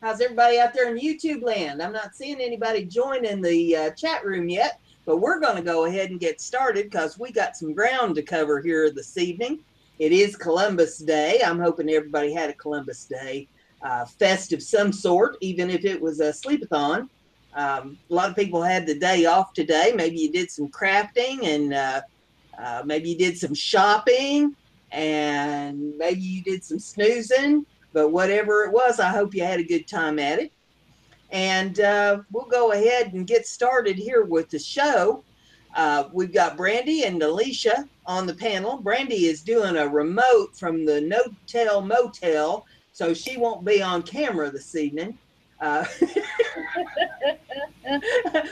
How's everybody out there in YouTube land? I'm not seeing anybody join in the chat room yet, but we're going to go ahead and get started because we got some ground to cover here this evening. It is Columbus Day. I'm hoping everybody had a Columbus Day fest of some sort, even if it was a sleepathon. A lot of people had the day off today. Maybe you did some crafting and maybe you did some shopping and maybe you did some snoozing, but whatever it was, I hope you had a good time at it. And we'll go ahead and get started here with the show. We've got Brandy and Nelishia on the panel. Brandy is doing a remote from the No-Tell Motel, so she won't be on camera this evening.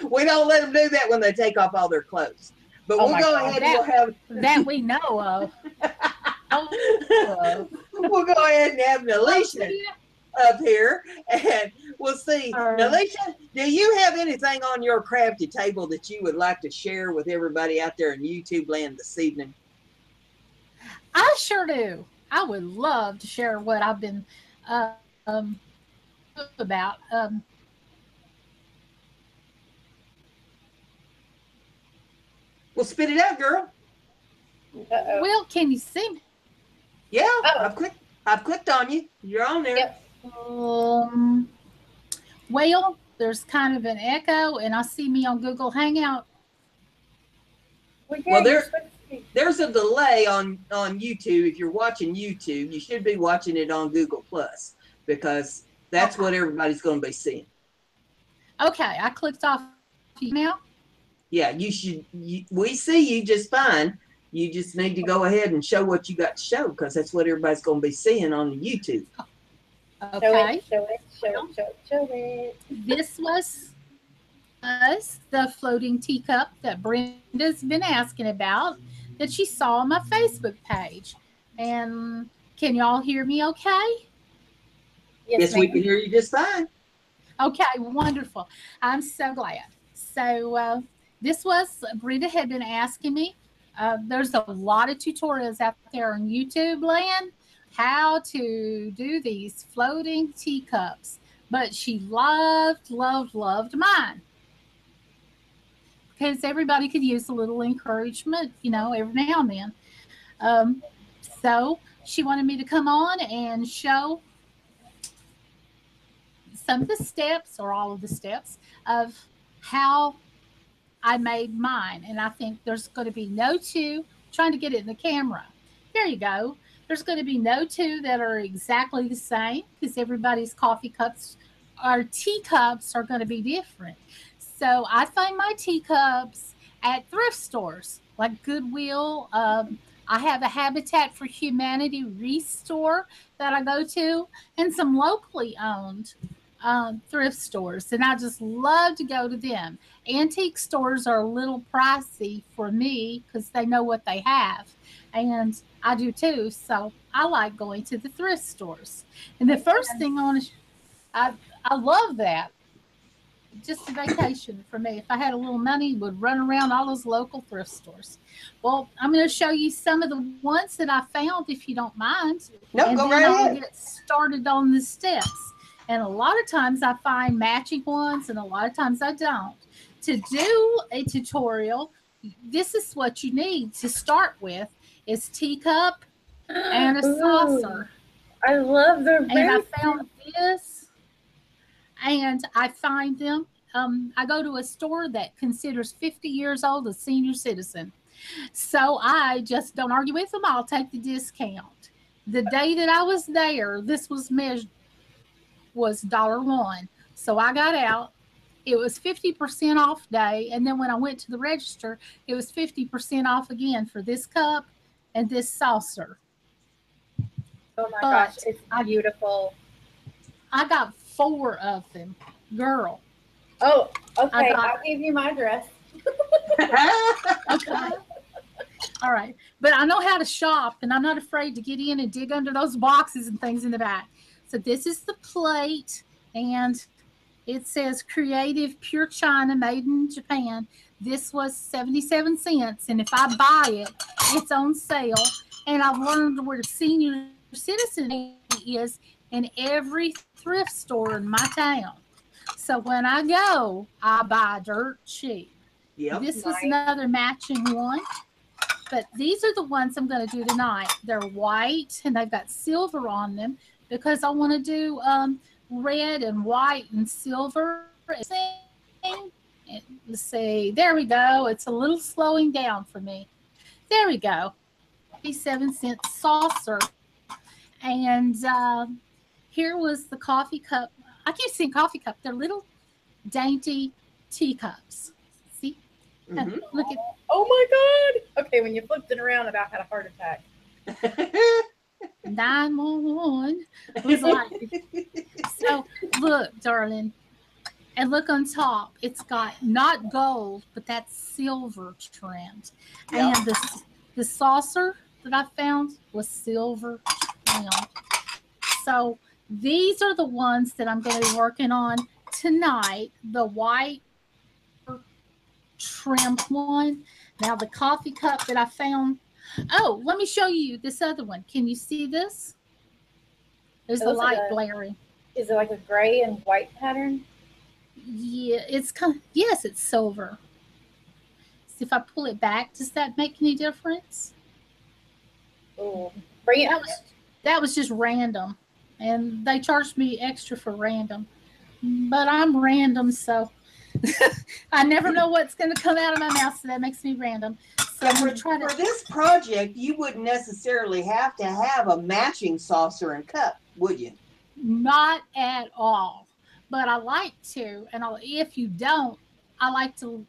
We don't let them do that when they take off all their clothes. But we'll go ahead and we'll have that we know of. We'll go ahead and have Nelishia up here, and we'll see. Nelishia, do you have anything on your crafty table that you would like to share with everybody out there in YouTube land this evening? I sure do. I would love to share what I've been about. Well, spit it out, girl. Well, can you see me? Yeah, I've clicked on you. You're on there. Yep. Well, there's kind of an echo, and I see me on Google Hangout. Well, there's a delay on YouTube. If you're watching YouTube, you should be watching it on Google Plus because that's what everybody's going to be seeing. Okay, I clicked off now. Yeah, you should. We see you just fine. You just need to go ahead and show what you got to show because that's what everybody's going to be seeing on the YouTube. Okay. Show it. This was the floating teacup that Brenda's been asking about that she saw on my Facebook page. And can y'all hear me okay? Yes, we can hear you just fine. Okay, wonderful. I'm so glad. So this was, Brenda had been asking me. There's a lot of tutorials out there on YouTube land how to do these floating teacups, but she loved mine because everybody could use a little encouragement, you know, every now and then. So she wanted me to come on and show some of the steps or all of the steps of how I made mine. And I think there's going to be no two, trying to get it in the camera. There you go. There's going to be no two that are exactly the same because everybody's coffee cups or teacups are going to be different. So I find my teacups at thrift stores like Goodwill. I have a Habitat for Humanity restore that I go to and some locally owned thrift stores, and I just love to go to them. Antique stores are a little pricey for me because they know what they have, and I do too. So I like going to the thrift stores. And the first thing I want to, I love that. Just a vacation for me. If I had a little money, would run around all those local thrift stores. Well, I'm going to show you some of the ones that I found, if you don't mind. No, and go then right I'll ahead. get started on the steps. And a lot of times I find matching ones, and a lot of times I don't. To do a tutorial, this is what you need to start with: is teacup and a saucer. I love their. And I found this, and I find them. I go to a store that considers 50 years old a senior citizen, so I just don't argue with them. I'll take the discount. The day that I was there, this was measured was $1. So I got out. It was 50% off day, and then when I went to the register, it was 50% off again for this cup and this saucer. Oh my gosh, it's beautiful. I got 4 of them, girl. Oh, okay. I'll give you my address. Okay. All right. But I know how to shop, and I'm not afraid to get in and dig under those boxes and things in the back. So this is the plate, and it says Creative Pure China, made in Japan. This was 77 cents, and if I buy it, it's on sale. And I've learned where senior citizen is in every thrift store in my town. So when I go, I buy dirt cheap. Yep. This was another matching one. But these are the ones I'm going to do tonight. They're white and they've got silver on them because I want to do red and white and silver. Let's see. There we go. It's a little slowing down for me. There we go. 87-cent saucer. And here was the coffee cup. I keep saying coffee cup. They're little dainty teacups. See? Mm-hmm. Look at. Oh my God! Okay, when you flipped it around, I about had a heart attack. 911 was like. So look, darling, and look on top. It's got not gold, but that's silver trimmed. Yep. And the saucer that I found was silver trimmed. So these are the ones that I'm going to be working on tonight. The white trimmed one. Now the coffee cup that I found. Oh, let me show you this other one. Can you see this? There's the light blaring. Is it like a gray and white pattern? Yeah, it's kind of, yes, it's silver. See if I pull it back, does that make any difference? Oh, that was just random. And they charged me extra for random. But I'm random, so I never know what's going to come out of my mouth, so that makes me random. So for this project, you wouldn't necessarily have to have a matching saucer and cup, would you? Not at all. But I like to, and if you don't, I like to.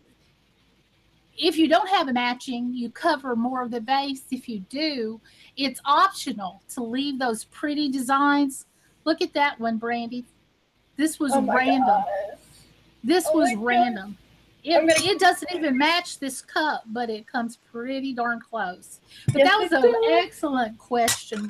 If you don't have a matching, you cover more of the base. If you do, it's optional to leave those pretty designs. Look at that one, Brandy. This was random. Gosh. This was random. It doesn't even match this cup, but it comes pretty darn close. But that was an excellent question,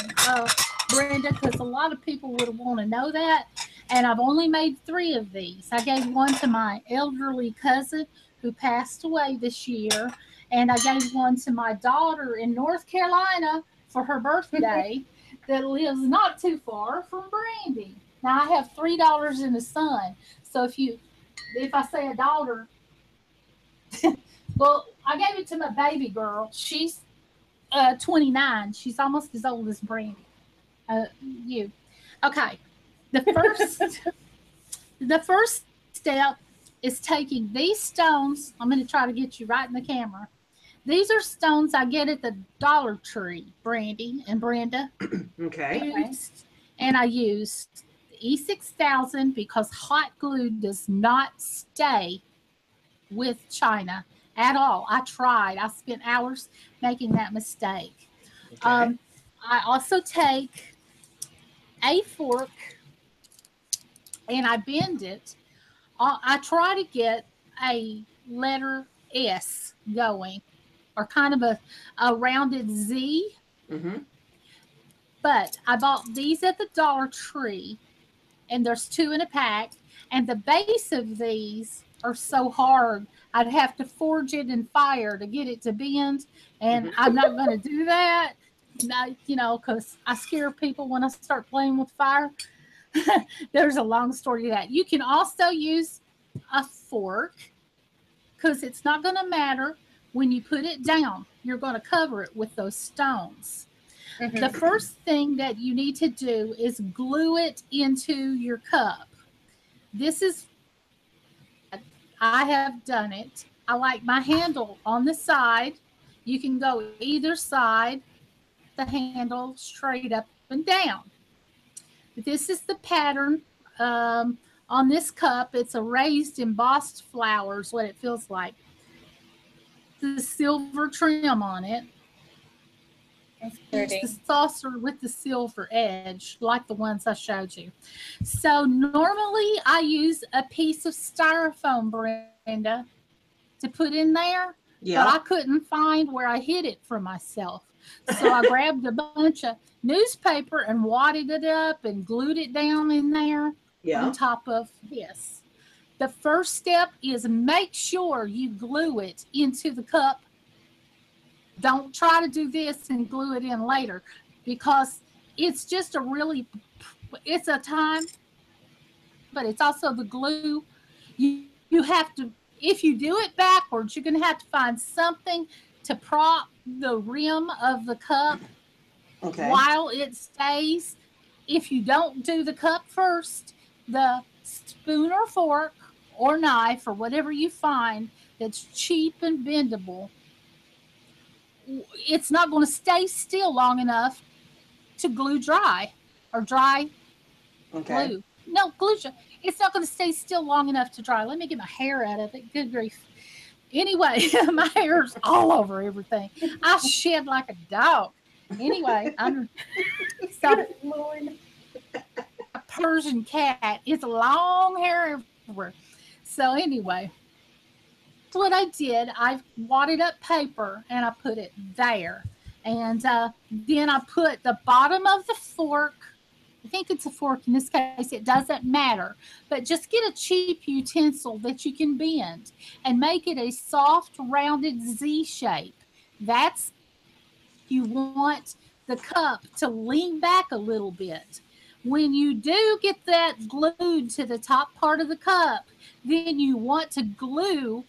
Brenda, because a lot of people would want to know that. And I've only made 3 of these. I gave one to my elderly cousin who passed away this year. And I gave one to my daughter in North Carolina for her birthday that lives not too far from Brandy. Now, I have $3 in the sun. So if I say a daughter, well, I gave it to my baby girl. She's 29. She's almost as old as Brandy. You. Okay. The first step is taking these stones. I'm going to try to get you right in the camera. These are stones I get at the Dollar Tree, Brandy and Brenda. Okay. And I used E6000 because hot glue does not stay with China at all. I tried. I spent hours making that mistake. Okay. I also take a fork and I bend it. I try to get a letter S going, or kind of a rounded Z. Mm-hmm. But I bought these at the Dollar Tree, and there's 2 in a pack. And the base of these are so hard, I'd have to forge it in fire to get it to bend. And I'm not going to do that, because I scare people when I start playing with fire. There's a long story to that. You can also use a fork because it's not going to matter when you put it down. You're going to cover it with those stones. Mm-hmm. The first thing that you need to do is glue it into your cup. I have done it. I like my handle on the side. You can go either side, the handle straight up and down. This is the pattern on this cup. It's a raised embossed flowers, what it feels like. The silver trim on it. It's the saucer with the silver edge, like the ones I showed you. So normally I use a piece of styrofoam, Brenda, to put in there. Yeah. But I couldn't find where I hid it for myself. So I grabbed a bunch of newspaper and wadded it up and glued it down in there on top of this. The first step is make sure you glue it into the cup. Don't try to do this and glue it in later, because it's just a really, it's a time, but it's also the glue. You have to, if you do it backwards, you're going to have to find something to prop the rim of the cup Okay. while it stays. If you don't do the cup first, the spoon or fork or knife or whatever you find that's cheap and bendable, it's not going to stay still long enough to glue dry or dry Okay. glue. No, glue. It's not going to stay still long enough to dry. Let me get my hair out of it. Good grief. Anyway, my hair's all over everything. I shed like a dog. Anyway, I'm so a Persian cat. It's long hair everywhere. So anyway, what I did, I wadded up paper and I put it there. And then I put the bottom of the fork. I think it's a fork in this case, it doesn't matter. But just get a cheap utensil that you can bend and make it a soft, rounded Z shape. That's you want the cup to lean back a little bit. When you do get that glued to the top part of the cup, then you want to glue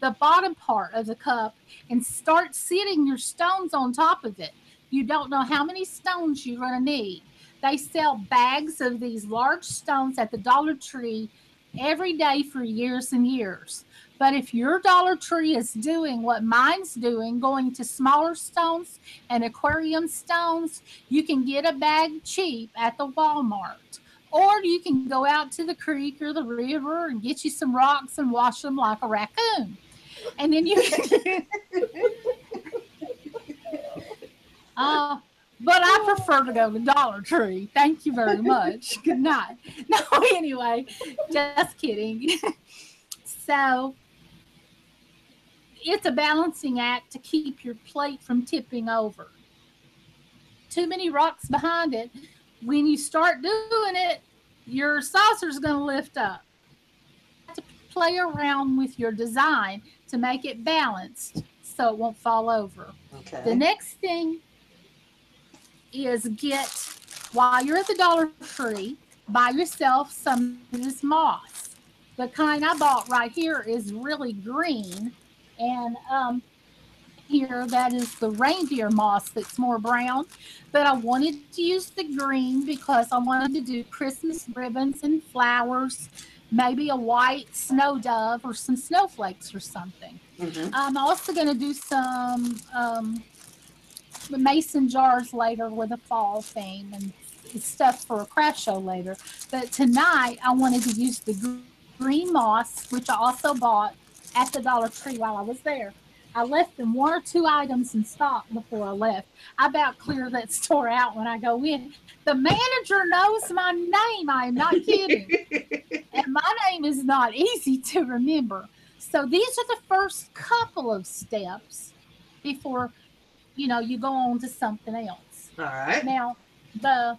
the bottom part of the cup and start sitting your stones on top of it. You don't know how many stones you're going to need. They sell bags of these large stones at the Dollar Tree every day for years and years. But if your Dollar Tree is doing what mine's doing, going to smaller stones and aquarium stones, you can get a bag cheap at the Walmart. Or you can go out to the creek or the river and get you some rocks and wash them like a raccoon. And then you can. But I prefer to go to Dollar Tree. Thank you very much. Good night. No, anyway, just kidding. So it's a balancing act to keep your plate from tipping over. Too many rocks behind it. When you start doing it, your saucer's going to lift up. You have to play around with your design to make it balanced so it won't fall over. Okay. The next thing is get, while you're at the Dollar Tree, buy yourself some of this moss. The kind I bought right here is really green, and here that is the reindeer moss that's more brown. But I wanted to use the green because I wanted to do Christmas ribbons and flowers, maybe a white snow dove or some snowflakes or something. Mm-hmm. I'm also going to do some mason jars later with a fall theme and stuff for a craft show later. But tonight I wanted to use the green moss, which I also bought at the Dollar Tree while I was there. I left them one or two items in stock before I left. I about clear that store out when I go in. The manager knows my name. I am not kidding. And my name is not easy to remember. So these are the first couple of steps before you go on to something else. All right. Now, I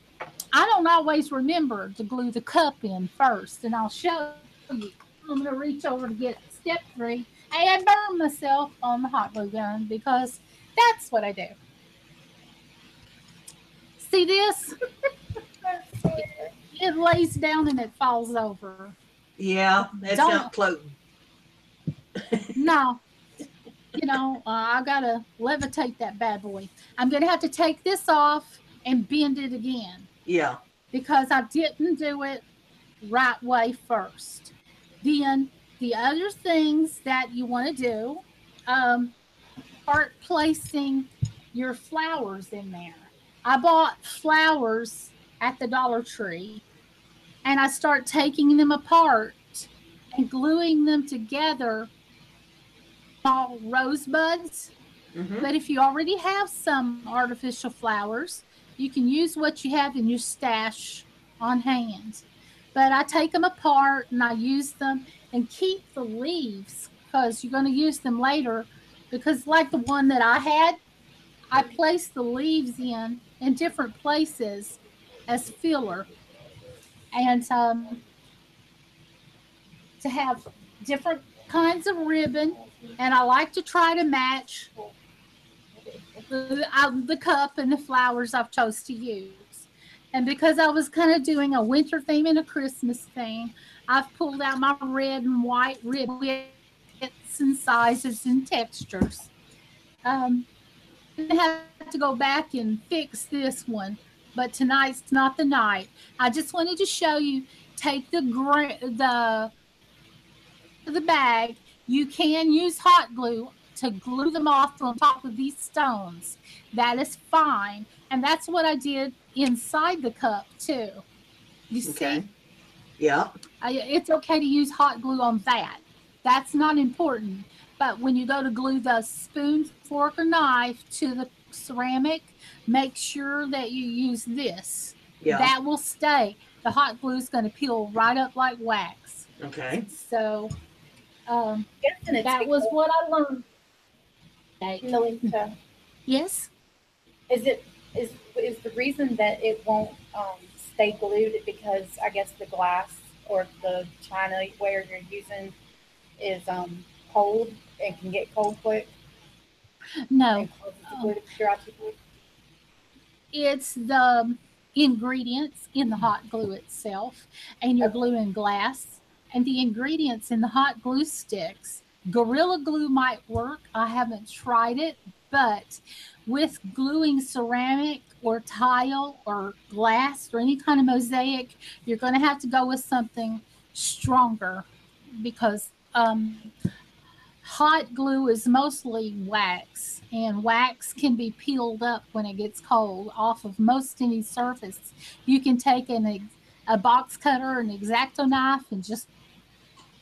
don't always remember to glue the cup in first, and I'll show you. I'm going to reach over to get step 3. I burn myself on the hot glue gun because that's what I do. See this? It lays down and it falls over. Yeah, that's not floating. No. I got to levitate that bad boy. I'm going to have to take this off and bend it again. Yeah. Because I didn't do it right way first. Then the other things that you want to do, start placing your flowers in there. I bought flowers at the Dollar Tree, and I start taking them apart and gluing them together, small rosebuds. Mm-hmm. But if you already have some artificial flowers, you can use what you have in your stash on hand. But I take them apart and I use them and keep the leaves because you're going to use them later. Because like the one that I had, I placed the leaves in different places as filler. And to have different kinds of ribbon. And I like to try to match the cup and the flowers I've chose to use. And because I was kind of doing a winter theme and a Christmas theme, I've pulled out my red and white ribbons and sizes and textures. I have to go back and fix this one, but tonight's not the night. I just wanted to show you. Take the bag. You can use hot glue to glue them off on top of these stones. That is fine, and that's what I did inside the cup too. You see? Yeah. It's okay to use hot glue on that. That's not important. But when you go to glue the spoon, fork, or knife to the ceramic, make sure that you use this. Yeah. That will stay. The hot glue is going to peel right up like wax. Okay. So that was what I learned. Nelishia, Yes? is the reason that it won't stay glued because I guess the glass or the china ware you're using is cold and can get cold quick? No. And It's the ingredients in the hot glue itself, and you're gluing glass, and the ingredients in the hot glue sticks. Gorilla Glue might work. I haven't tried it, but with gluing ceramic or tile or glass or any kind of mosaic, you're going to have to go with something stronger because hot glue is mostly wax, and wax can be peeled up when it gets cold off of most any surface. You can take a box cutter, an X-Acto knife, and just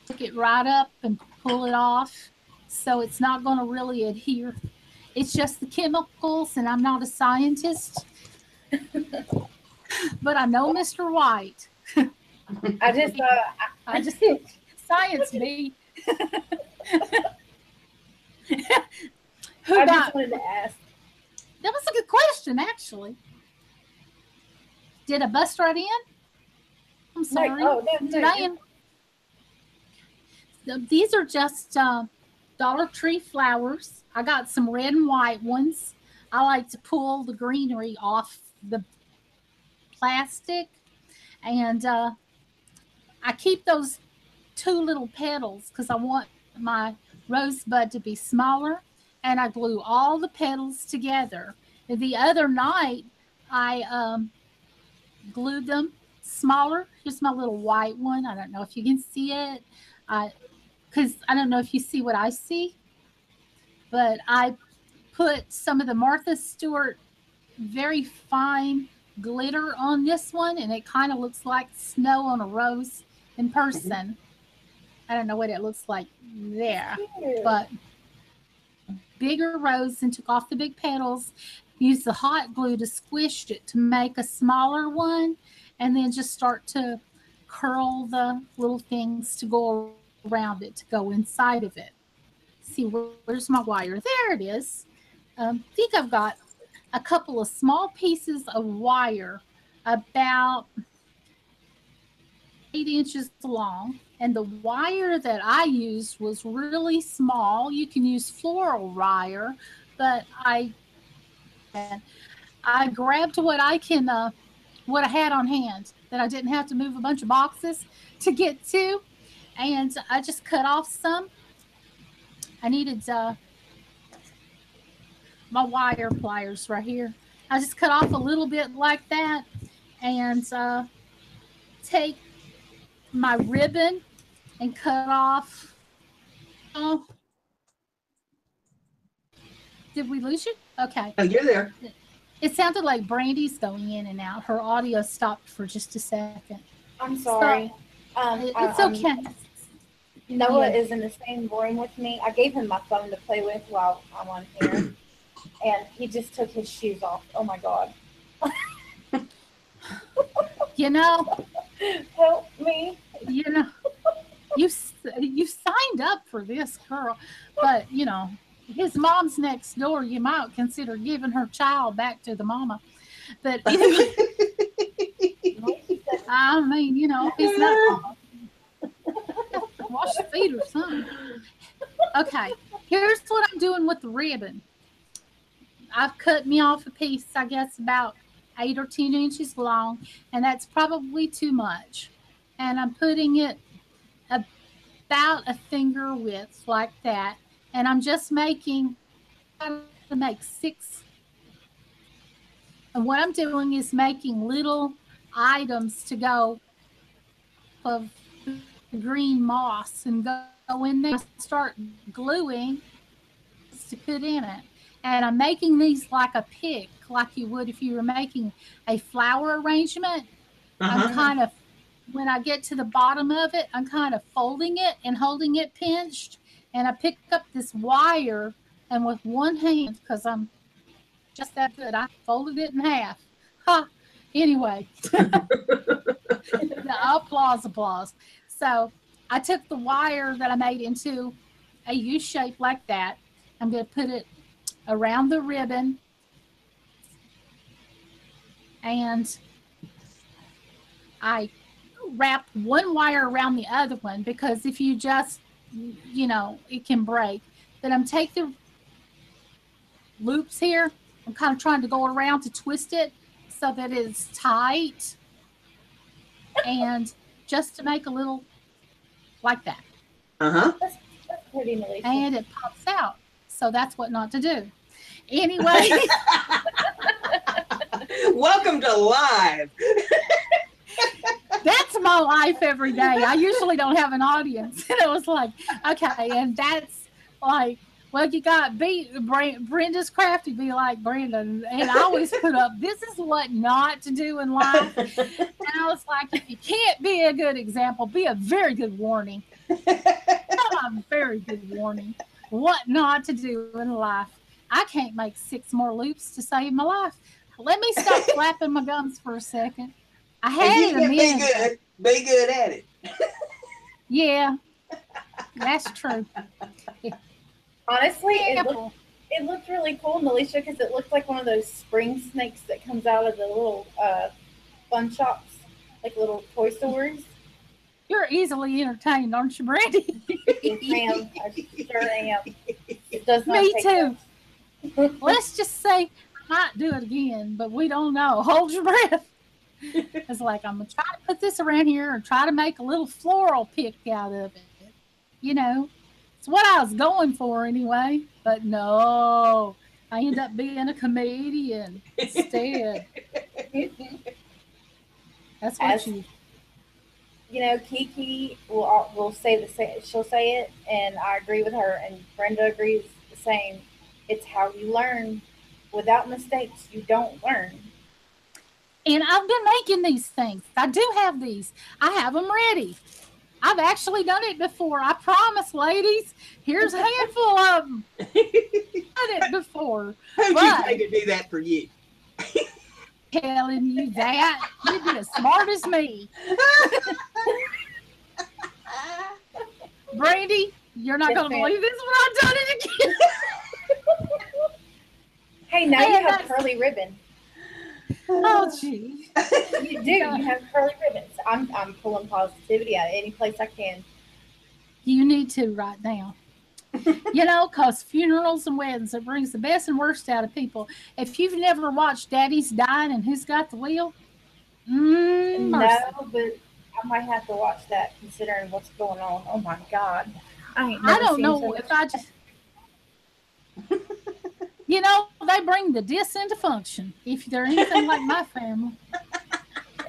pick it right up and pull it off. So it's not going to really adhere. It's just the chemicals, and I'm not a scientist, but I know Mr. White. I just science me. I just wanted to ask. That was a good question, actually. Did I bust right in? I'm sorry. Did I? These are just Dollar Tree flowers. I got some red and white ones. I like to pull the greenery off the plastic, and I keep those two little petals because I want my rosebud to be smaller, and I glue all the petals together. The other night, I glued them smaller. Here's my little white one. I don't know if you can see it, because I don't know if you see what I see, but I put some of the Martha Stewart very fine glitter on this one, and it kind of looks like snow on a rose in person. I don't know what it looks like there, but bigger rose, and took off the big petals, used the hot glue to squish it to make a smaller one, and then just start to curl the little things to go around it, to go inside of it. See, where's my wire? There it is. I think I've got a couple of small pieces of wire about 8 inches long, and the wire that I used was really small. You can use floral wire, but I grabbed what I had on hand that I didn't have to move a bunch of boxes to get to, and I just cut off some. I needed my wire pliers right here. I just cut off a little bit like that, and take my ribbon and cut off. Oh, did we lose you? Okay. Oh, you're there. It sounded like Brandy's going in and out. Her audio stopped for just a second. I'm sorry. It's okay. Noah is in the same room with me. I gave him my phone to play with while I'm on here, and he just took his shoes off. Oh my God. You know, help me. You know, you signed up for this, girl, but you know, his mom's next door. You might consider giving her child back to the mama. But anyway, I mean, you know, it's not wash your feet or something. Okay, here's what I'm doing with the ribbon. I've cut me off a piece, I guess about 8 or 10 inches long, and that's probably too much. And I'm putting it about a finger width like that. And I'm just making, to make 6. And what I'm doing is making little items to go of the green moss and go in there and start gluing to put in it. And I'm making these like a pick, like you would if you were making a flower arrangement. I'm kind of, when I get to the bottom of it, I'm kind of folding it and holding it pinched. And I pick up this wire, and with one hand, because I'm just that good, I folded it in half. Ha! Anyway, the applause. So I took the wire that I made into a U shape like that. I'm going to put it around the ribbon, and I wrap one wire around the other one, because if you just, it can break. Then I'm taking the loops here. I'm kind of trying to go around to twist it so that it's tight, and just to make a little like that. That's pretty, Nelishia. And it pops out. So that's what not to do. Anyway. Welcome to live. That's my life every day. I usually don't have an audience. And it was like, okay, and that's like, well, you got Brenda's crafty, be like Brenda. And I always put up, this is what not to do in life. And I was like, if you can't be a good example, be a very good warning. A very good warning. What not to do in life. I can't make 6 more loops to save my life. Let me stop flapping my gums for a second. I had it a minute. Be good at it. Yeah, that's true. Honestly, it looked really cool, Nelishia, because it looked like one of those spring snakes that comes out of the little fun shops, like little toy stores. You're easily entertained, aren't you, Brandy? Yes, ma'am. I sure am. It does not Me take too. much. Let's just say I might do it again, but we don't know. Hold your breath. It's like, I'm going to try to put this around here and try to make a little floral pick out of it. It's what I was going for anyway. But no, I end up being a comedian instead. That's what Kiki will say the same. She'll say it, and I agree with her. And Brenda agrees the same. It's how you learn. Without mistakes, you don't learn. And I've been making these things. I do have these. I have them ready. I've actually done it before. I promise, ladies. Here's a handful of them. I've done it before. Who'd you pay to do that for you? Telling you that. You'd be as smart as me. Brandy, you're not going to believe this, but I've done it again. Hey, now you have curly ribbon. Oh, gee. You do. You have curly ribbons. I'm pulling positivity out of any place I can. You need to right now. Because funerals and weddings, it brings the best and worst out of people. If you've never watched Daddy's Dying and Who's Got the Wheel, no, but I might have to watch that considering what's going on. Oh my God. I don't know if I just... they bring the dis into function if they're anything like my family.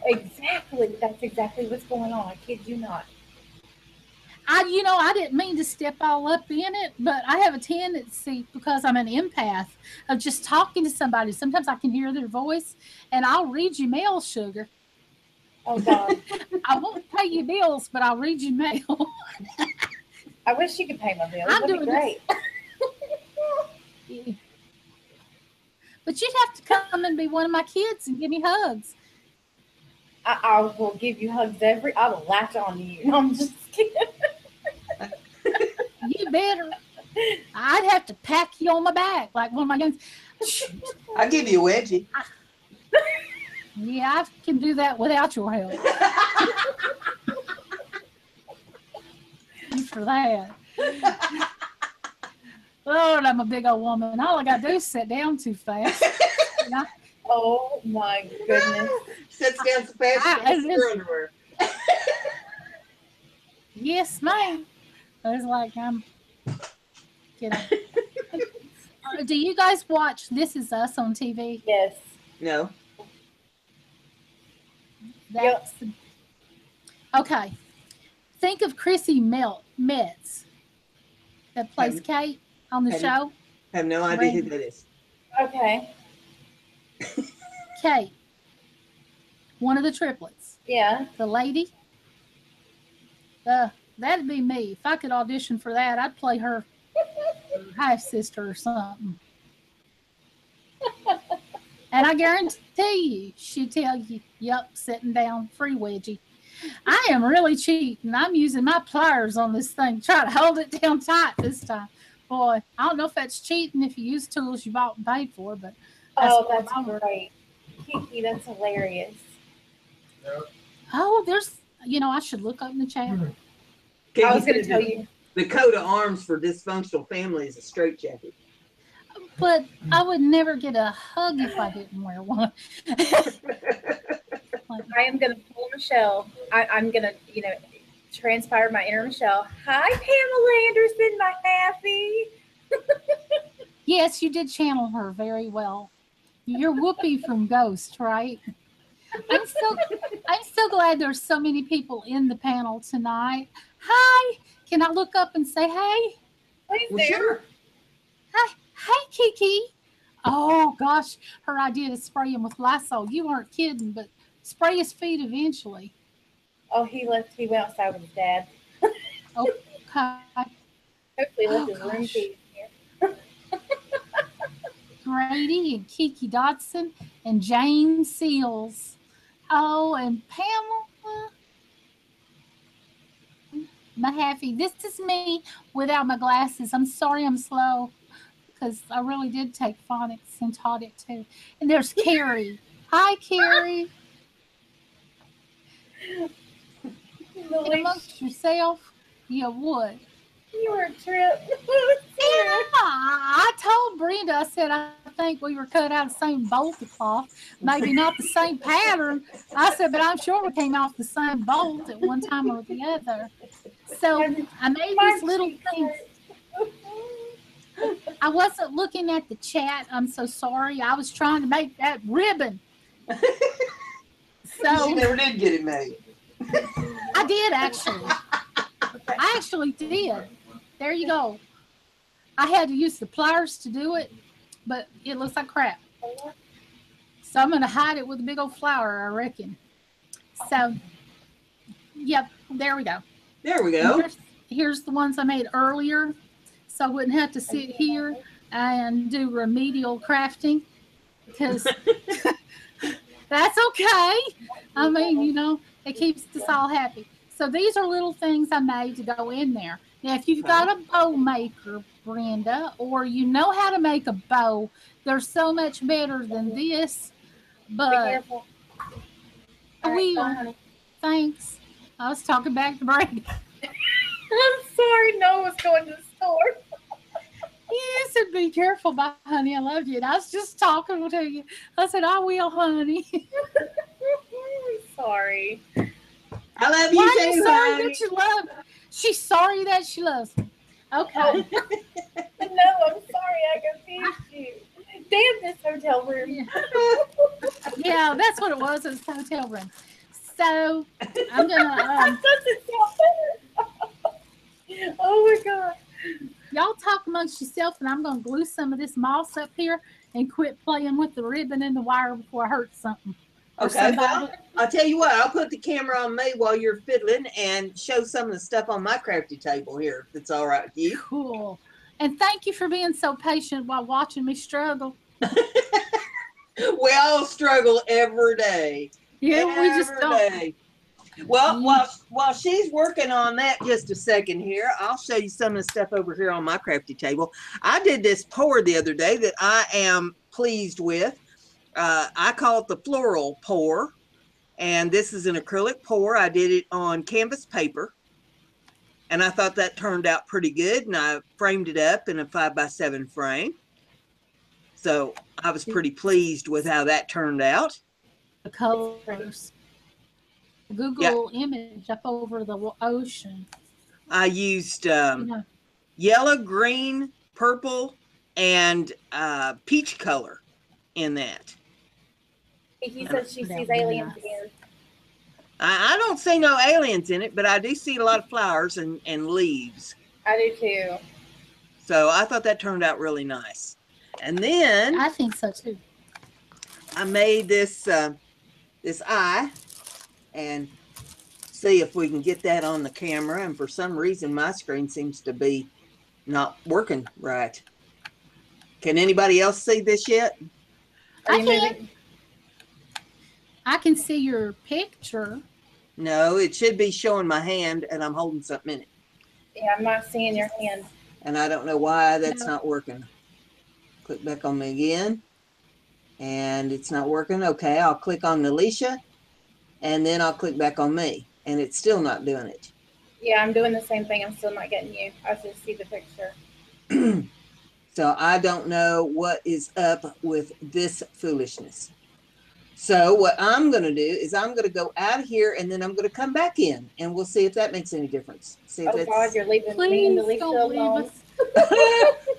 Exactly. That's exactly what's going on. I kid you not. I didn't mean to step all up in it, but I have a tendency, because I'm an empath, of just talking to somebody. Sometimes I can hear their voice, and I'll read you mail, sugar. Oh, God. I won't pay you bills, but I'll read you mail. I wish you could pay my bills. That'd be great. Yeah. But you'd have to come and be one of my kids and give me hugs. I will give you hugs I will latch on to you. No, I'm just kidding. You better. I'd have to pack you on my back like one of my young. I'll give you a wedgie. Yeah, I can do that without your help. Thanks for that. Lord, I'm a big old woman. All I got to do is sit down too fast. You know? Oh my goodness. Sits down so fast, she gets her underwear. Yes, ma'am. It's like I'm, you know. Do you guys watch This Is Us on TV? Yes. No. That's okay. Think of Chrissy Metz that plays Kate on the show. I have no idea who that is. Okay. Kate, one of the triplets. Yeah. The lady. That'd be me. If I could audition for that, I'd play her half sister or something. And I guarantee you, she'd tell you, yep, sitting down, free wedgie. I am really cheating. I'm using my pliers on this thing. Try to hold it down tight this time. Boy, I don't know if that's cheating if you use tools you bought and paid for, but that's great. Kiki, that's hilarious. Oh, there's, I should look up in the chat. I was going to tell you. The coat of arms for dysfunctional family is a straitjacket. But I would never get a hug if I didn't wear one. I am going to pull Michelle. I'm going to, transpire my inner Michelle. Hi, Pamela Anderson, my happy. Yes, you did channel her very well. You're Whoopi from Ghost, right? I'm so glad there's so many people in the panel tonight. Hi, can I look up and say hey? Please do. Sure. Hey, Kiki. Oh gosh, her idea to spray him with Lysol. You weren't kidding, but spray his feet eventually. Oh, he went outside with his dad. Okay. Hopefully he left his room key here. Grady and Kiki Dodson and Jane Seals. Oh, and Pamela Mahaffey. This is me without my glasses. I'm sorry I'm slow because I really did take phonics and taught it too. And there's Carrie. Hi, Carrie. And amongst yourself, you would. You were a trip. I told Brenda, I said, I think we were cut out of the same bolt of cloth. Maybe not the same pattern. I said, but I'm sure we came off the same bolt at one time or the other. So I made these little things. I wasn't looking at the chat. I'm so sorry. I was trying to make that ribbon. So you never did get it made. I did actually. I actually did. There you go. I had to use the pliers to do it, but it looks like crap. So I'm going to hide it with a big old flower, I reckon. So, yep, there we go. There we go. Here's the ones I made earlier, so I wouldn't have to sit here and do remedial crafting, because that's okay. I mean, it keeps us all happy. So these are little things I made to go in there. Now, if you've got a bow maker, Brenda, or you know how to make a bow, they're so much better than this. But be careful. I will. Thanks. I was talking back to Brenda. I'm sorry. Noah was going to the store. Yes, and be careful, honey. I love you. And I was just talking to you. I said, I will, honey. I'm sorry. I love you Why too, are you sorry honey. that you love me? She's sorry that she loves me. Okay. No, I'm sorry. I confused you. Damn this hotel room. Yeah, that's what it was. It was a hotel room. So I'm gonna. That doesn't sound better. Oh my god. Y'all talk amongst yourself, and I'm gonna glue some of this moss up here and quit playing with the ribbon and the wire before I hurt something. Okay, well, I'll tell you what, I'll put the camera on me while you're fiddling and show some of the stuff on my crafty table here, if it's all right with you. Cool. And thank you for being so patient while watching me struggle. We all struggle every day. Yeah, we just don't. Day. Well, while she's working on that just a second here, I'll show you some of the stuff over here on my crafty table. I did this pour the other day that I am pleased with. I call it the floral pour, and this is an acrylic pour. I did it on canvas paper, And I thought that turned out pretty good. And I framed it up in a 5x7 frame. So I was pretty pleased with how that turned out. The colors. Google image up over the ocean. I used yellow, green, purple, and peach color in that. He says she sees aliens again. I don't see no aliens in it, but I do see a lot of flowers and leaves. I do too. So I thought that turned out really nice. And then I think so too. I made this this eye, and see if we can get that on the camera. And for some reason, my screen seems to be not working right. Can anybody else see this yet? I can see your picture. No, it should be showing my hand, and I'm holding something in it. Yeah, I'm not seeing your hand. And I don't know why that's not working. Click back on me again. And it's not working. Okay, I'll click on Nelishia, and then I'll click back on me. And it's still not doing it. Yeah, I'm doing the same thing. I'm still not getting you. I just see the picture. So I don't know what is up with this foolishness. So what I'm going to do is I'm going to go out of here, and then I'm going to come back in, and we'll see if that makes any difference. See if God, you're leaving me and Nelishia alone.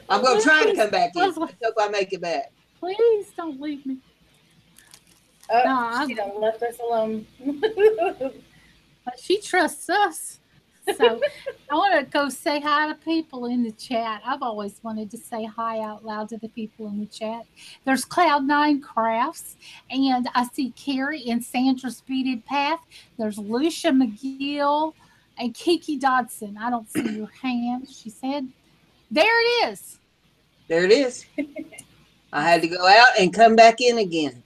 I'm going to try to come back in. Let's hope I make it back. Please don't leave me. Oh, no, she done left us alone. But she trusts us. So I want to go say hi to people in the chat. I've always wanted to say hi out loud to the people in the chat. There's Cloud9 Crafts, and I see Carrie and Sandra's Beaded Path. There's Lucia McGill and Kiki Dodson. I don't see your hand, she said. There it is. There it is. I had to go out and come back in again.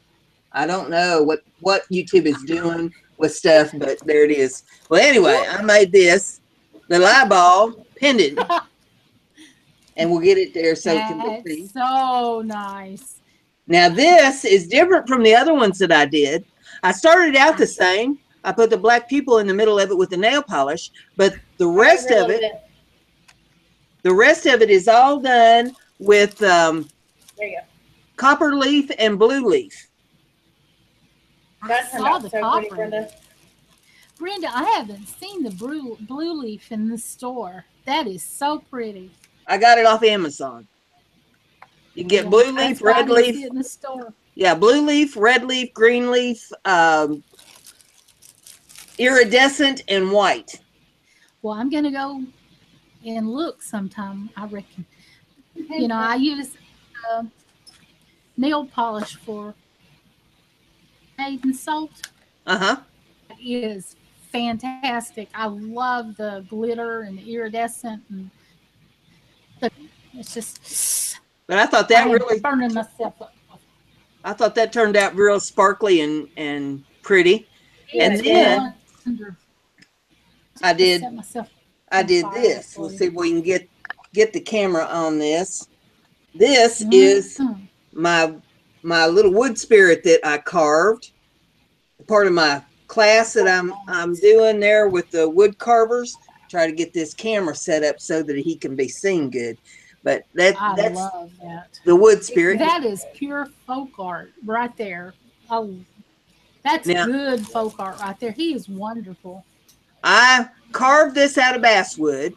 I don't know what YouTube is doing with stuff, but there it is. Well, anyway, I made this little eyeball pendant, and we'll get it there so it can be seen. So nice. Now this is different from the other ones that I did. I started out the same. I put the black pupil in the middle of it with the nail polish, but the rest of it is all done with there you go. copper leaf and blue leaf. I saw the copper. Brenda, I haven't seen the blue leaf in the store. That is so pretty. I got it off Amazon. You can get blue leaf, red leaf. In the store. Yeah, blue leaf, red leaf, green leaf, iridescent, and white. Well, I'm going to go and look sometime, I reckon. You know, I use nail polish for Maiden Salt. Uh-huh. It is fantastic. I love the glitter and the iridescent, and it's just. But I thought that really burning myself up. I thought that turned out real sparkly and pretty. Yeah, and then I did this. We'll see if we can get the camera on this. This is my little wood spirit that I carved. Part of my class that I'm doing there with the wood carvers. Try to get this camera set up so that he can be seen good. But that's love that. The wood spirit. That is pure folk art right there. Oh, that's good folk art right there. He is wonderful. I carved this out of basswood,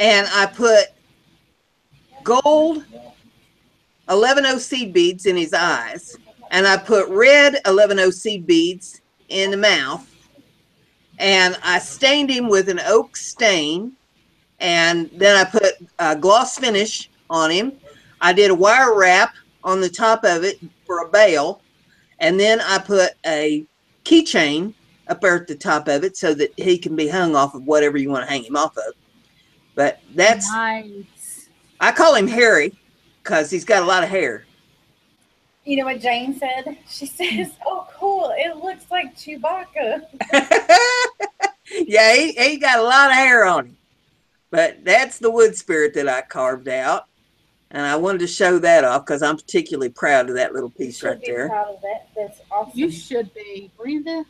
and I put gold 11-0 seed beads in his eyes, and I put red 11-0 seed beads in the mouth, and I stained him with an oak stain, and then I put a gloss finish on him. I did a wire wrap on the top of it for a bail, and then I put a keychain up there at the top of it so that he can be hung off of whatever you want to hang him off of. But that's nice. I call him Harry because he's got a lot of hair. You know what Jane said? She says, "Oh, cool! It looks like Chewbacca." Yeah, he got a lot of hair on him. But that's the wood spirit that I carved out. And I wanted to show that off because I'm particularly proud of that little piece right there. Proud of that. That's awesome. You should be, Brenda.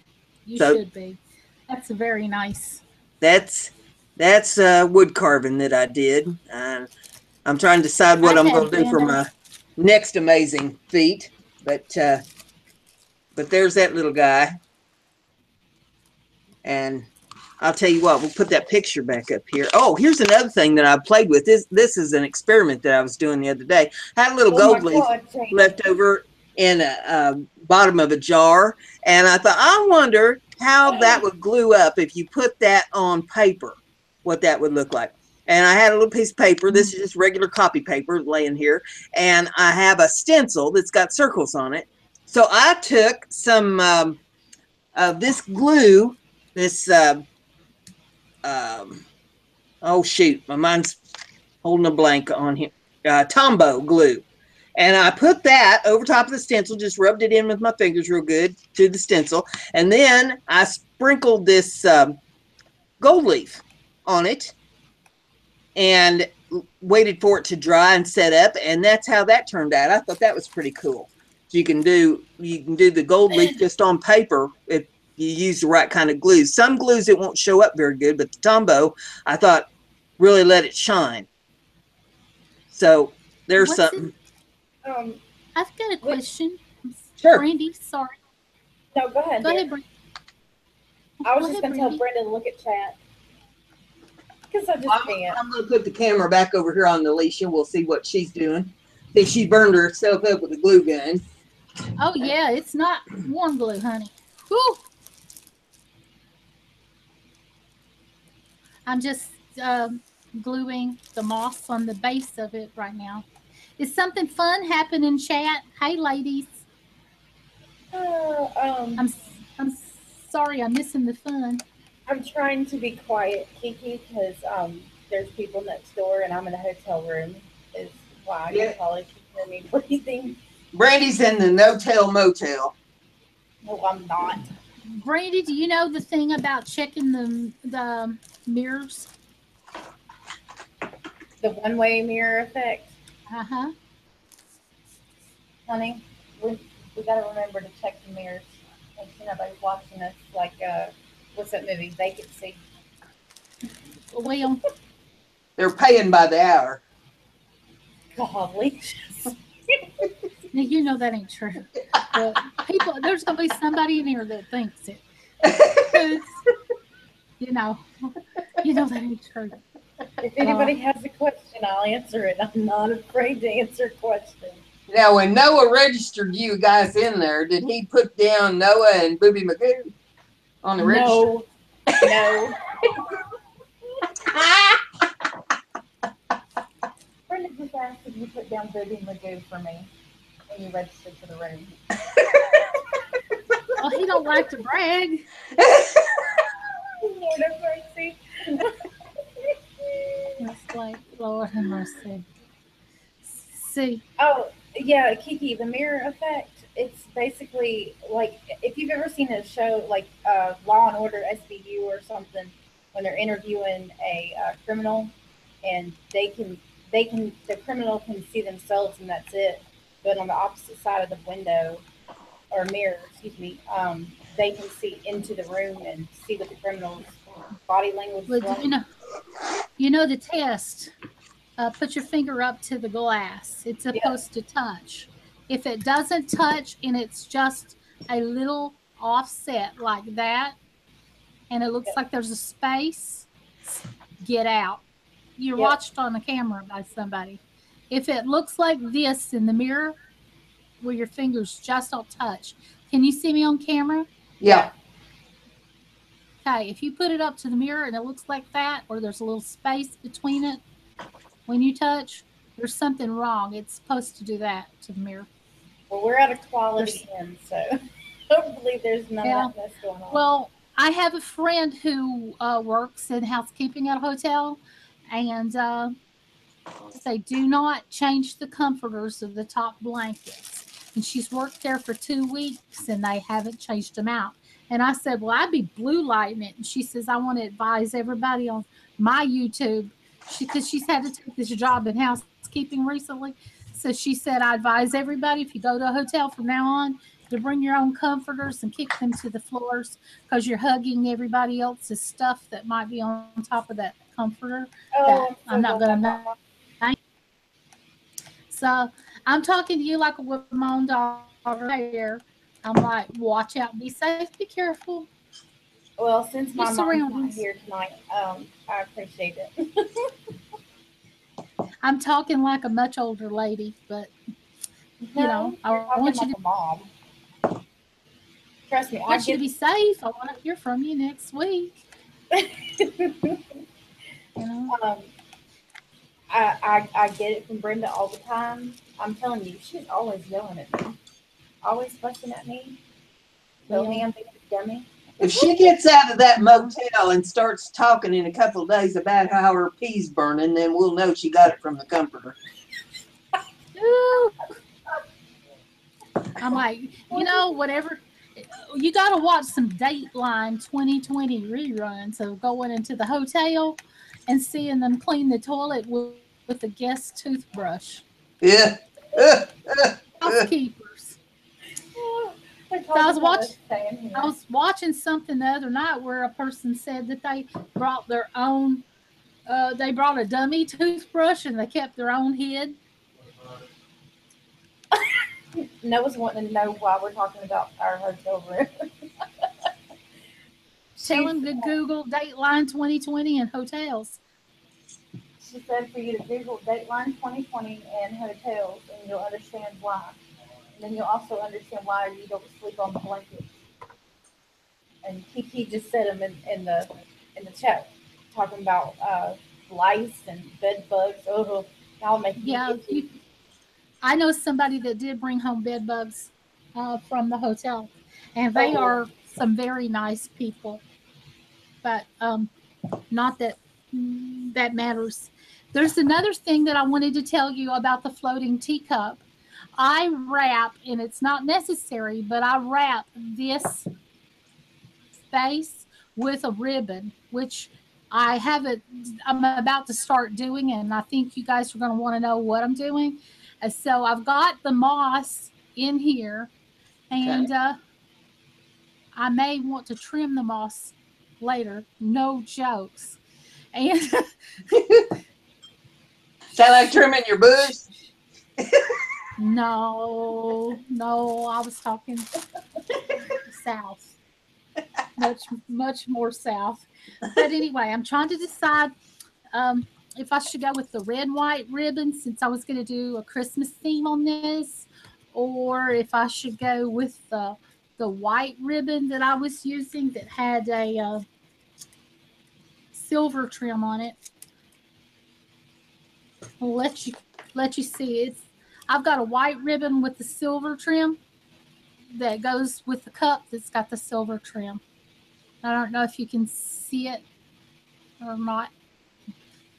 You should be. That's very nice. That's That's wood carving that I did. I'm trying to decide what I'm going to do for my next amazing feat, but there's that little guy. And I'll tell you what, we'll put that picture back up here. Oh, here's another thing that I played with. This is an experiment that I was doing the other day. I had a little gold leaf left over in a bottom of a jar, and I thought, I wonder how that would glue up if you put that on paper, what that would look like. And I had a little piece of paper. This is just regular copy paper laying here, and I have a stencil that's got circles on it. So I took some of this glue, this oh shoot, my mind's holding a blank on here, Tombow glue. And I put that over top of the stencil, just rubbed it in with my fingers real good to the stencil. And then I sprinkled this gold leaf on it and waited for it to dry and set up. And that's how that turned out. I thought that was pretty cool. So you can do the gold leaf just on paper if you use the right kind of glue. Some glues it won't show up very good, but the Tombow, I thought, really let it shine. So there's something. I've got a question. Sure. Brandy, sorry. No, go ahead. Go ahead, Brandy. I was just going to tell Brenda to look at chat. Because I just can't. I'm going to put the camera back over here on Nelishia. We'll see what she's doing. See, she burned herself up with a glue gun. Oh, yeah. It's not warm glue, honey. Woo! I'm just gluing the moss on the base of it right now. Is something fun happening in chat? Hey, ladies. I'm sorry, I'm missing the fun. I'm trying to be quiet, Kiki, because there's people next door, and I'm in a hotel room. Is why you probably can hear me breathing. Brandy's in the no-tell motel. No, I'm not. Brandy, do you know the thing about checking the mirrors? The one-way mirror effect? Uh-huh. Honey, we got to remember to check the mirrors. Make sure nobody's watching us like, what's that movie? Vacancy. Well, they're paying by the hour. Golly. Now, you know that ain't true. But people, there's going to be somebody in here that thinks it. You know that ain't true. If anybody has a question, I'll answer it. I'm not afraid to answer questions. Now, when Noah registered you guys in there, did he put down Noah and Booby Magoo on the register? No. Brenda just asked if you put down Booby Magoo for me when you registered for the room. Well, he don't like to brag. Lord have mercy. It's like, Lord have mercy. See. Oh, yeah, Kiki, the mirror effect, it's basically like, if you've ever seen a show like Law and Order SVU or something, when they're interviewing a criminal and the criminal can see themselves and that's it, but on the opposite side of the window or mirror, they can see into the room and see what the criminal's body language is like. You know the test. Put your finger up to the glass. It's supposed to touch. If it doesn't touch and it's just a little offset like that, and it looks like there's a space, get out. You're watched on the camera by somebody. If it looks like this in the mirror, where your fingers just don't touch, can you see me on camera? Yeah. Okay, if you put it up to the mirror and it looks like that, or there's a little space between it, when you touch, there's something wrong. It's supposed to do that to the mirror. Well, we're at a quality end, so hopefully there's none of that mess going on. Well, I have a friend who works in housekeeping at a hotel, and they do not change the comforters of the top blankets. And she's worked there for 2 weeks, and they haven't changed them out. And I said, well, I'd be blue lighting it. And she says, I want to advise everybody on my YouTube, because she's had to take this job in housekeeping recently. So she said, I advise everybody, if you go to a hotel from now on, to bring your own comforters and kick them to the floors, because you're hugging everybody else's stuff that might be on top of that comforter Oh, that I'm not glad going I to got one. name. So I'm talking to you like a with my own daughter here. I'm like, watch out, be safe, be careful. Well, since Your my mom's not surroundings. here tonight, I appreciate it. I'm talking like a much older lady, but No, I you're want you talking to like a mom. Trust me, I to get. be safe. I want to hear from you next week. You know, um, I get it from Brenda all the time. I'm telling you, she's always yelling at me, always fussing at me, telling me well, I'm being a dummy. If she gets out of that motel and starts talking in a couple of days about how her pee's burning, then we'll know she got it from the comforter. ooh, I'm like, whatever. You got to watch some Dateline 2020 reruns of going into the hotel and seeing them clean the toilet with a guest toothbrush. Yeah. Housekeepers. They're So talking about us staying I here. was watching something the other night where a person said that they brought their own. They brought a dummy toothbrush and they kept their own head. Noah's wanting to know why we're talking about our hotel room. Tell She's, them to Google Dateline 2020 and hotels. she said for you to Google Dateline 2020 and hotels, and you'll understand why. And then you'll also understand why you don't sleep on the blanket. And Kiki just said them in the chat, talking about lice and bed bugs. Oh, y'all making me Yeah, itchy. I know somebody that did bring home bed bugs from the hotel, and they Oh, are some very nice people. But not that that matters. There's another thing that I wanted to tell you about the floating teacup. I wrap, and it's not necessary, but I wrap this space with a ribbon, which I haven't, I'm about to start doing, and I think you guys are going to want to know what I'm doing. So I've got the moss in here, Okay. and I may want to trim the moss later. No jokes. And Sound like trimming your bush? no, I was talking south, much more south. But anyway, I'm trying to decide if I should go with the red and white ribbon since I was going to do a Christmas theme on this, or if I should go with the white ribbon that I was using that had a silver trim on it. I'll let you see. I've got a white ribbon with the silver trim that goes with the cup that's got the silver trim. I don't know if you can see it or not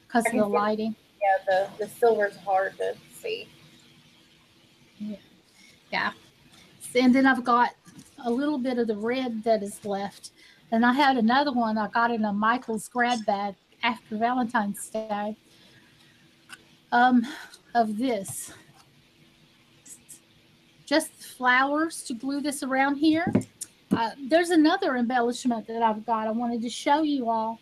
because I of the can see. lighting. Yeah, the silver's hard to see. Yeah. And then I've got a little bit of the red that is left. And I had another one I got in a Michael's grab bag after Valentine's Day um, of this. Just flowers to glue this around here. There's another embellishment that I've got. I wanted to show you all.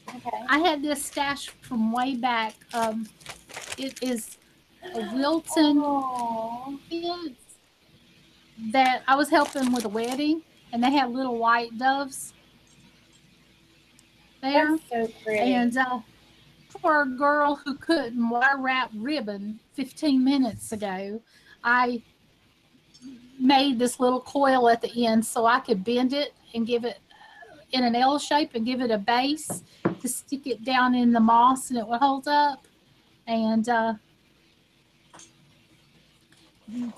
Okay. I had this stash from way back. It is a Wilton Oh, that I was helping with a wedding, and they had little white doves that's there. so pretty. And for a girl who couldn't wire wrap ribbon 15 minutes ago, I made this little coil at the end so I could bend it and give it in an L shape and give it a base to stick it down in the moss and it would hold up. And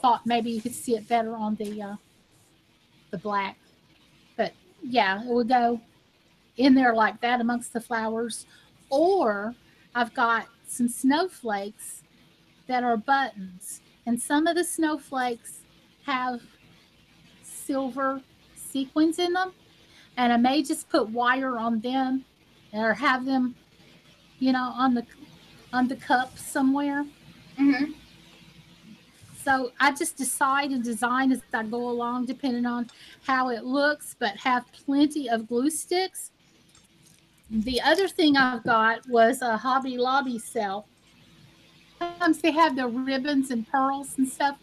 thought maybe you could see it better on the black. But yeah, it would go in there like that amongst the flowers. Or I've got some snowflakes that are buttons, and some of the snowflakes have silver sequins in them, and I may just put wire on them or have them, on the cup somewhere. Hmm. So I just decide and design as I go along, depending on how it looks, but have plenty of glue sticks The other thing I've got was a Hobby Lobby sale. Sometimes they have the ribbons and pearls and stuff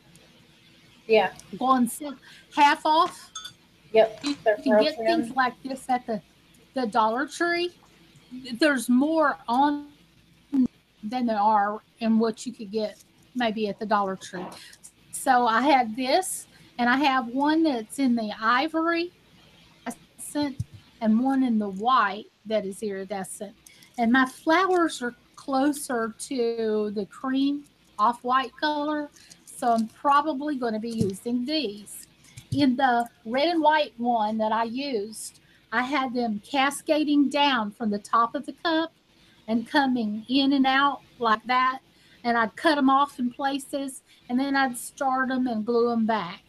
Yeah. go on sale, half off. Yep. You They're can pearl get trim. things like this at the Dollar Tree. There's more on than there are in what you could get maybe at the Dollar Tree. So I had this, and I have one that's in the ivory iridescent and one in the white that is iridescent. And my flowers are closer to the cream off-white color, so I'm probably going to be using these. In the red and white one that I used, I had them cascading down from the top of the cup and coming in and out like that. And I'd cut them off in places, and then I'd start them and glue them back.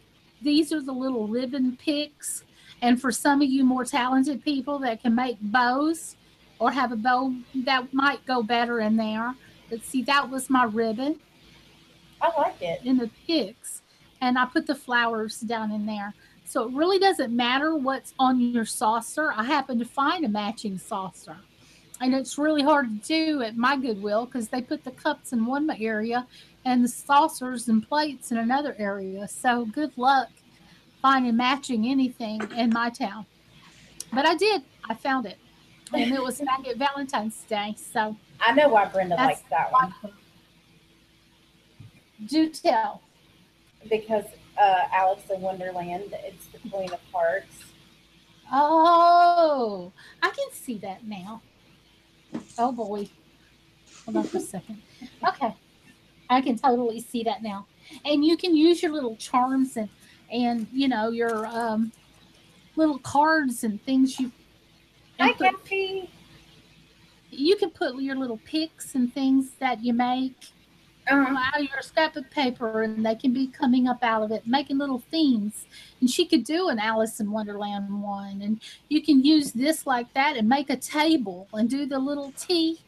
These are the little ribbon picks. And for some of you more talented people that can make bows or have a bow that might go better in there. But see, that was my ribbon I like it. in the picks. And I put the flowers down in there. So it really doesn't matter what's on your saucer. I happen to find a matching saucer. And it's really hard to do at my Goodwill because they put the cups in one area and the saucers and plates in another area. So good luck finding matching anything in my town. But I did. I found it. And it was back at Valentine's Day. So I know why Brenda that's likes that one. do tell. Because Alice in Wonderland, it's the Queen of Hearts. Oh, I can see that now. Oh boy. Hold on for a second. Okay. I can totally see that now. And you can use your little charms and you know your little cards and things Hi, and put, Kathy. you can put your little picks and things that you make out of your scrap of paper, and they can be coming up out of it, making little themes. And she could do an Alice in Wonderland one, and you can use this like that and make a table and do the tea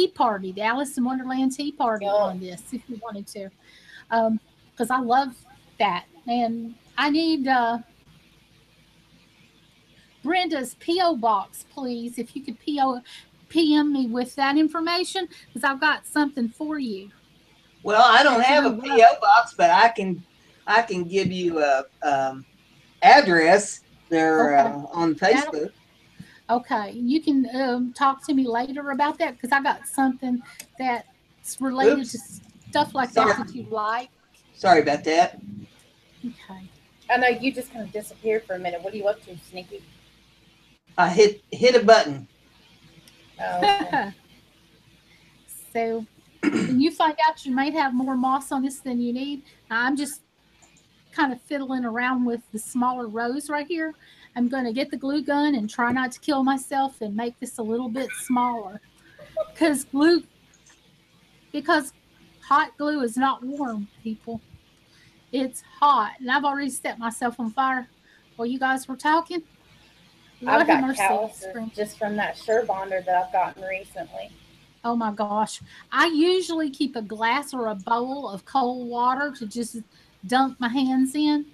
party, the Alice in Wonderland tea party Yep. on this if you wanted to, because I love that. And I need Brenda's PO box, please. If you could PM me with that information, because I've got something for you. Well, I don't That's have a real rough. PO box, but I can give you a address. They're Okay. on That'll Facebook. Okay, you can talk to me later about that because I got something that's related to Oops, stuff like sorry, that you like. sorry about that. Okay. I know you just kind of disappeared for a minute. What are you up to, Sneaky? I hit a button. Oh, okay. So when you find out you might have more moss on this than you need, I'm just kind of fiddling around with the smaller rows right here. I'm going to get the glue gun and try not to kill myself and make this a little bit smaller because because hot glue is not warm, people. It's hot, and I've already set myself on fire while you guys were talking. I've Lord have got mercy. calluses just from that Sure Bonder that I've gotten recently. Oh my gosh. I usually keep a glass or a bowl of cold water to just dunk my hands in.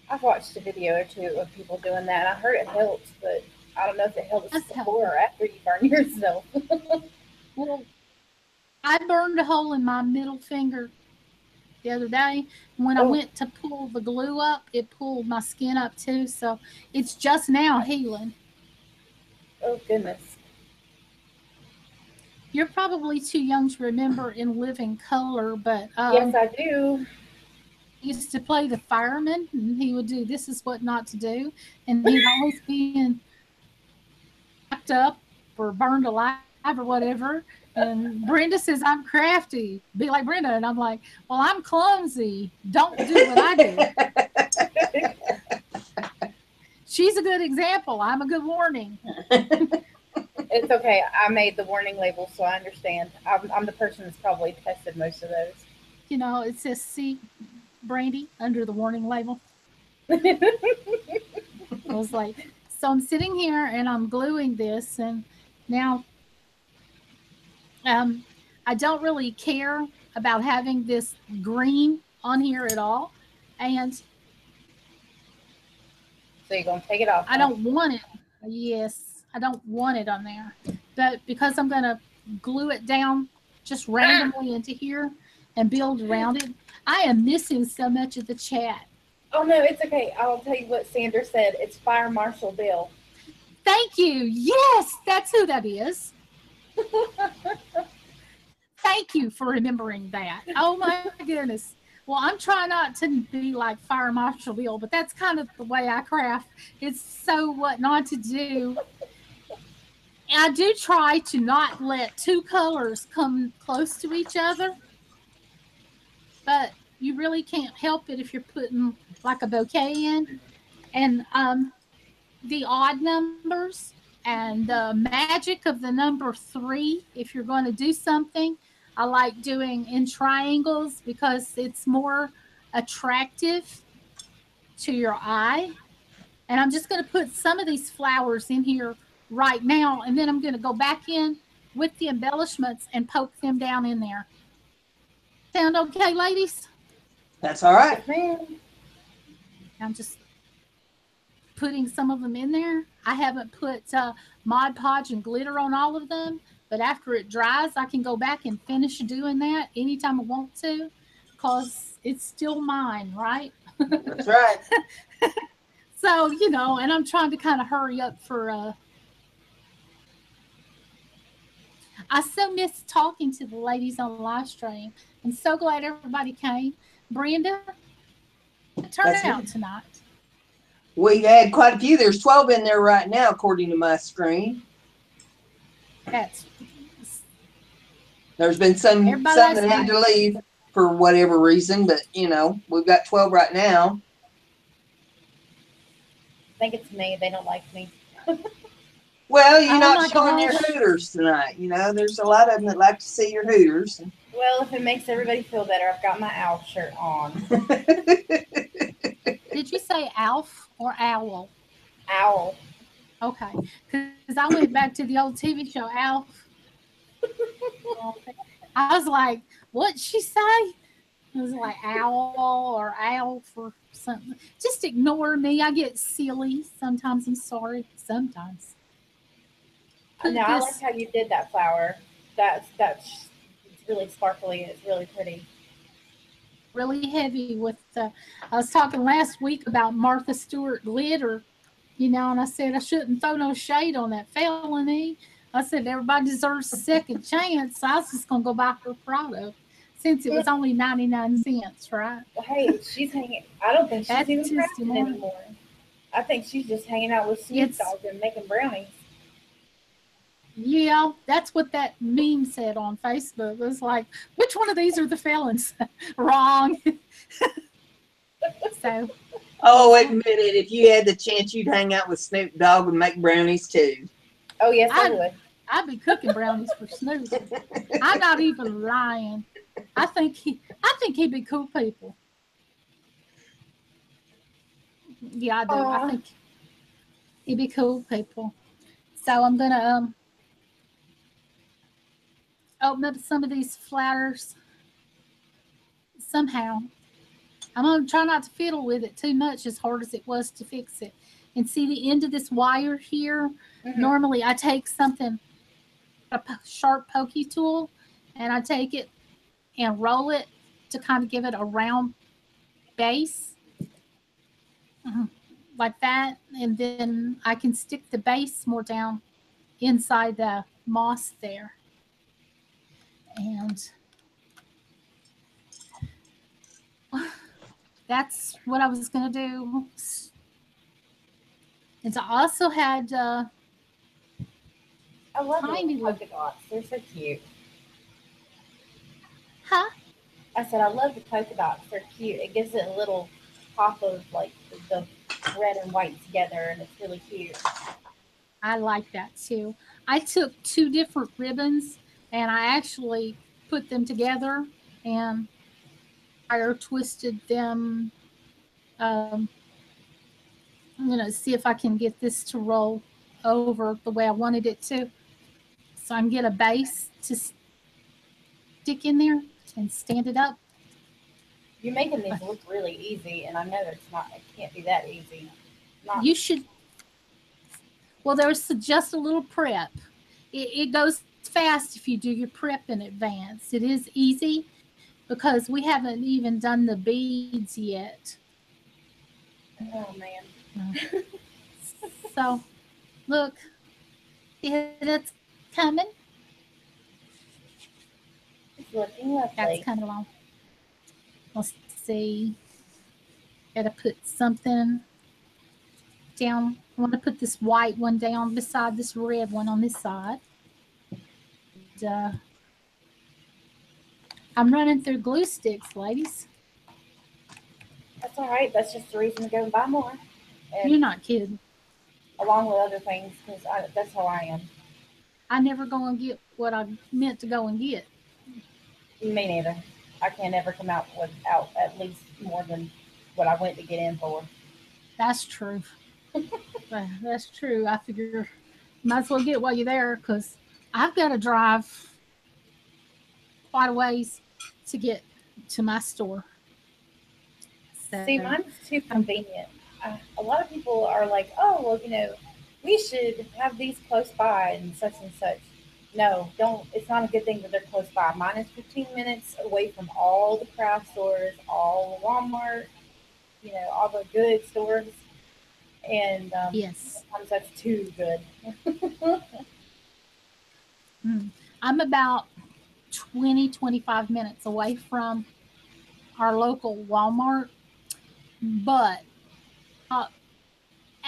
I've watched a video or two of people doing that. I heard it helps, but I don't know if it helps That's before helpful. or after you burn yourself. Well, I burned a hole in my middle finger the other day. When I Oh, went to pull the glue up, it pulled my skin up too. So it's just now healing. oh goodness. You're probably too young to remember In Living Color, but Yes, I do. he used to play the fireman, and he would do this is what not to do, and he'd always be in wrapped up or burned alive or whatever. And Brenda says, I'm crafty. Be like Brenda. And I'm like, well, I'm clumsy. Don't do what I do. She's a good example. I'm a good warning. It's okay. I made the warning label, so I understand. I'm the person that's probably tested most of those. You know, it says see Brandy under the warning label. I was like, so I'm sitting here and I'm gluing this, and now I don't really care about having this green on here at all. And So you're gonna take it off, I huh? don't want it. Yes, I don't want it on there. But because I'm going to glue it down just randomly into here and build around it, I am missing so much of the chat. Oh no, it's okay. I'll tell you what Sandra said. It's Fire Marshal Bill. Thank you. Yes, that's who that is. Thank you for remembering that. Oh my goodness. Well, I'm trying not to be like Fire Marshal Bill, but that's kind of the way I craft. It's so what not to do. And I do try to not let two colors come close to each other, but you really can't help it if you're putting like a bouquet in. And the odd numbers and the magic of the number three, if you're going to do something, I like doing in triangles because it's more attractive to your eye. And I'm just going to put some of these flowers in here right now, and then I'm going to go back in with the embellishments and poke them down in there. Sound okay, ladies? That's all right. I'm just putting some of them in there. I haven't put Mod Podge and glitter on all of them, but after it dries, I can go back and finish doing that anytime I want to because it's still mine, right? That's right. So, you know, and I'm trying to kind of hurry up for I so miss talking to the ladies on live stream. I'm so glad everybody came. Brenda, turn out tonight. We had quite a few. There's 12 in there right now, according to my screen. That's There's been some that had to leave for whatever reason, but you know, we've got 12 right now. I think it's me. They don't like me. Well, you're not showing your hooters tonight. You know, there's a lot of them that like to see your hooters. Well, if it makes everybody feel better, I've got my owl shirt on. Did you say Alf or Owl? Owl. Okay, because I went back to the old TV show Alf. I was like, what'd she say? It was like owl or owl for something. Just ignore me. I get silly. Sometimes I'm sorry. Sometimes. No, I like how you did that flower. That's it's really sparkly. It's really pretty. Really heavy with I was talking last week about Martha Stewart glitter, you know, and I said I shouldn't throw no shade on that felony. I said everybody deserves a second chance. So I was just gonna go buy her product since it was only 99 cents, right? Hey, she's hanging. I don't think she's even crafting anymore. I think she's just hanging out with Snoop Dogg and making brownies. Yeah, that's what that meme said on Facebook. It was like, which one of these are the felons? Wrong. So. Oh, admit it. If you had the chance, you'd hang out with Snoop Dogg and make brownies too. Oh, yes, I would. I'd be cooking brownies for Snoop. I'm not even lying. I think he'd be cool people. Yeah, I do. I think he'd be cool people. So I'm gonna open up some of these flowers somehow. I'm gonna try not to fiddle with it too much, as hard as it was to fix it. And see the end of this wire here. Mm-hmm. Normally, I take something, a sharp pokey tool, and I take it and roll it to kind of give it a round base, like that, and then I can stick the base more down inside the moss there. And that's what I was going to do. And I also had I love the polka dots. They're so cute. Huh? I said I love the polka dots. They're cute. It gives it a little pop of like the red and white together, and it's really cute. I like that too. I took 2 different ribbons and I actually put them together and I twisted them. I'm going to see if I can get this to roll over the way I wanted it to. So I can get a base to stick in there and stand it up. You're making these look really easy, and I know it's not. It can't be that easy. You should. Well, there's just a little prep. It goes fast if you do your prep in advance. It is easy because we haven't even done the beads yet. Oh man. So, look, it's coming. It's looking That's lovely. kind of long. Let's see. Gotta put something down. I want to put this white one down beside this red one on this side. And, I'm running through glue sticks, ladies. That's all right. That's just the reason to go and buy more. You're And not kidding. along with other things, because that's how I am. I never go and get what I meant to go and get. Me neither. I can't ever come out without at least more than what I went to get in for. That's true. That's true. I figure might as well get while you're there because I've got to drive quite a ways to get to my store. See, So mine's too convenient. A lot of people are like, oh, well, we should have these close by and such and such. No, don't. It's not a good thing that they're close by. Mine is 15 minutes away from all the craft stores, all the Walmart, all the good stores. And yes, sometimes that's too good. I'm about 20, 25 minutes away from our local Walmart, but uh,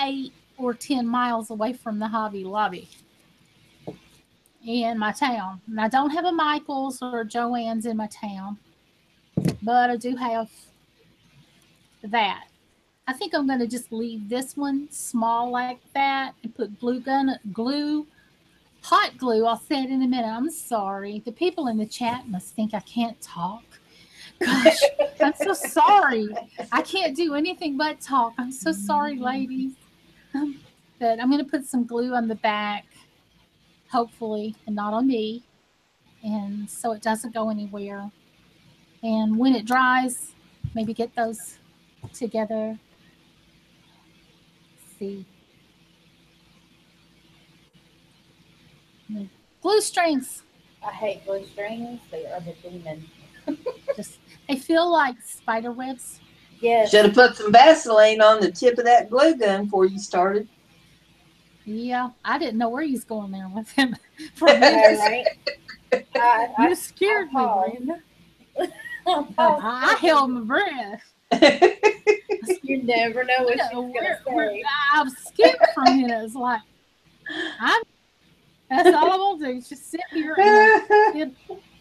8 or 10 miles away from the Hobby Lobby in my town. And I don't have a Michael's or a Joann's in my town, but I do have that. I think I'm going to just leave this one small like that and put hot glue. I'll say it in a minute. I'm sorry. The people in the chat must think I can't talk. Gosh, I'm so sorry. I can't do anything but talk. I'm so sorry, ladies. But I'm going to put some glue on the back, hopefully, and not on me, and so it doesn't go anywhere. And when it dries, maybe get those together. Let's see. Glue strings. I hate glue strings. They are the demon. Just they feel like spider webs. Yes. Should have put some Vaseline on the tip of that glue gun before you started. Yeah, I didn't know where he's going there with him. For I me, know, right? you scared me, Brenda. I held my breath. You never know what she's gonna say. I'm scared for a minute. It's like that's all I'm gonna do. Is just sit here and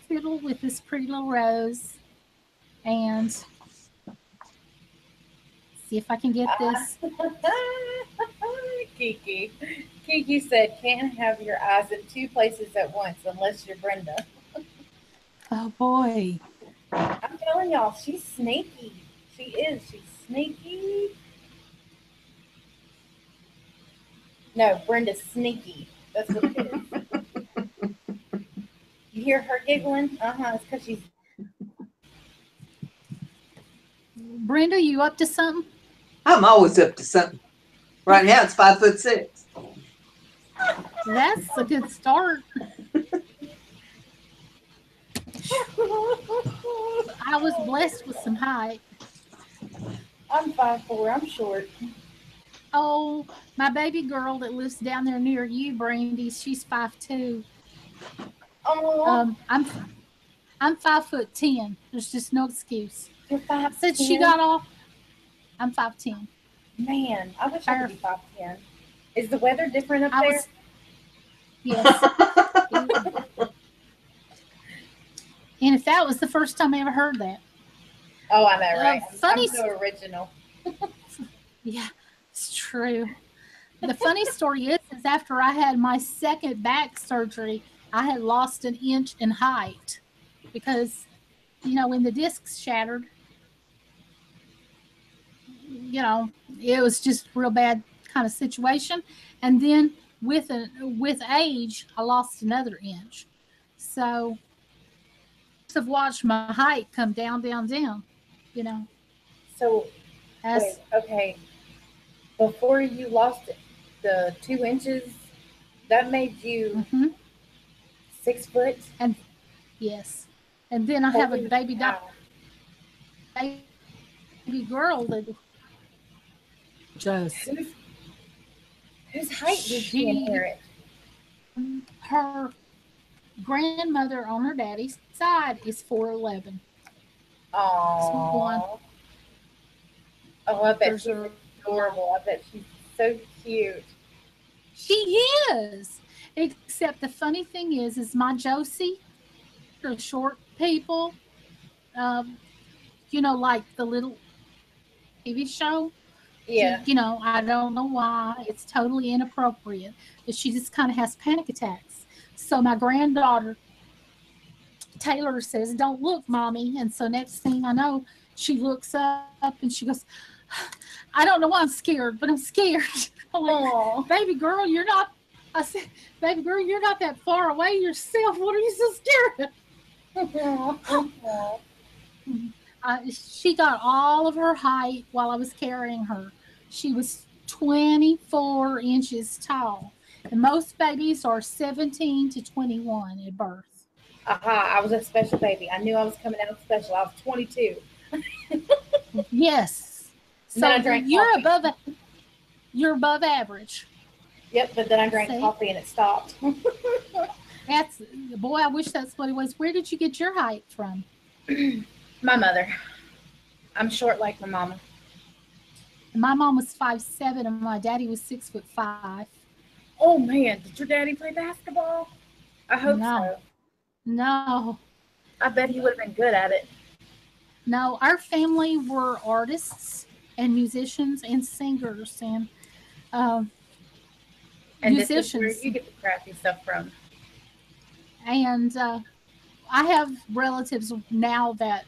fiddle with this pretty little rose and see if I can get this. Kiki said, "Can't have your eyes in two places at once unless you're Brenda." Oh boy. I'm telling y'all, she's sneaky. She is. She's sneaky. No, Brenda's sneaky. That's what it is. You hear her giggling? It's because she's. Brenda, you up to something? I'm always up to something. Right now it's 5'6". That's a good start. I was blessed with some height. I'm 5'4". I'm short. Oh, my baby girl that lives down there near you, Brandy, she's 5'2". Oh, I'm 5'10". There's just no excuse. you're 5'10". Since she got off, I'm 5'10". Man, I wish I could be 5'10". Is the weather different up there? Yes. And if that was the first time I ever heard that. Oh, I know, right? I'm so original. Yeah, it's true. The funny story is after I had my second back surgery, I had lost an inch in height because, when the discs shattered, it was just real bad kind of situation. And then with age, I lost another inch. So I've watched my height come down, down, down. So, wait, okay. Before you lost it, the 2 inches, that made you Mm-hmm. 6 foot. And yes. And then I have a Holy baby cow. baby girl that just Whose height did she she inherit? her grandmother on her daddy's side is 4'11". This one, Aww. Oh, I bet there's she's her. adorable. I bet she's so cute. She is. Except the funny thing is my Josie, the short people, um, like the little TV show. Yeah. I don't know why. It's totally inappropriate, but she just kind of has panic attacks. So my granddaughter Taylor says, "Don't look, mommy." And so next thing I know, she looks up and she goes, "I don't know why I'm scared, but I'm scared." I'm like, Aww. "Baby girl, you're not." I said, "Baby girl, you're not that far away yourself. What are you so scared Aww. of?" She got all of her height while I was carrying her. She was 24 inches tall. And most babies are 17 to 21 at birth. Aha, I was a special baby. I knew I was coming out special. I was 22. Yes. And then So I drank you're coffee. above average. Yep, but then I drank See? coffee and it stopped. That's boy, I wish that's what it was. Where did you get your height from? My mother. I'm short like my mama. My mom was 5'7" and my daddy was 6'5". Oh man, did your daddy play basketball? I hope No. so. No. I bet he would have been good at it. No, our family were artists and musicians and singers and um, And this is where musicians. you get the crappy stuff from. And I have relatives now that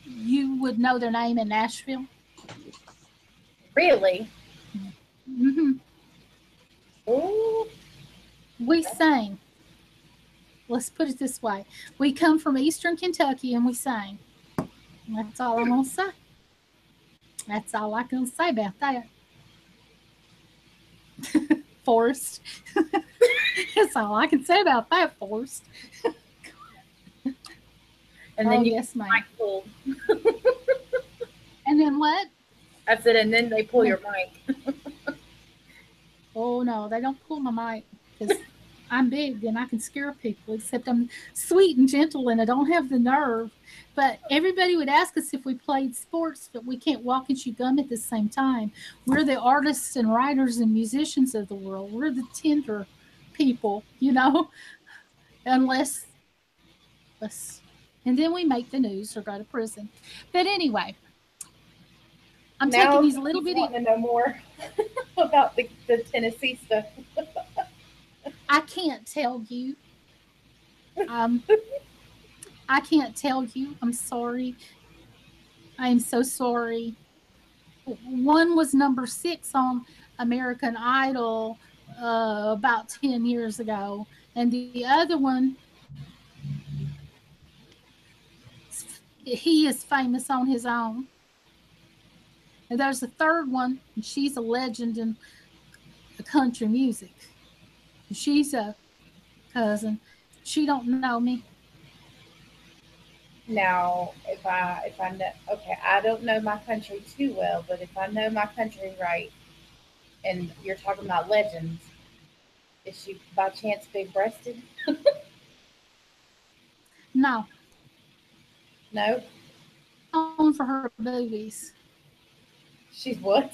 you would know their name in Nashville. Really? Hmm. Ooh. We sang. Let's put it this way: we come from Eastern Kentucky and we sang. That's all I'm gonna say. That's all I can say about that. Forrest. That's all I can say about that, Forrest. And Oh then you yes, get ma'am. mic pulled. And then what? I said, and then they pull And your then, mic. oh no, they don't pull my mic because I'm big and I can scare people. Except I'm sweet and gentle and I don't have the nerve. But everybody would ask us if we played sports, but we can't walk and chew gum at the same time. We're the artists and writers and musicians of the world. We're the tender people, unless us. And then we make the news or go to prison. But anyway, I'm taking Now these little he's bitty. wanting to know more about the Tennessee stuff. I can't tell you. Um, I can't tell you. I'm sorry. I am so sorry. One was number 6 on American Idol about 10 years ago, and the other one, he is famous on his own. And there's a third one, and she's a legend in country music. She's a cousin. She don't know me. Now, if I know, okay, I don't know my country too well, but if I know my country right, and you're talking about legends, is she by chance big breasted? No, No, she's known for her boobies. she's what?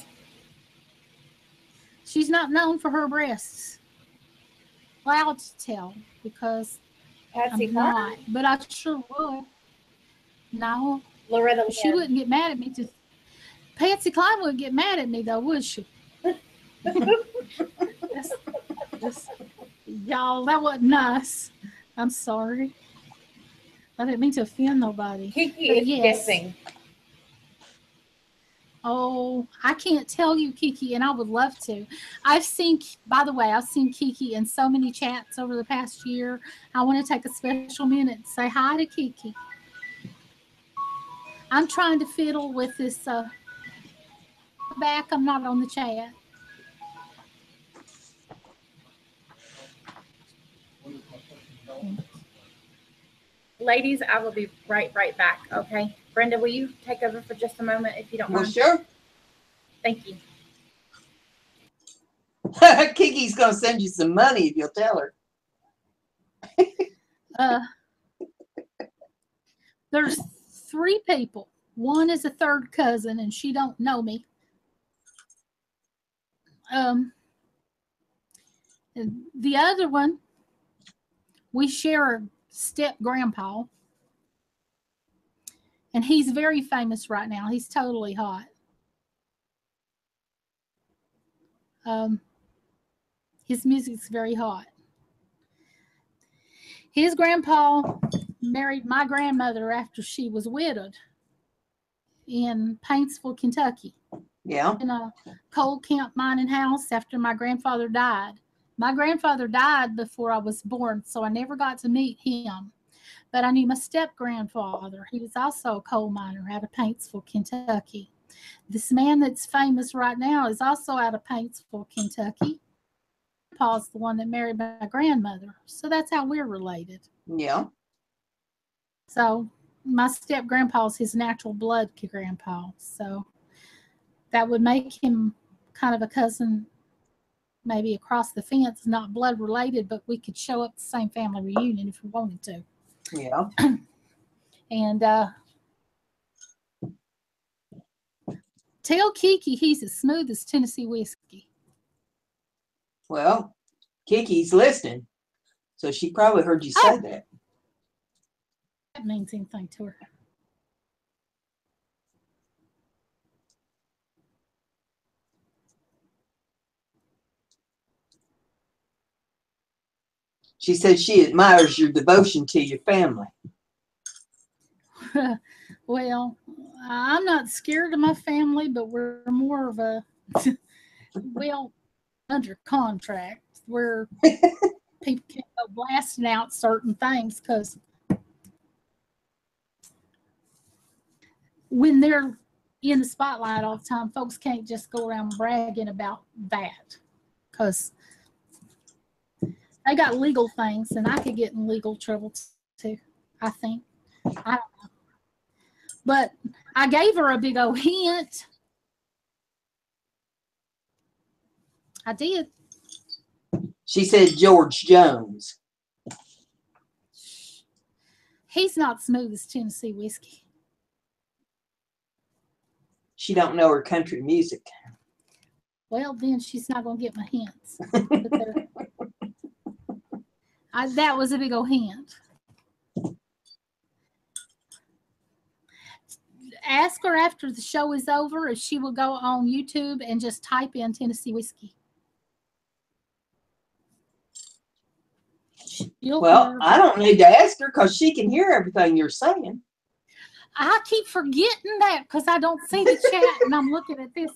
She's not known for her breasts. Allowed to tell because Patsy I'm Cline, not, but I sure would. No, Loretta she Lynn. wouldn't get mad at me. Just Patsy Cline wouldn't get mad at me though, would she? That's, that's, y'all, that wasn't nice. I'm sorry. I didn't mean to offend nobody. Kiki But is yes. guessing. Oh, I can't tell you, Kiki, and I would love to. By the way, I've seen Kiki in so many chats over the past year. I want to take a special minute and say hi to Kiki. I'm trying to fiddle with this back. I'm not on the chat. Ladies, I will be right back, okay? Brenda, will you take over for just a moment if you don't mind? Well, sure. Thank you. Kiki's going to send you some money if you'll tell her. There's 3 people. One is a third cousin, and she don't know me. And the other one, we share a step-grandpa, and he's very famous right now. He's totally hot. His music's very hot. His grandpa married my grandmother after she was widowed in Paintsville, Kentucky. Yeah. In a coal camp mining house after my grandfather died. My grandfather died before I was born, so I never got to meet him. But I knew my step-grandfather. He was also a coal miner out of Paintsville, Kentucky. This man that's famous right now is also out of Paintsville, Kentucky. Paul's the one that married my grandmother. So that's how we're related. Yeah. So my step-grandpa's his natural blood grandpa. So that would make him kind of a cousin, maybe across the fence, not blood related, but we could show up the same family reunion if we wanted to. Yeah. And tell Kiki he's as smooth as Tennessee whiskey. Well, Kiki's listening, so she probably heard you say that. That means anything to her. She said she admires your devotion to your family. Well, I'm not scared of my family, but we're more of a, well, under contract where people can't go blasting out certain things because when they're in the spotlight all the time, folks can't just go around bragging about that because they got legal things, and I could get in legal trouble too, I think. I don't know. But I gave her a big old hint. I did. She said George Jones. He's not smooth as Tennessee whiskey. She don't know her country music. Well, then she's not going to get my hints. That was a big old hint. Ask her after the show is over if she will go on YouTube and just type in Tennessee whiskey. Well, I don't need to ask her because she can hear everything you're saying. I keep forgetting that because I don't see the chat and I'm looking at this.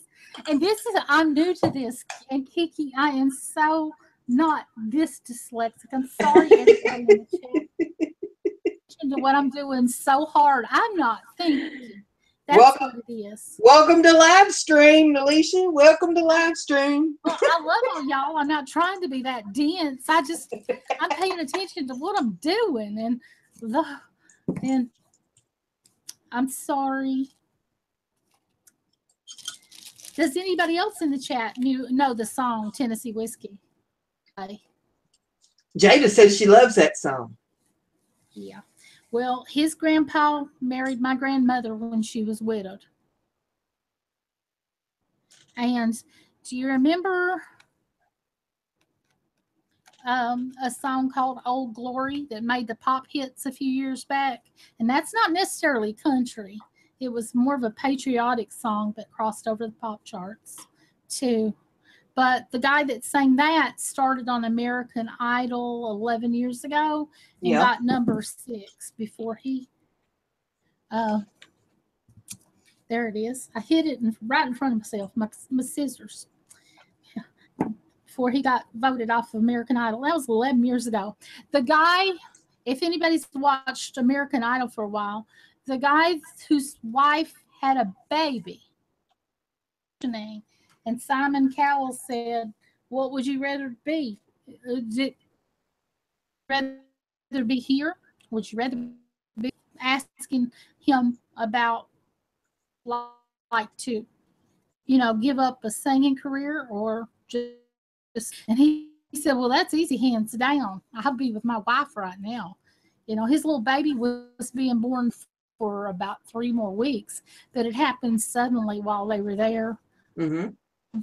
And I'm new to this. And Kiki, I am so not this dyslexic. I'm sorry, everybody in the chat. To what I'm doing so hard. I'm not thinking. That's what it is. Welcome to live stream, Nelishia. Welcome to live stream. Well, I love all y'all. I'm not trying to be that dense. I'm paying attention to what I'm doing. And I'm sorry. Does anybody else in the chat know the song Tennessee Whiskey? Jada says she loves that song. Yeah. Well, his grandpa married my grandmother when she was widowed. And do you remember a song called Old Glory that made the pop hits a few years back? And that's not necessarily country. It was more of a patriotic song that crossed over the pop charts too. But the guy that sang that started on American Idol 11 years ago and got number 6 before he. There it is. I hit it right in front of myself, my scissors. Before he got voted off of American Idol. That was 11 years ago. The guy, if anybody's watched American Idol for a while, the guy whose wife had a baby. And Simon Cowell said, "What would you rather be? Rather be here? Would you rather be asking him about like to, give up a singing career or just, and he said, well, that's easy, hands down. I'll be with my wife right now. His little baby was being born for about 3 more weeks, but it happened suddenly while they were there. Mm-hmm. I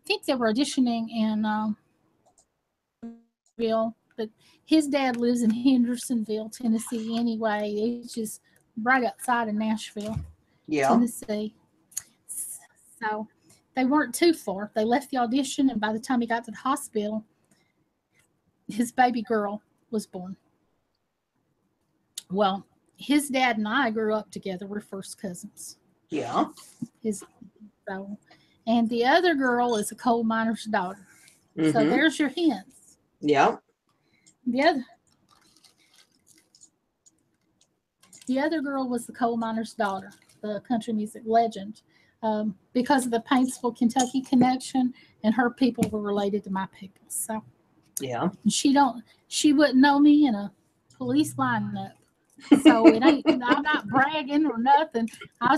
think they were auditioning in but his dad lives in Hendersonville, Tennessee anyway. It's just right outside of Nashville, Tennessee. So they weren't too far. They left the audition, and by the time he got to the hospital, his baby girl was born. Well, his dad and I grew up together. We're first cousins. Yeah. And the other girl is a coal miner's daughter. Mm-hmm. So there's your hints. Yeah. The other girl was the coal miner's daughter, the country music legend. Because of the Paintsville, Kentucky connection, and her people were related to my people. So yeah, she wouldn't know me in a police lineup. So it ain't. I'm not bragging or nothing. I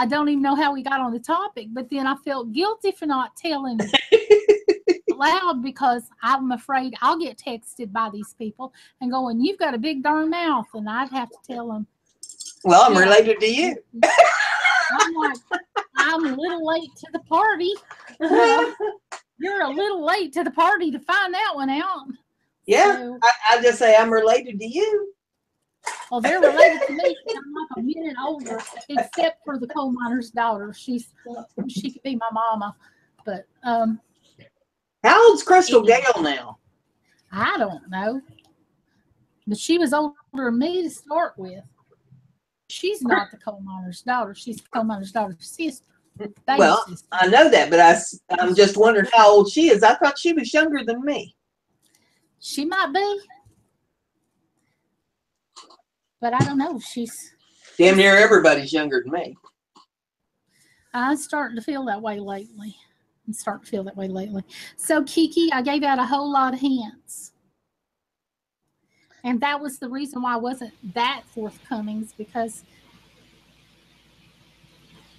don't even know how we got on the topic. But then I felt guilty for not telling loud because I'm afraid I'll get texted by these people and going, "You've got a big darn mouth," and I'd have to tell them. Well, I'm related to you. I'm like, I'm a little late to the party. You're a little late to the party to find that one out. Yeah, so, I just say I'm related to you. Well, they're related to me. I'm like a minute older, except for the coal miner's daughter. She could be my mama, but how old's Crystal Gale now? I don't know, but she was older than me to start with. She's not the coal miner's daughter. She's the coal miner's daughter's sister. Well, sister. I know that, but I'm just wondering how old she is. I thought she was younger than me. She might be. But I don't know. She's damn near everybody's younger than me. I'm starting to feel that way lately. So, Kiki, I gave out a whole lot of hints. And that was the reason why I wasn't that forthcoming, because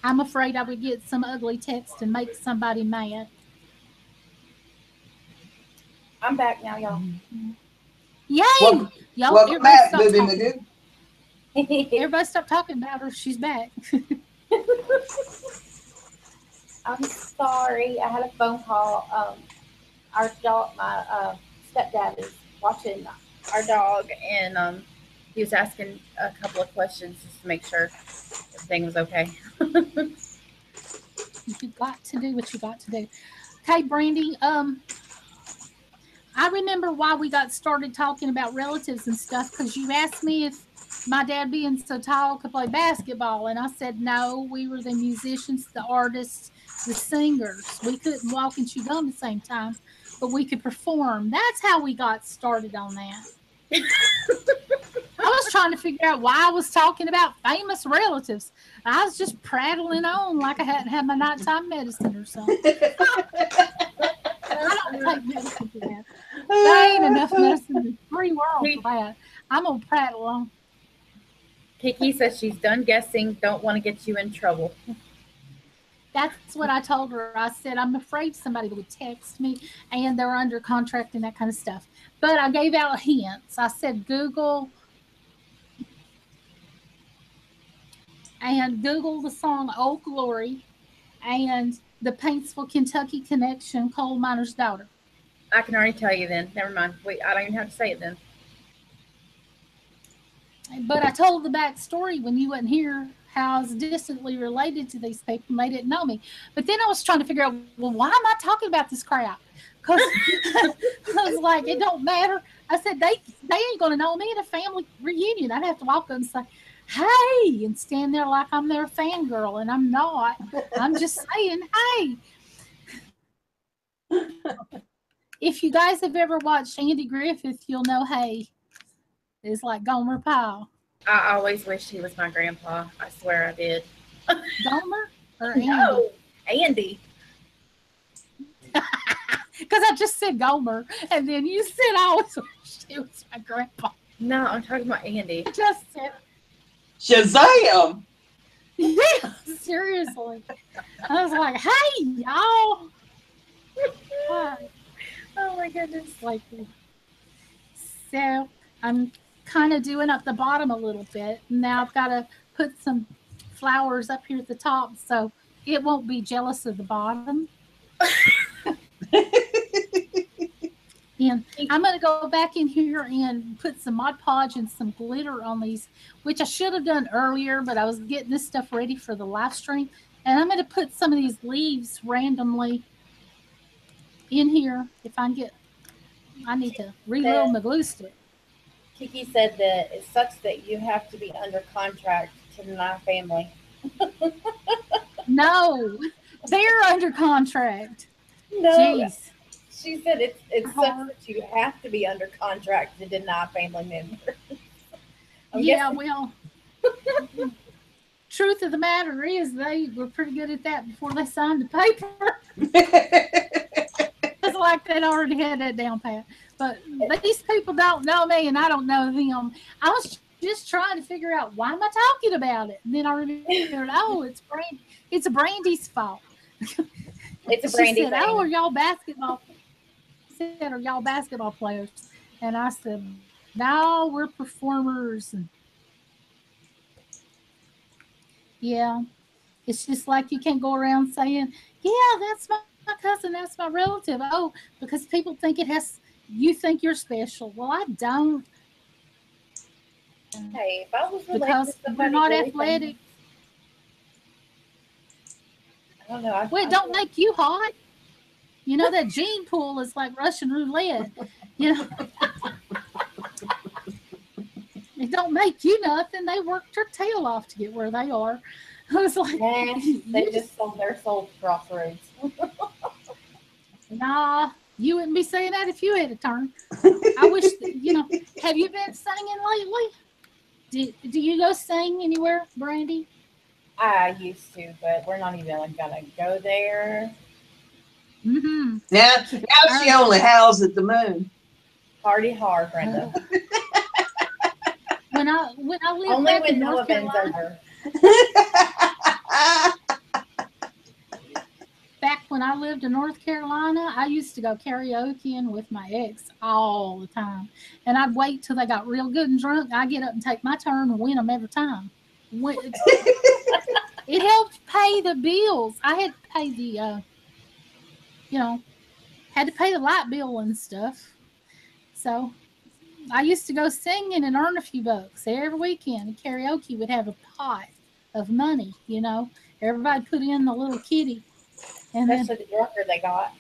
I'm afraid I would get some ugly text and make somebody mad. I'm back now, y'all. Yay! Welcome back, Booby Magoo. Everybody stop talking about her. She's back. I'm sorry. I had a phone call. Our dog, my stepdad is watching our dog, and he was asking a couple of questions just to make sure everything was okay. You got to do what you got to do. Okay, Brandy. I remember why we got started talking about relatives and stuff, because you asked me if my dad, being so tall, could play basketball, and I said no. We were the musicians, the artists, the singers. We couldn't walk and chew gum at the same time, but we could perform. That's how we got started on that. I was trying to figure out why I was talking about famous relatives. I was just prattling on like I hadn't had my nighttime medicine or something. I don't take medicine for that. There ain't enough medicine in the free world for that. I'm going to prattle on. Kiki says she's done guessing. Don't want to get you in trouble. That's what I told her. I said, I'm afraid somebody would text me and they're under contract and that kind of stuff. But I gave out hints. I said, Google the song Old Glory and the Paintsville, Kentucky connection, coal miner's daughter. I can already tell you then. Never mind. Wait, I don't even have to say it then. But I told the backstory when you wasn't here, how I was distantly related to these people and they didn't know me. But then I was trying to figure out, well, why am I talking about this crap? Because I was like, it don't matter. I said, they ain't going to know me at a family reunion. I'd have to walk up and say, hey, and stand there like I'm their fangirl, and I'm not. I'm just saying, hey. If you guys have ever watched Andy Griffith, you'll know, hey, it's like Gomer Pyle. I always wished he was my grandpa. I swear I did. Gomer or Andy? No, Andy. Because I just said Gomer, and then you said I always wished it was my grandpa. No, I'm talking about Andy. I just said, Shazam! yeah, seriously. I was like, hey, y'all. Hi. Oh my goodness. Like, so I'm kind of doing up the bottom a little bit. Now I've got to put some flowers up here at the top so it won't be jealous of the bottom. And I'm going to go back in here and put some Mod Podge and some glitter on these, which I should have done earlier, but I was getting this stuff ready for the live stream. And I'm going to put some of these leaves randomly in here. If I can get, I need to reload my glue stick. Kiki said that it sucks that you have to be under contract to deny family. No, they're under contract. No. Jeez. She said it sucks that you have to be under contract to deny family members. Yeah, well, truth of the matter is they were pretty good at that before they signed the paper. It's like they'd already had that down pat. But these people don't know me and I don't know them. I was just trying to figure out why am I talking about it? And then I remembered, oh, it's Brandy's fault. It's a Brandy thing. Oh, are y'all basketball? Said, are y'all basketball players? And I said, no, we're performers. And yeah, it's just like you can't go around saying, yeah, that's my cousin, that's my relative. Oh, because people think you think you're special. Well, I don't. Hey, if I was related because to somebody we're not really athletic. I don't know. Well, it don't make you hot. You know, that gene pool is like Russian roulette. You know, it don't make you nothing. They worked their tail off to get where they are. I was like, they just sold their soul to Crossroads. Nah, you wouldn't be saying that if you had a turn. I wish, have you been singing lately? Do you go sing anywhere, Brandy? I used to, but we're not even gonna go there. Mm-hmm. Now she only howls at the moon. Party hard, Brenda. When I lived only back when in Noah North bends Carolina, over. back when I lived in North Carolina, I used to go karaokeing with my ex all the time, and I'd wait till they got real good and drunk. I'd get up and take my turn and win them every time. It helped pay the bills. I had to pay the, had to pay the light bill and stuff. So I used to go singing and earn a few bucks every weekend. And karaoke would have a pot of money, Everybody put in the little kitty. And especially the drunker they got.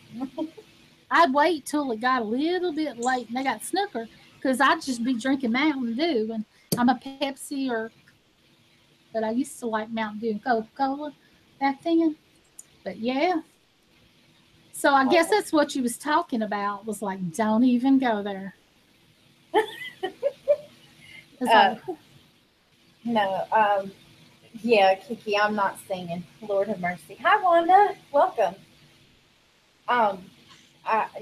I'd wait till it got a little bit late and they got snooker because I'd just be drinking Mountain Dew. And I'm a Pepsi but I used to like Mountain Dew and Coca-Cola back then. But yeah. So I guess that's what you was talking about was like, don't even go there. No, yeah, Kiki, I'm not singing. Lord have mercy. Hi, Wanda. Welcome. I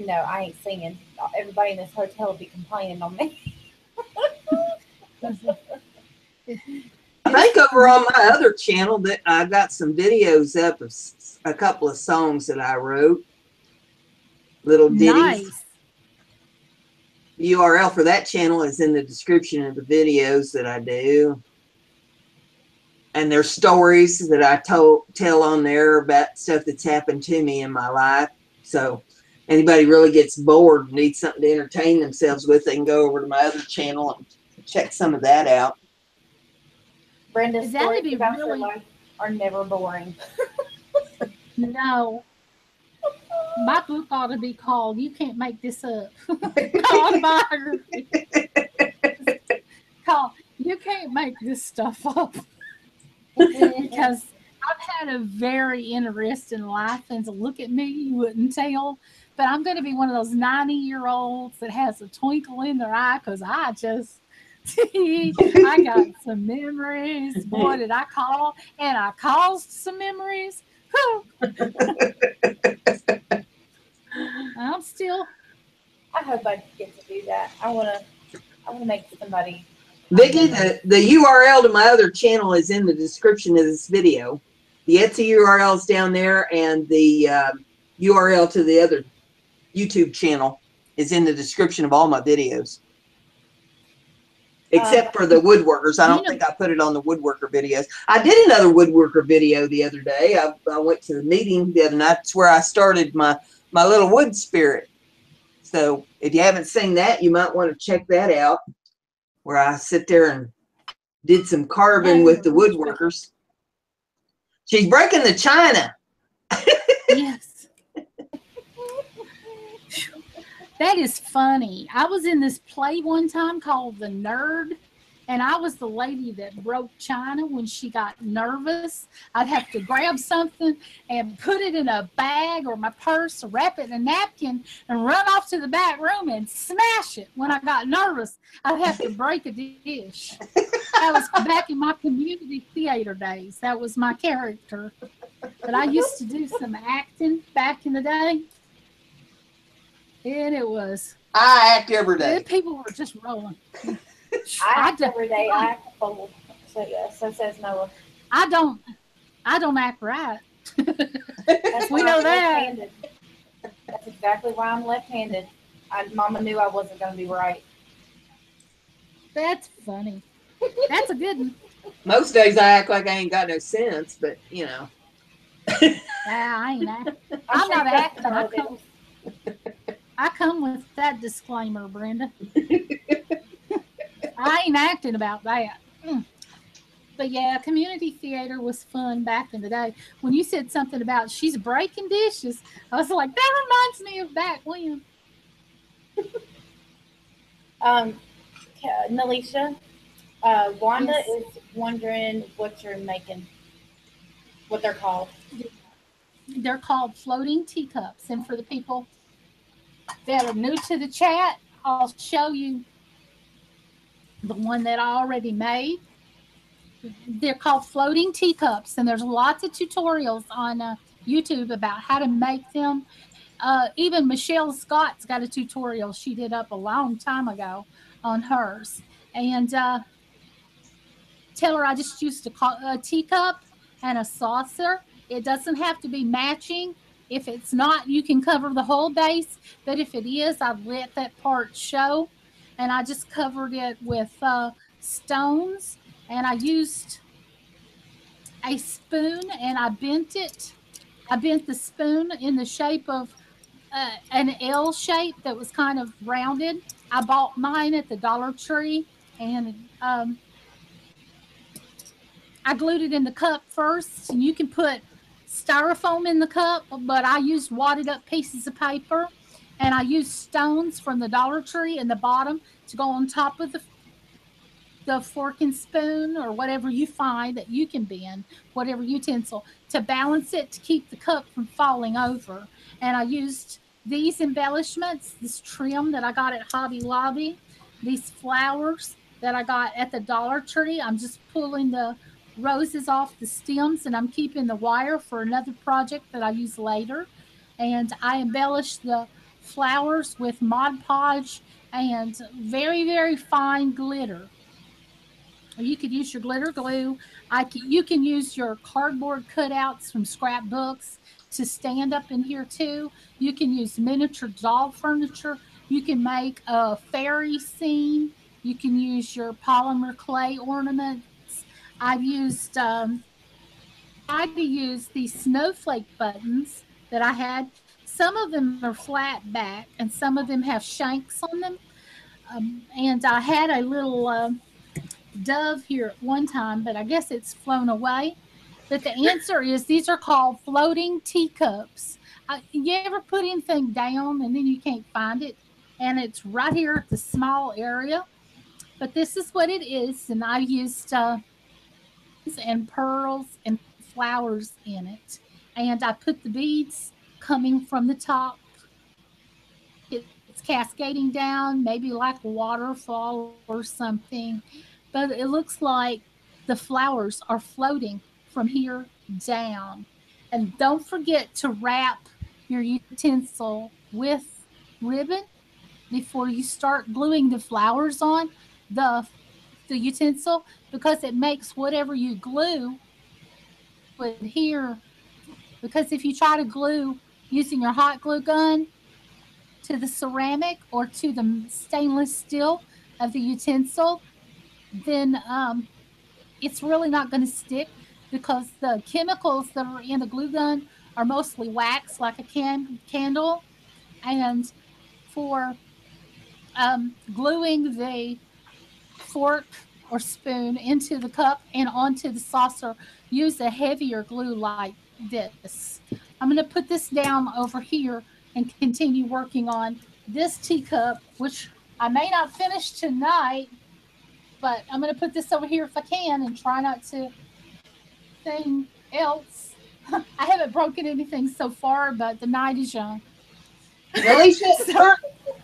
ain't singing. Everybody in this hotel will be complaining on me. I think over on my other channel that I got some videos up of a couple of songs that I wrote. Little ditties. Nice. The URL for that channel is in the description of the videos that I do. And there's stories that I tell on there about stuff that's happened to me in my life. So anybody really gets bored and needs something to entertain themselves with, they can go over to my other channel and check some of that out. Brenda's stories about her life are never boring. No. My book ought to be called "You Can't Make This Up." Autobiography. Called "You Can't Make This Stuff Up." Because I've had a very interesting life, and to look at me, you wouldn't tell. But I'm going to be one of those 90-year-olds that has a twinkle in their eye because I got some memories. Boy, did I call, and I caused some memories. I'm around still? I hope I get to do that. I wanna make somebody. Vicki, the URL to my other channel is in the description of this video. The Etsy URL is down there, and the URL to the other YouTube channel is in the description of all my videos. Except for the woodworkers. I don't think I put it on the woodworker videos. I did another woodworker video the other day. I went to the meeting the other night. That's where I started my little wood spirit. So if you haven't seen that, you might want to check that out, where I sit there and did some carving with the woodworkers. She's breaking the china. Yes. That is funny. I was in this play one time called The Nerd, and I was the lady that broke china when she got nervous. I'd have to grab something and put it in a bag or my purse, or wrap it in a napkin, and run off to the back room and smash it. When I got nervous, I'd have to break a dish. That was back in my community theater days. That was my character. But I used to do some acting back in the day. And it was. I act every day. People were just rolling. I act every day. I act bold. So yes, so says Noah. I don't act right. That's we know that. Left-handed. That's exactly why I'm left-handed. Mama knew I wasn't going to be right. That's funny. That's a good one. Most days I act like I ain't got no sense, but you know. I ain't acting. I'm not acting. I come with that disclaimer, Brenda. I ain't acting about that. But yeah, community theater was fun back in the day. When you said something about she's breaking dishes, I was like, that reminds me of back when. Nelishia, Wanda is wondering what you're making. What they're called. They're called floating teacups. And for the people that are new to the chat, I'll show you the one that I already made. They're called floating teacups, and there's lots of tutorials on YouTube about how to make them. Even Michelle Scott's got a tutorial she did up a long time ago on hers. And tell her I just used a teacup and a saucer. It doesn't have to be matching. If it's not, you can cover the whole base. But if it is, I've let that part show. And I just covered it with stones. And I used a spoon and I bent it. I bent the spoon in the shape of an L shape that was kind of rounded. I bought mine at the Dollar Tree. And I glued it in the cup first. And you can put styrofoam in the cup, but I used wadded up pieces of paper, and I used stones from the Dollar Tree in the bottom to go on top of the fork and spoon, or whatever you find that you can bend, whatever utensil, to balance it to keep the cup from falling over. And I used these embellishments, this trim that I got at Hobby Lobby, these flowers that I got at the Dollar Tree. I'm just pulling the roses off the stems, and I'm keeping the wire for another project that I use later. And I embellished the flowers with Mod Podge and very, very fine glitter. You could use your glitter glue. You can use your cardboard cutouts from scrapbooks to stand up in here too. You can use miniature doll furniture. You can make a fairy scene. You can use your polymer clay ornaments. I've used, tried to use these snowflake buttons that I had. Some of them are flat back, and some of them have shanks on them. And I had a little dove here at one time, but I guess it's flown away. But the answer is these are called floating teacups. You ever put anything down and then you can't find it? And it's right here at the small area. But this is what it is, and I used and pearls and flowers in it. And I put the beads coming from the top. It's cascading down, maybe like a waterfall or something. But it looks like the flowers are floating from here down. And don't forget to wrap your utensil with ribbon before you start gluing the flowers on the utensil, because it makes whatever you glue adhere. Because if you try to glue using your hot glue gun to the ceramic or to the stainless steel of the utensil, then it's really not going to stick, because the chemicals that are in the glue gun are mostly wax, like a candle. And for gluing the fork or spoon into the cup and onto the saucer, use a heavier glue like this. I'm going to put this down over here and continue working on this teacup, which I may not finish tonight, but I'm going to put this over here if I can and try not to thing else. I haven't broken anything so far, but the night is young. Nelishia,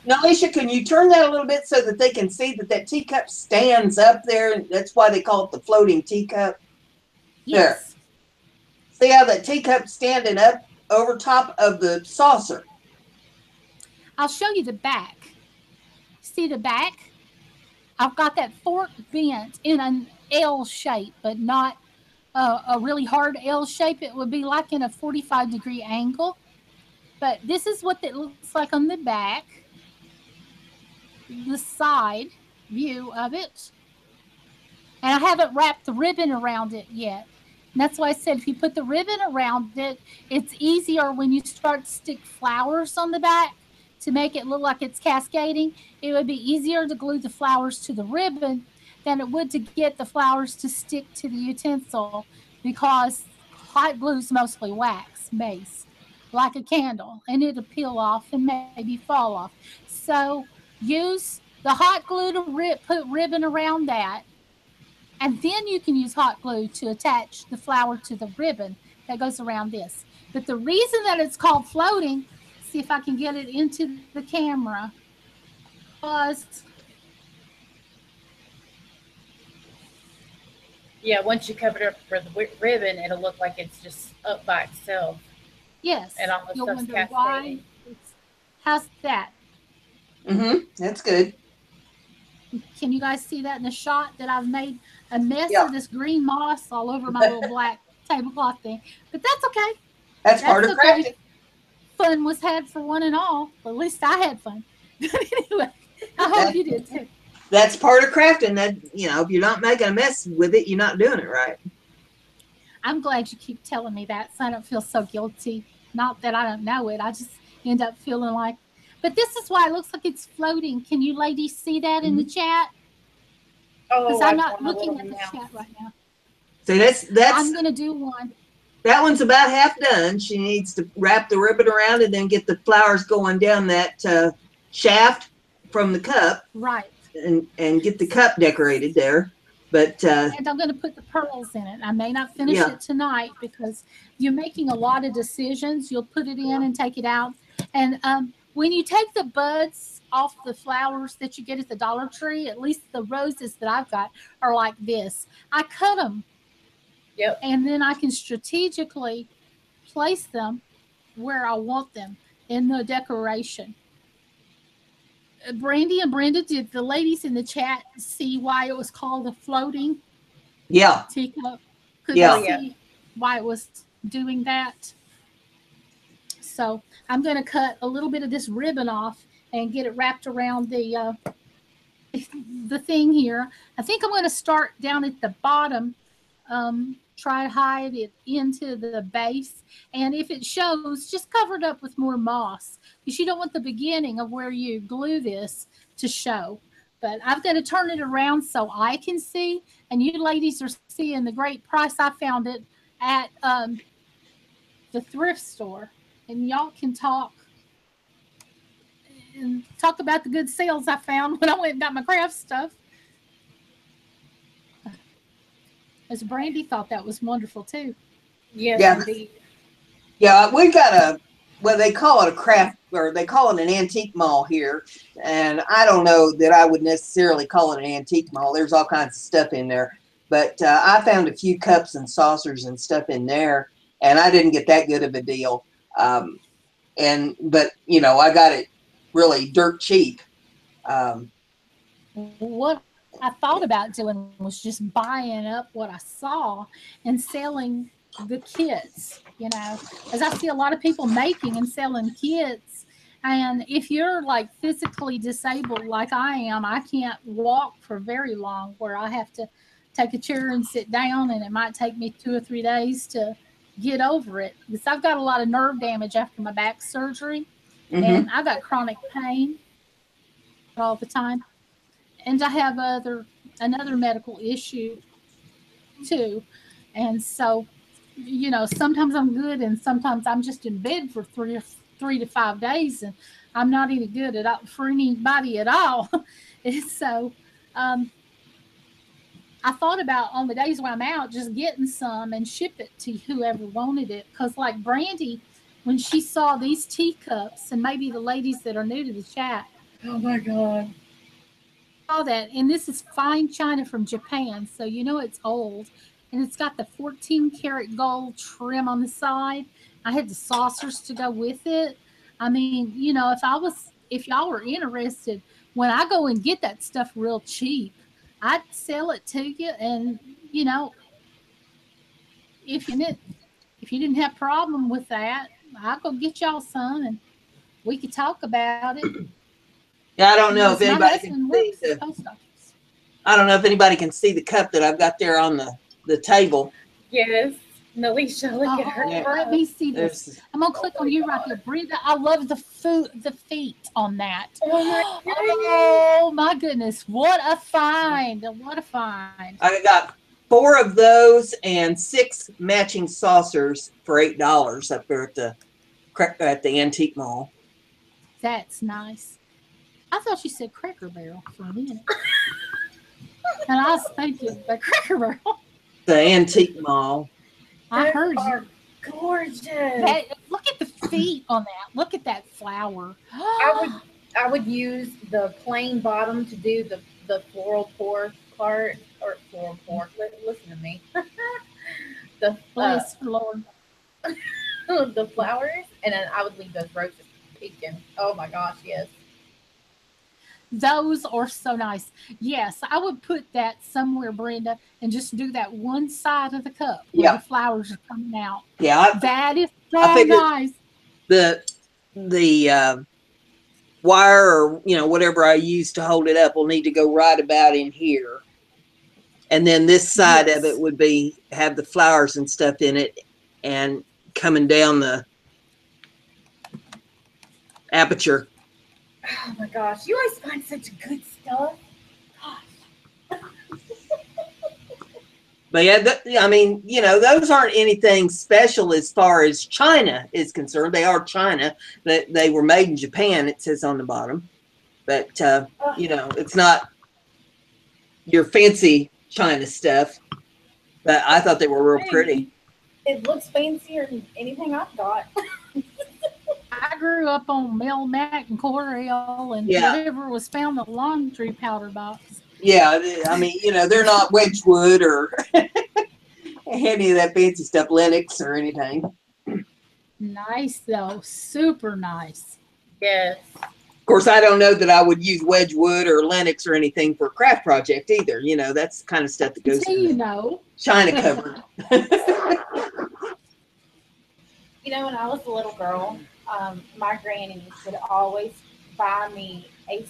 Nelishia, can you turn that a little bit so that they can see that that teacup stands up there? That's why they call it the floating teacup. Yes. There. See how that teacup's standing up over top of the saucer? I'll show you the back. See the back? I've got that fork bent in an L shape, but not a really hard L shape. It would be like in a 45-degree angle. But this is what it looks like on the back, the side view of it. And I haven't wrapped the ribbon around it yet. And that's why I said if you put the ribbon around it, it's easier when you start to stick flowers on the back to make it look like it's cascading. It would be easier to glue the flowers to the ribbon than it would to get the flowers to stick to the utensil, because hot glue is mostly wax based, like a candle, and it'll peel off and maybe fall off. So use the hot glue to put ribbon around that, and then you can use hot glue to attach the flower to the ribbon that goes around this. But the reason that it's called floating, see if I can get it into the camera, was Yeah, once you cover it up for the ribbon, it'll look like it's just up by itself. yes. And all the You'll stuff's wonder why. cascading. How's that? That's good. Can you guys see that in the shot that I've made a mess Yeah. of this green moss all over my little black tablecloth thing? But that's okay. That's part of okay. crafting. Fun was had for one and all. Well, at least I had fun. Anyway, I hope you did too. That's part of crafting. That, you know, if you're not making a mess with it, you're not doing it right. I'm glad you keep telling me that, so I don't feel so guilty. Not that I don't know it. I just end up feeling like. But this is why it looks like it's floating. Can you ladies see that in the chat? Because I'm not looking at the chat right now. So that's I'm going to do one. That one's about half done. She needs to wrap the ribbon around and then get the flowers going down that shaft from the cup. Right. And get the cup decorated there. But and I'm going to put the pearls in it. I may not finish it tonight because you're making a lot of decisions. You'll put it in and take it out. And when you take the buds off the flowers that you get at the Dollar Tree, at least the roses that I've got are like this. I cut them. Yep. And then I can strategically place them where I want them in the decoration. Brandy and Brenda, did the ladies in the chat see why it was called a floating teacup? Could they see why it was doing that? So I'm going to cut a little bit of this ribbon off and get it wrapped around the thing here. I think I'm going to start down at the bottom, try to hide it into the base. And if it shows, just cover it up with more moss, because you don't want the beginning of where you glue this to show. But I've got to turn it around so I can see, and you ladies are seeing the great price I found it at the thrift store. And y'all can talk about the good sales I found when I went and got my craft stuff. As Brandy thought that was wonderful too. Yes, indeed. Yeah, we've got they call it a craft, or they call it an antique mall here. And I don't know that I would necessarily call it an antique mall. There's all kinds of stuff in there. But I found a few cups and saucers and stuff in there, and I didn't get that good of a deal. But, you know, I got it really dirt cheap. What I thought about doing was just buying up what I saw and selling the kits, as I see a lot of people making and selling kits. And if you're like physically disabled like I am, I can't walk for very long where I have to take a chair and sit down, and it might take me 2 or 3 days to get over it because I've got a lot of nerve damage after my back surgery, and I got chronic pain all the time, and I have another medical issue too. And so, sometimes I'm good and sometimes I'm just in bed for 3 to 5 days, and I'm not any good at all for anybody at all. And so um, I thought about on the days when I'm out just getting some and ship it to whoever wanted it, because like Brandy, when she saw these teacups, and maybe the ladies that are new to the chat, Oh my God. saw that, and this is fine china from Japan, so it's old, and it's got the 14 karat gold trim on the side. I had the saucers to go with it. I mean, if y'all were interested, when I go and get that stuff real cheap, I'd sell it to you, and if you didn't if you didn't have problem with that, I'll go get y'all some and we could talk about it. Yeah, I don't know if My anybody can husband see works at the post office. I don't know if anybody can see the cup that I've got there on the table. Yes. Nelishia, look at her. Yeah. Let me see this. I'm gonna click on you right here, Brenda. I love the feet on that. Oh my goodness! What a find! What a find! I got 4 of those and 6 matching saucers for $8 up there at the antique mall. That's nice. I thought you said Cracker Barrel for a minute, and I was thinking the Cracker Barrel. The antique mall. I heard you. Gorgeous. Look at the feet on that. Look at that flower. I would use the plain bottom to do the floral pour part, or floral pour. Listen to me. the Bless the Lord. the flowers, and then I would leave those roses peeking. Oh my gosh, yes. Those are so nice. Yes, I would put that somewhere, Brenda, and just do that one side of the cup where the flowers are coming out. Yeah, that is so nice. The wire, or whatever I use to hold it up, will need to go right about in here, and then this side of it would have the flowers and stuff in it, and coming down the aperture. Oh my gosh, you always find such good stuff. Gosh. But yeah, I mean, those aren't anything special as far as China is concerned. They are China. That they were made in Japan, it says on the bottom. But it's not your fancy China stuff. But I thought they were real pretty. It looks fancier than anything I've got. I grew up on Mel Mac and Coriel and whatever was found in the laundry powder box. Yeah, I mean, they're not Wedgwood or any of that fancy stuff, Lennox or anything. Nice though, super nice. Yes. Of course, I don't know that I would use Wedgwood or Lennox or anything for a craft project either. That's the kind of stuff that goes in China covered. When I was a little girl, my granny would always buy me a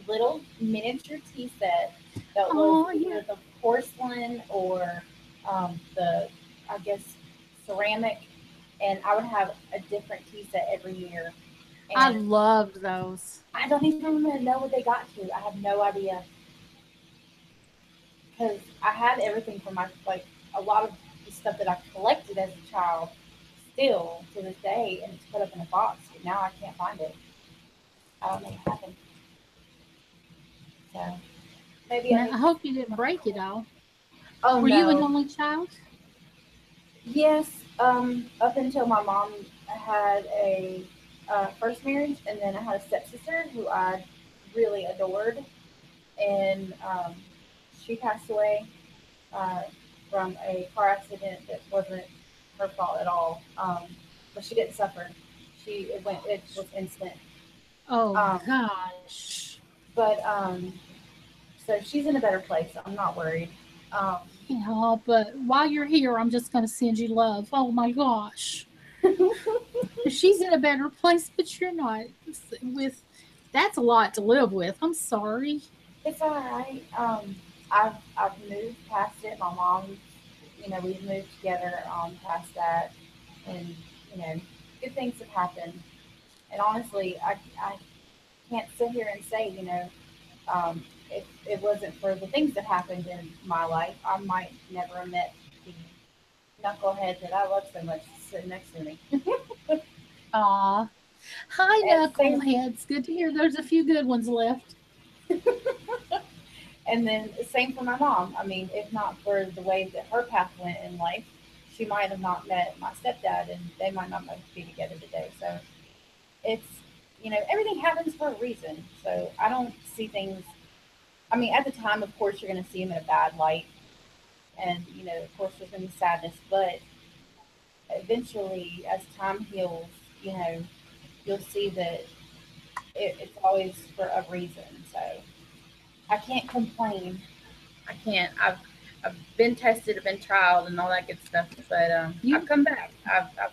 little miniature tea set that was either the porcelain or I guess, ceramic, and I would have a different tea set every year. And I loved those. I don't even know what they got to. I have no idea. Because I had everything from a lot of the stuff that I collected as a child still to this day, and it's put up in a box. But now I can't find it. I don't know what happened. So maybe I hope you didn't break it all. Oh, were you an only child? Yes. Up until my mom had a first marriage, and then I had a stepsister who I really adored, and she passed away from a car accident that wasn't her fault at all. But she didn't suffer. It was instant. Oh Um, gosh. but so she's in a better place. So I'm not worried. Um, Yeah, but while you're here, I'm just going to send you love. Oh my gosh. She's in a better place, but you're not. With that's a lot to live with. I'm sorry. it's all right. I've moved past it. My mom, we've moved together past that, and good things have happened. And honestly, I can't sit here and say, if it wasn't for the things that happened in my life, I might never have met the knucklehead that I love so much sitting next to me. Aw. Hi, And same, knuckleheads. Good to hear there's a few good ones left. and then same for my mom. I mean, if not for the way that her path went in life, she might have not met my stepdad, and they might not be together today. So it's everything happens for a reason. So I don't see things. I mean, at the time, of course, you're going to see them in a bad light, and of course, there's going to be sadness. But eventually, as time heals, you know, you'll see that it's always for a reason. So I can't complain. I can't. I've been tested, I've been trialed, and all that good stuff. But I've You, come back. I've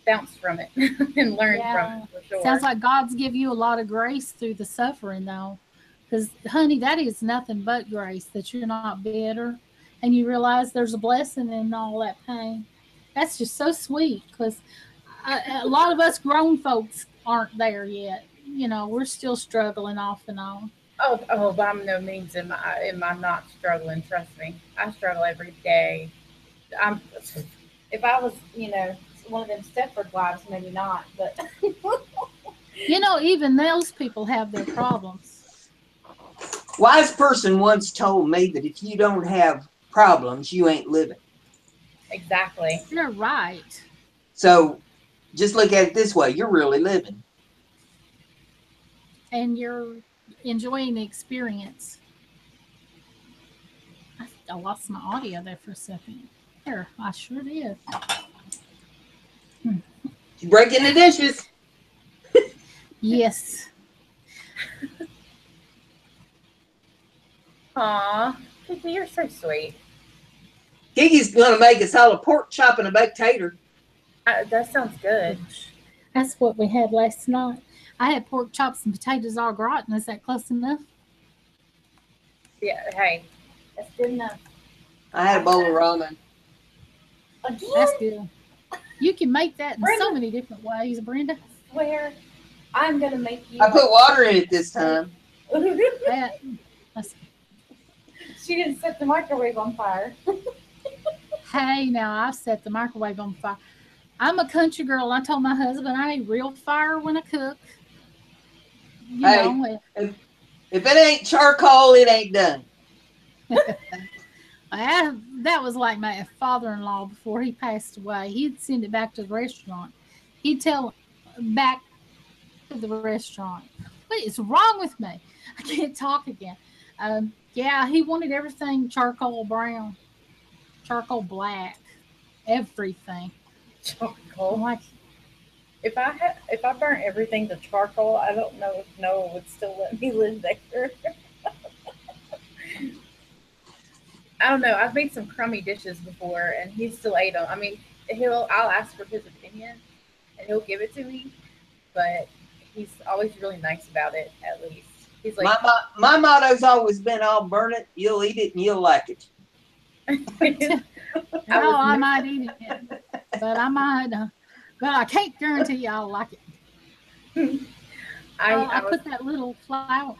bounced from it and learned from yeah. it for sure. Sounds like God's give you a lot of grace through the suffering, though. Because, honey, that is nothing but grace that you're not bitter and you realize there's a blessing in all that pain. That's just so sweet because a lot of us grown folks aren't there yet. You know, we're still struggling off and on. Oh, by no means am I not struggling. Trust me, I struggle every day. I'm. If I was, one of them Stepford wives, maybe not, but You know, even those people have their problems. Wise person once told me that if you don't have problems, you ain't living. exactly. They're right. So just look at it this way: you're really living. And you're enjoying the experience. I lost my audio there for a second. There, I sure did. Hmm. You're breaking the dishes. Yes. Aw, Kiki, you're so sweet. Kiki's gonna make us all a pork chop and a baked tater. That sounds good. Gosh. That's what we had last night. I had pork chops and potatoes au gratin. Is that close enough? Yeah. Hey, that's good enough. I had a I bowl of ramen. That's again, good. You can make that in so Brenda. many different ways, Brenda. Swear, I'm gonna make you I like put water in it this time. That, that's, She didn't set the microwave on fire. hey, now I've set the microwave on fire. I'm a country girl. I told my husband I need real fire when I cook. You Hey, know, if it ain't charcoal, it ain't done. that was like my father-in-law before he passed away. He'd send it back to the restaurant. He'd tell back to the restaurant, "What is wrong with me? I can't talk again." Yeah, he wanted everything charcoal brown, charcoal black, everything. I'm Charcoal. like, If I burnt everything to charcoal, I don't know if Noah would still let me live there. I don't know. I've made some crummy dishes before, and he still ate them. I mean, I'll ask for his opinion, and he'll give it to me, but he's always really nice about it. At least he's like, My motto's always been, "I'll burn it, you'll eat it, and you'll like it." I was "Oh, I might eat it, but I might, but I can't guarantee you I'll like it." I I was. put that little flower.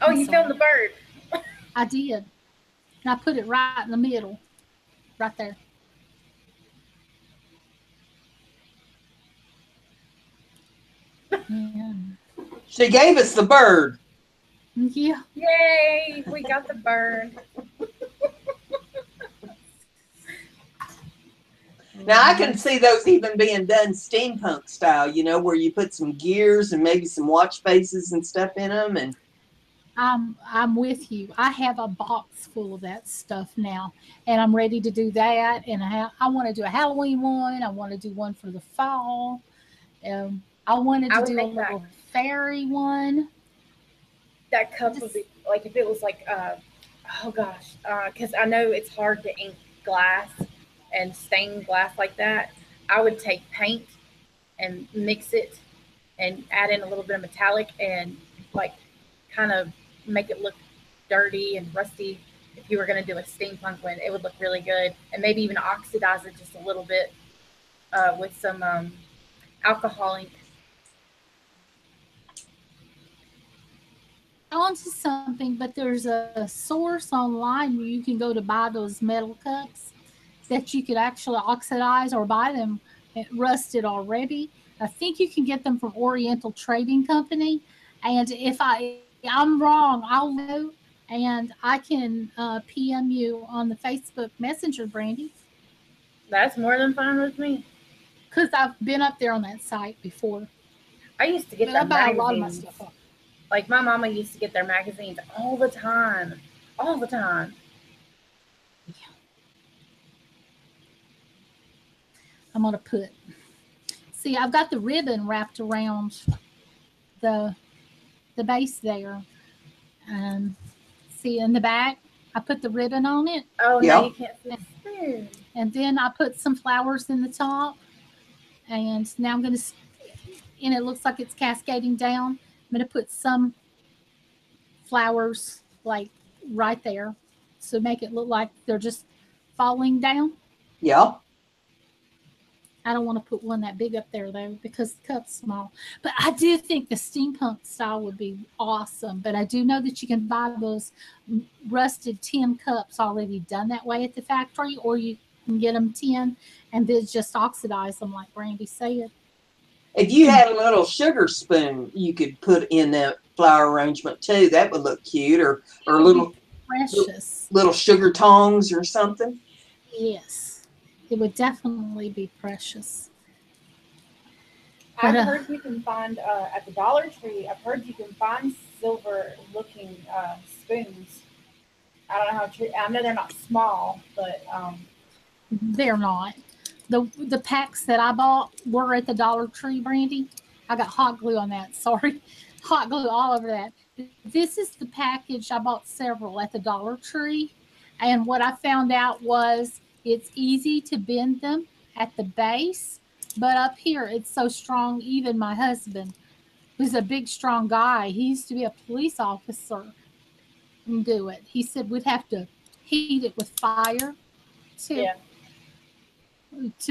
Oh, I'm you found the sorry, bird. I did, and I put it right in the middle, right there. Yeah, She gave us the bird. yeah. Yay! We got the bird. Now I can That's see those even being done steampunk style, where you put some gears and maybe some watch faces and stuff in them. And I'm with you. I have a box full of that stuff now, and I'm ready to do that. And I want to do a Halloween one. I want to do one for the fall. I wanted I to would do a make that. little fairy one. That cup would Just be like if it was like oh gosh, because I know it's hard to ink glass and stain glass like that. I would take paint and mix it and add in a little bit of metallic and like kind of make it look dirty and rusty. If you were going to do a steampunk one, it would look really good, and maybe even oxidize it just a little bit with some alcohol ink. onto something, but there's a source online where you can go to buy those metal cups that you could actually oxidize or buy them rusted already. I think you can get them from Oriental Trading Company. And if I'm wrong, I'll let you know and I can PM you on the Facebook Messenger, Brandy, That's more than fine with me. because I've been up there on that site before. I used to get But I their buy a lot of my magazines. stuff off. Like my mama used to get their magazines all the time, all the time. I'm gonna put. See, I've got the ribbon wrapped around the the base there. Um, see in the back, I put the ribbon on it, Oh, now Yeah. you can't see the spoon. and then I put some flowers in the top. And now I'm gonna, and it looks like it's cascading down. I'm gonna put some flowers like right there, so make it look like they're just falling down. Yeah. I don't want to put one that big up there though because the cup's small. But I do think the steampunk style would be awesome. But I do know that you can buy those rusted tin cups already done that way at the factory, or you can get them tin and then just oxidize them like Brandy said. If you had a little sugar spoon, you could put in that flower arrangement too. That would look cute, It or would be little precious. little sugar tongs or something. Yes, it would definitely be precious. But I've heard you can find at the Dollar Tree. I've heard you can find silver-looking spoons. I don't know how true. I know they're not small, but they're not. The packs that I bought were at the Dollar Tree, Brandy. I got hot glue on that. Sorry, hot glue all over that. This is the package. I bought several at the Dollar Tree, and what I found out was it's easy to bend them at the base, but up here it's so strong. Even my husband, who's a big, strong guy, he used to be a police officer, and do it. He said we'd have to heat it with fire to yeah.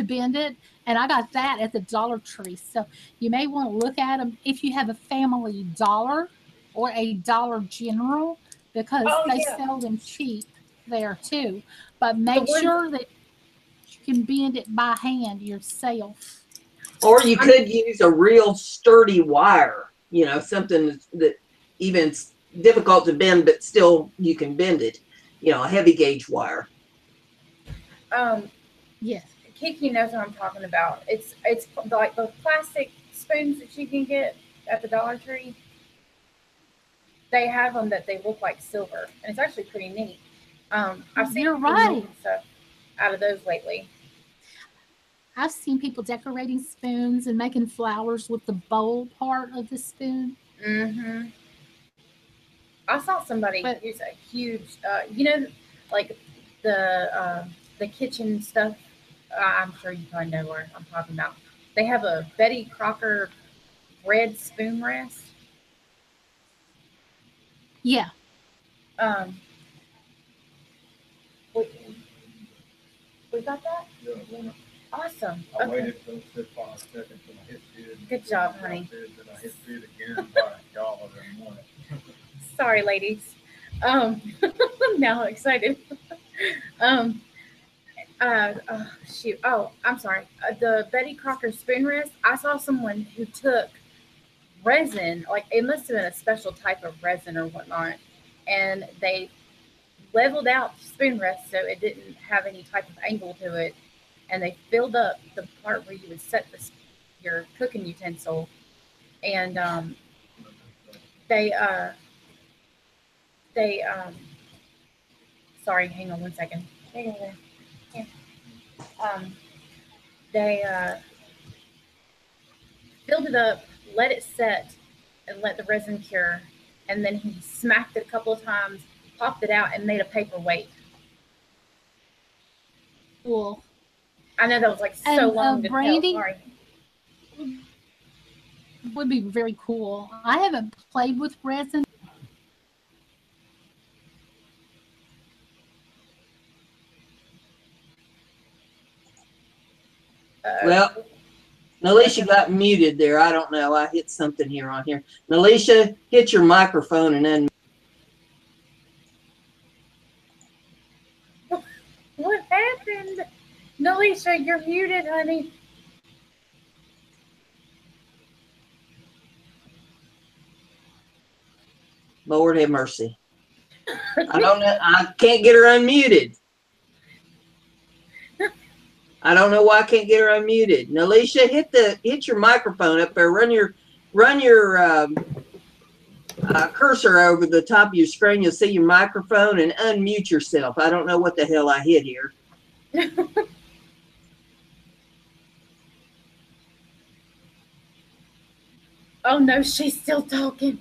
bend it, and I got that at the Dollar Tree. So you may want to look at them if you have a Family Dollar or a Dollar General because Oh they yeah, sell them cheap there too. But the make ones. sure that you can bend it by hand yourself. Or you I'm could use a real sturdy wire, something that even difficult to bend, but still you can bend it, a heavy gauge wire. um. Yes. Kiki knows what I'm talking about. It's like those plastic spoons that you can get at the Dollar Tree. They have them that they look like silver, and it's actually pretty neat. I've seen You're people right. making stuff out of those lately. I've seen people decorating spoons and making flowers with the bowl part of the spoon. Hmm. I saw somebody But use a huge, like the kitchen stuff. I'm sure you probably know what I'm talking about. They have a Betty Crocker red spoon rest. yeah, Um, we, we got that. Yeah. Awesome. I Okay. waited for those 5 seconds and I hit bid. Good job, honey. Then I hit bid again by $1 and won it. Sorry, ladies. Um, now I'm excited. um, shoot. Oh, I'm sorry. The Betty Crocker spoon rest. I saw someone who took resin, like it must have been a special type of resin or whatnot, and they leveled out the spoon rest so it didn't have any type of angle to it, and they filled up the part where you would set your cooking utensil, and they they sorry, hang on one second. Hang on there. Here. Um, they filled it up, let it set, and let the resin cure. And then he smacked it a couple of times, popped it out, and made a paperweight. Cool. I know that was like so long to Brandy, tell. Sorry. Would be very cool. I haven't played with resin. Well, Nelishia got muted there. I don't know. I hit something here on here. Nelishia, hit your microphone and then. What happened? Nelishia, you're muted, honey. Lord have mercy. I don't know. I can't get her unmuted. I don't know why I can't get her unmuted. Nelishia, hit your microphone up there. Run your cursor over the top of your screen. You'll see your microphone and unmute yourself. I don't know what the hell I hit here. Oh no, she's still talking.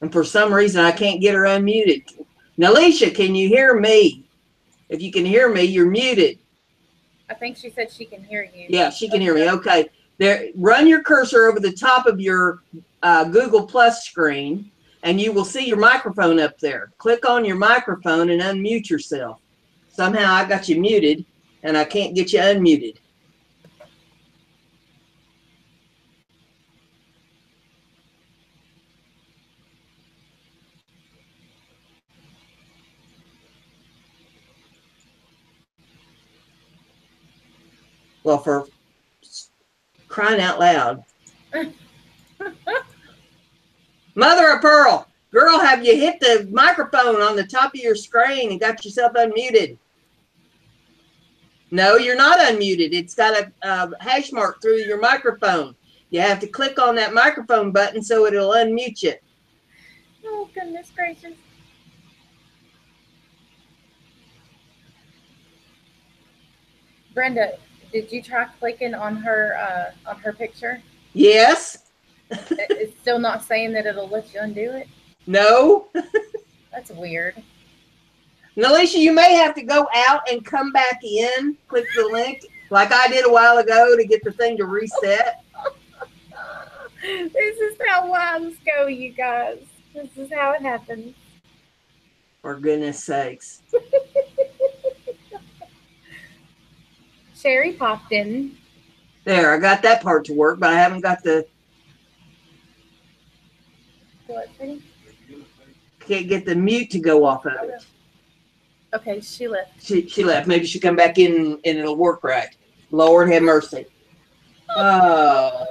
And for some reason, I can't get her unmuted. Nelishia, can you hear me? If you can hear me, you're muted. I think she said she can hear you. Yeah, she can hear me. Okay. There, run your cursor over the top of your Google Plus screen, and you will see your microphone up there. Click on your microphone and unmute yourself. Somehow I got you muted, and I can't get you unmuted. Well, for crying out loud. Mother of pearl, girl, have you hit the microphone on the top of your screen and got yourself unmuted? No, you're not unmuted. It's got a hash mark through your microphone. You have to click on that microphone button so it'll unmute you. Oh, goodness gracious. Brenda, did you try clicking on her picture? Yes. It's still not saying that it'll let you undo it? No. That's weird. Nelishia, you may have to go out and come back in. Click the link like I did a while ago to get the thing to reset. This is how lives go, you guys. This is how it happens. For goodness sakes. Sherry popped in. There, I got that part to work, but I haven't got the... What, Sherry? Can't get the mute to go off of it. Okay, she left. She left. Maybe she'll come back in and it'll work right. Lord have mercy. Oh.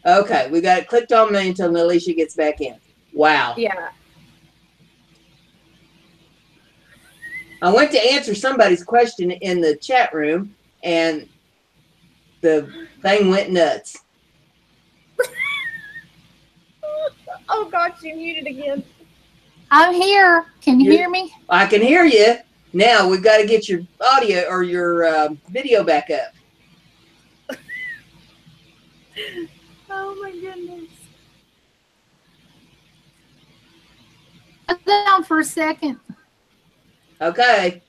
Okay, we got it clicked on me until Nelishia gets back in. Wow. Yeah. I went to answer somebody's question in the chat room, and the thing went nuts. Oh, God, she muted again. I'm here. Can you hear me? I can hear you. Now we've got to get your audio or your video back up. Oh, my goodness. Sit down for a second. Okay.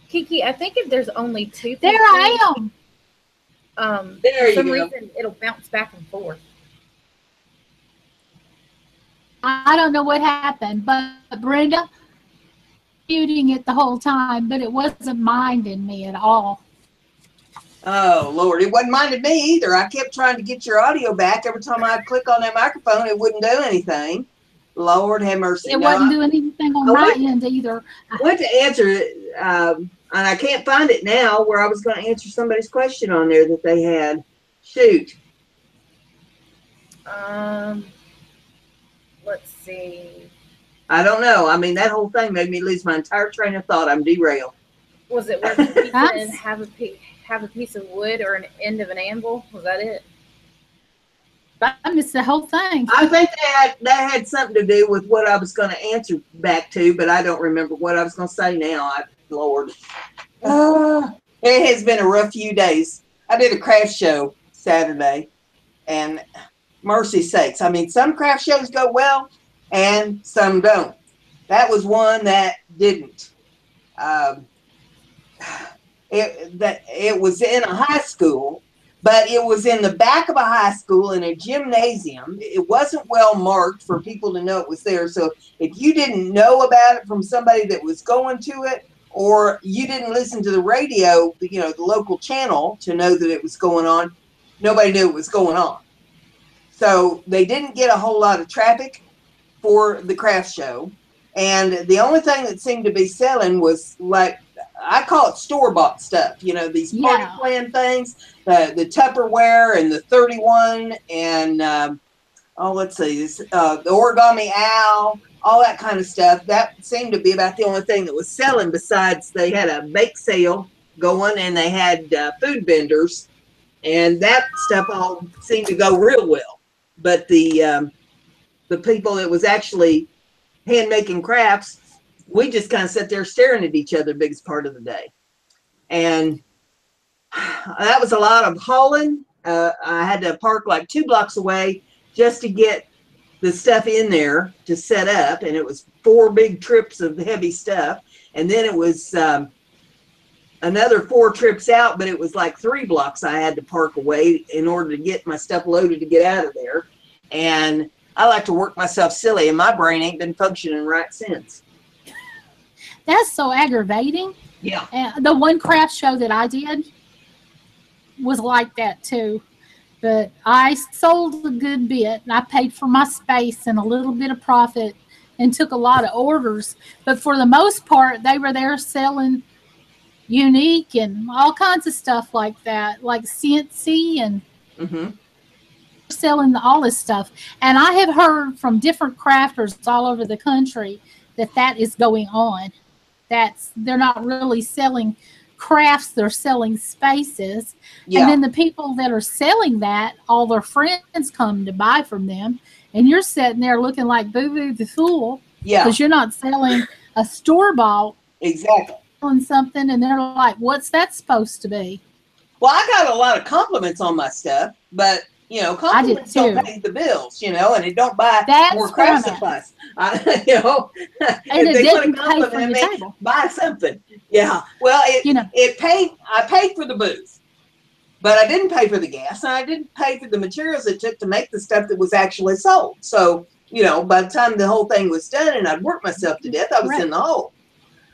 Kiki, I think if there's only two There people, I am. There for some you go. reason it'll bounce back and forth. I don't know what happened, but Brenda muting it the whole time, but it wasn't minding me at all. Oh, Lord. It wasn't minding me either. I kept trying to get your audio back. Every time I click on that microphone, it wouldn't do anything. Lord have mercy. It wasn't doing anything on my end either. I went to answer it, and I can't find it now where I was going to answer somebody's question on there that they had. Shoot. Let's see. I don't know. I mean, that whole thing made me lose my entire train of thought. I'm derailed. Was it where the pizza and have a piece of wood or an end of an anvil? Was that it? I missed the whole thing. I think that had something to do with what I was going to answer back to, but I don't remember what I was going to say now. Lord. It has been a rough few days. I did a craft show Saturday, and mercy sakes, I mean, some craft shows go well and some don't. That was one that didn't. It was in a high school, but it was in the back of a high school in a gymnasium. It wasn't well marked for people to know it was there. So if you didn't know about it from somebody that was going to it, or you didn't listen to the radio, you know, the local channel to know that it was going on, nobody knew it was going on. So they didn't get a whole lot of traffic for the craft show. And the only thing that seemed to be selling was, like, I call it store-bought stuff, you know, these party plan things, the Tupperware and the 31 and, let's see, the origami owl, all that kind of stuff. That seemed to be about the only thing that was selling, besides they had a bake sale going and they had food vendors, and that stuff all seemed to go real well. But the people that was actually hand making crafts, we just kind of sat there staring at each other the biggest part of the day. And that was a lot of hauling. I had to park like 2 blocks away just to get the stuff in there to set up. And it was 4 big trips of heavy stuff. And then it was another 4 trips out, but it was like 3 blocks I had to park away in order to get my stuff loaded to get out of there. And I like to work myself silly, and my brain ain't been functioning right since. That's so aggravating. Yeah. The one craft show that I did was like that too. But I sold a good bit, and I paid for my space and a little bit of profit and took a lot of orders. But for the most part, they were there selling unique and all kinds of stuff like that, like Scentsy and selling all this stuff. And I have heard from different crafters all over the country that is going on. They're not really selling crafts, they're selling spaces. Yeah. And then the people that are selling that, all their friends come to buy from them, and you're sitting there looking like boo-boo the fool. Yeah. Because you're not selling a store-bought. Exactly. Selling something, and they're like, what's that supposed to be? Well, I got a lot of compliments on my stuff, but you know, compliments don't pay the bills, you know, and it don't buy more craft supplies. You know, and if they want to compliment me, buy something. Yeah. Well, I paid for the booth, but I didn't pay for the gas, and I didn't pay for the materials it took to make the stuff that was actually sold. So, you know, by the time the whole thing was done and I'd worked myself to death, I was in the hole.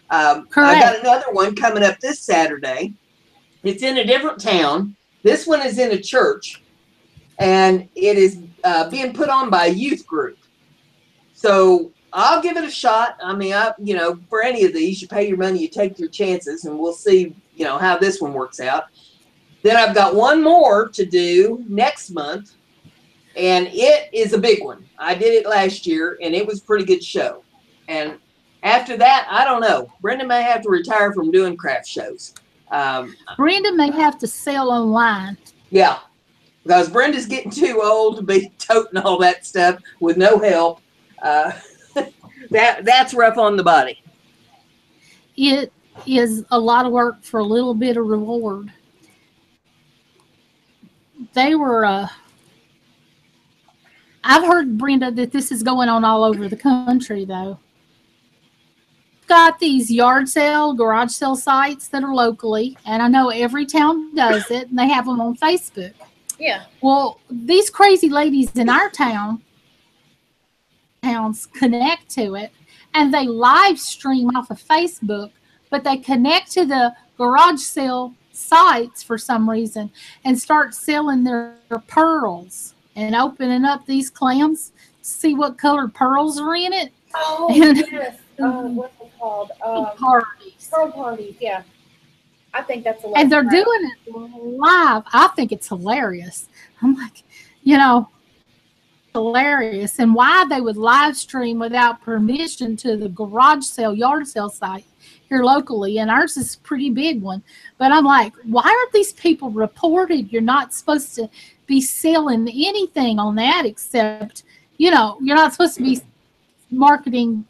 I got another one coming up this Saturday. It's in a different town. This one is in a church, and it is being put on by a youth group. So I'll give it a shot. I mean, you know, for any of these, you pay your money, you take your chances, and we'll see, you know, how this one works out. Then I've got one more to do next month, and it is a big one. I did it last year, and it was a pretty good show. And after that, I don't know. Brenda may have to retire from doing craft shows. Brenda may have to sell online. Yeah, because Brenda's getting too old to be toting all that stuff with no help. That's rough on the body. It is a lot of work for a little bit of reward. They were, I've heard, Brenda, that this is going on all over the country, though. Got these yard sale, garage sale sites that are locally, and I know every town does it, and they have them on Facebook. Yeah. Well, these crazy ladies in our towns connect to it, and they live stream off of Facebook, but they connect to the garage sale sites for some reason and start selling their pearls and opening up these clams to see what colored pearls are in it. Oh, yes. What's it called? Parties. Pearl parties, yeah. I think that's a lot. And they're doing it live. I think it's hilarious. I'm like, you know, hilarious. And why they would live stream without permission to the garage sale, yard sale site here locally, and ours is a pretty big one. But I'm like, why aren't these people reported? You're not supposed to be selling anything on that except, you know, you're not supposed to be marketing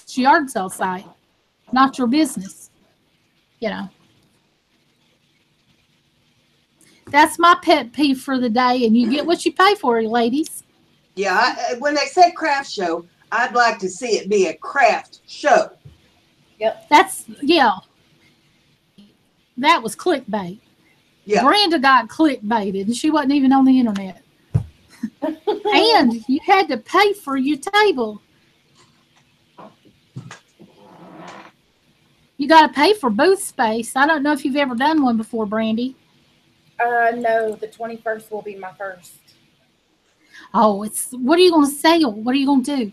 yard sale site, not your business, you know. That's my pet peeve for the day, and you get what you pay for, ladies. Yeah, when they said craft show, I'd like to see it be a craft show. Yep. That's, yeah, that was clickbait. Yeah. Brenda got clickbaited, and she wasn't even on the internet. And you had to pay for your table. You got to pay for booth space. I don't know if you've ever done one before, Brandy. No, the 21st will be my first. Oh, it's, what are you going to sell? What are you going to do?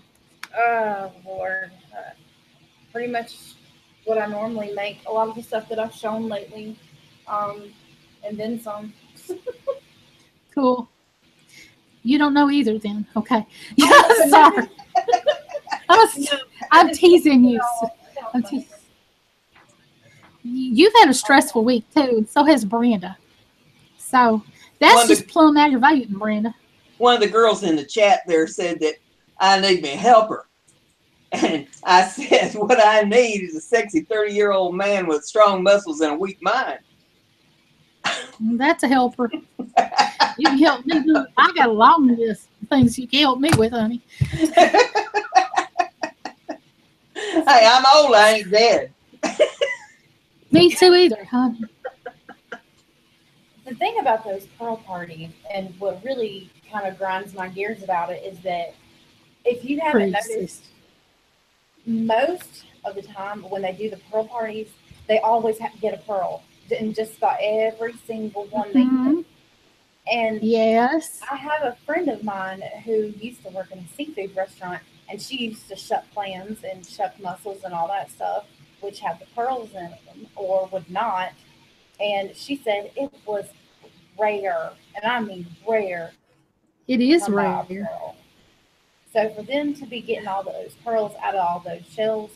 Oh, Lord. Pretty much what I normally make. A lot of the stuff that I've shown lately. And then some. Cool. You don't know either then. Okay. Sorry. I'm teasing you. I'm teasing. You've had a stressful week too, and so has Brenda. So that's just plumb aggravating, Brenda. One of the girls in the chat there said that I need me a helper. And I said, what I need is a sexy 30-year-old man with strong muscles and a weak mind. That's a helper. You can help me. I got a long list of things you can help me with, honey. Hey, I'm old. I ain't dead. Me too either, honey. The thing about those pearl parties, and what really kind of grinds my gears about it, is that if you haven't noticed, most of the time when they do the pearl parties, they always have to get a pearl in just about every single one they do. And yes, I have a friend of mine who used to work in a seafood restaurant, and she used to shuck clams and shuck mussels and all that stuff, which had the pearls in them or would not. And she said it was rare, and I mean rare. It is rare. So for them to be getting all those pearls out of all those shells,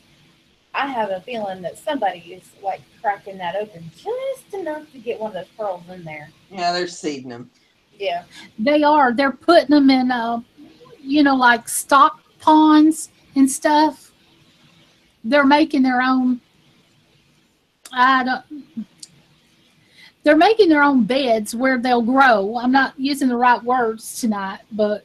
I have a feeling that somebody is like cracking that open just enough to get one of those pearls in there. Yeah, they're seeding them. Yeah. They are. They're putting them in, you know, like stock ponds and stuff. They're making their own. They're making their own beds where they'll grow. I'm not using the right words tonight, but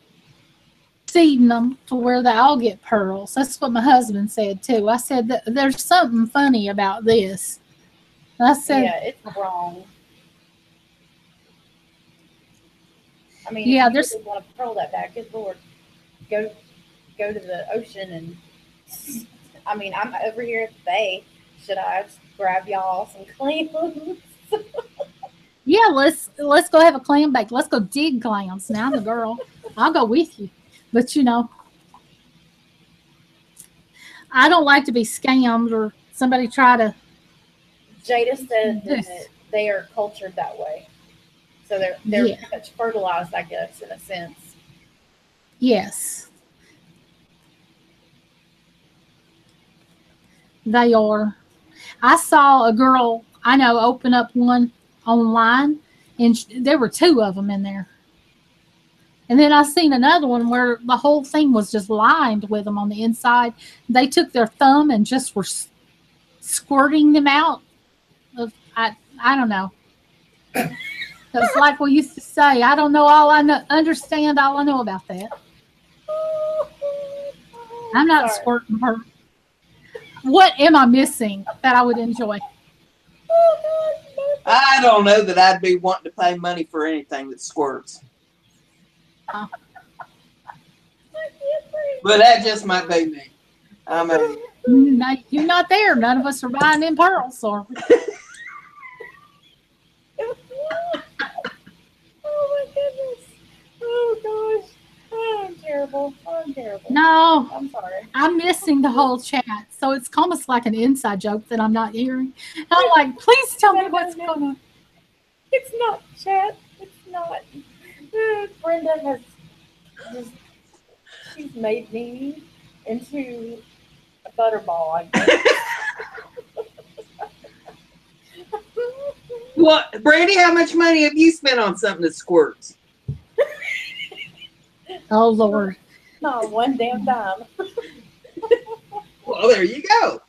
seeding them to where they all get pearls. That's what my husband said too. I said that there's something funny about this. I said, yeah, it's wrong. I mean, yeah, if you really want to pearl that bad, good Lord, go to the ocean and. I mean, I'm over here at the bay. Should I just grab y'all some clams? Yeah, let's go have a clam bake. Let's go dig clams. Now I'm the girl. I'll go with you. But you know, I don't like to be scammed or somebody try to. Jada said that they are cultured that way, so they're pretty much fertilized, I guess, in a sense. Yes, they are. I saw a girl I know open up one online, and there were two of them in there. And then I seen another one where the whole thing was just lined with them on the inside. They took their thumb and just were squirting them out. I don't know. It's like we used to say, I don't know all I know, understand all I know about that. I'm not squirting her. What am I missing that I would enjoy? I don't know that I'd be wanting to pay money for anything that squirts. But that just might be me. I mean, no, you're not there. None of us are buying in pearls, so. Oh my goodness. Oh gosh. Oh, I'm terrible. I'm terrible. No. I'm sorry. I'm missing the whole chat. So it's almost like an inside joke that I'm not hearing. And I'm like, please tell me what's going on. It's not chat. It's not. Brenda has just, she's made me into a butterball, I guess. What, Brandy, how much money have you spent on something that squirts? Oh, Lord. Not one damn dime. Well, there you go.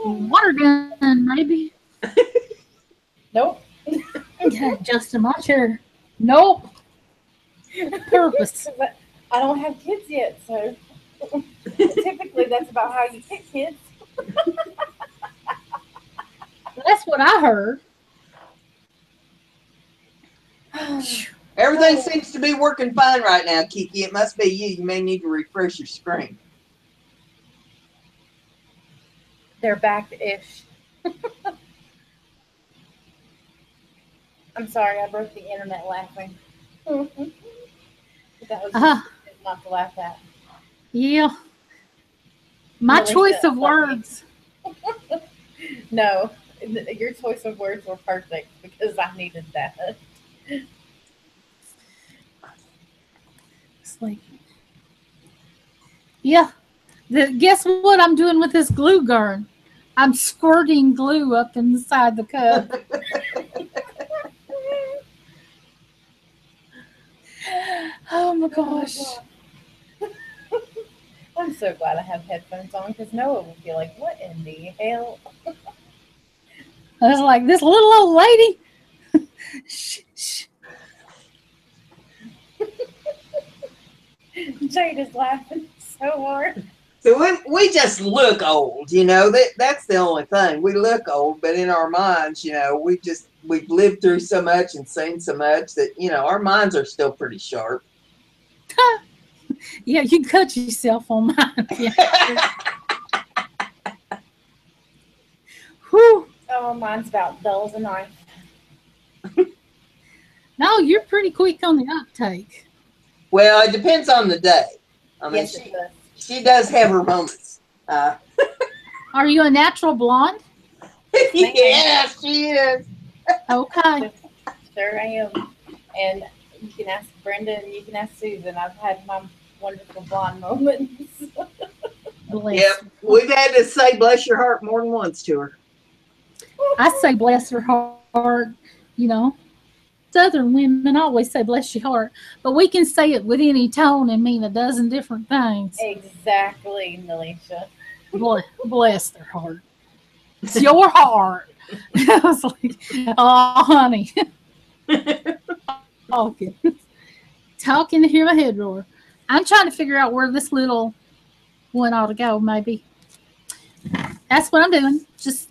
Water gun, maybe. Nope. Okay, adjusting my chair. Nope. Purpose. I don't have kids yet, so typically that's about how you pick kids. That's what I heard. Everything seems to be working fine right now, Kiki. It must be you. You may need to refresh your screen. They're back-ish. I'm sorry, I broke the internet laughing. That was not to laugh at. Yeah. My Really choice good, of words. No, your choice of words were perfect because I needed that. It's like, yeah. Guess what I'm doing with this glue gun? I'm squirting glue up inside the cup. Oh my gosh. I'm so glad I have headphones on because Noah will be like, what in the hell? I was like, this little old lady. Shh, shh. Jade is laughing so hard. So we just look old, you know. That's the only thing. We look old, but in our minds, you know, we've lived through so much and seen so much that, you know, our minds are still pretty sharp. Yeah, you cut yourself on mine. Yeah. Whew. Oh, mine's about dull as a knife. No, you're pretty quick on the uptake. Well, it depends on the day. I mean, Yes, it does. she does have her moments. Are you a natural blonde? Yeah, she is. Okay. Sure am. And you can ask Brenda and you can ask Susan. I've had my wonderful blonde moments. Bless. Yep, we've had to say bless your heart more than once to her. I say bless her heart, you know. Southern women always say bless your heart, but we can say it with any tone and mean a dozen different things. Exactly, Nelishia. Bless their heart. It's your heart. I was like, oh, honey. Talking to hear my head roar. I'm trying to figure out where this little one ought to go, maybe. That's what I'm doing. Just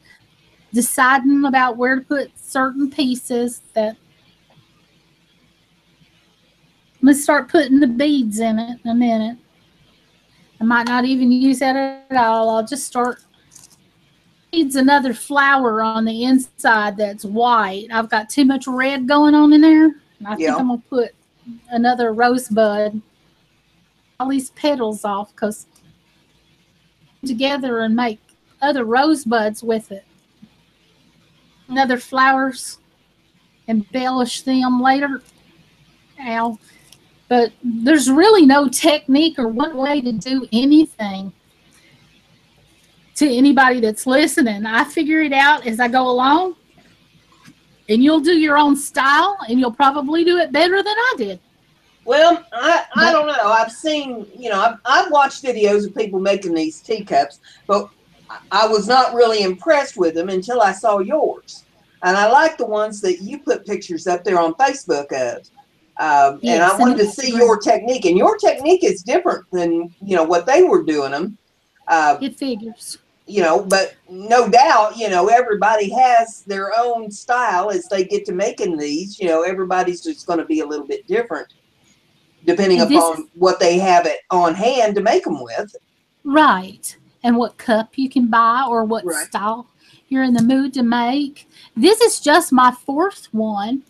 deciding about where to put certain pieces that I'm going to start putting the beads in it in a minute. I might not even use that at all. I'll just start. Needs another flower on the inside that's white. I've got too much red going on in there. And I think I'm going to put another rosebud. All these petals off because together and make other rosebuds with it. And other flowers. Embellish them later. Ow. But there's really no technique or one way to do anything to anybody that's listening. I figure it out as I go along, and you'll do your own style, and you'll probably do it better than I did. Well, I don't know. I've seen, you know, I've watched videos of people making these teacups, but I was not really impressed with them until I saw yours. And I like the ones that you put pictures up there on Facebook of. And I wanted to see your technique, and your technique is different than, you know, what they were doing them. It figures. You know, but no doubt, you know, everybody has their own style as they get to making these. You know, everybody's just going to be a little bit different depending upon what they have it on hand to make them with. Right. And what cup you can buy or what style you're in the mood to make. This is just my fourth one.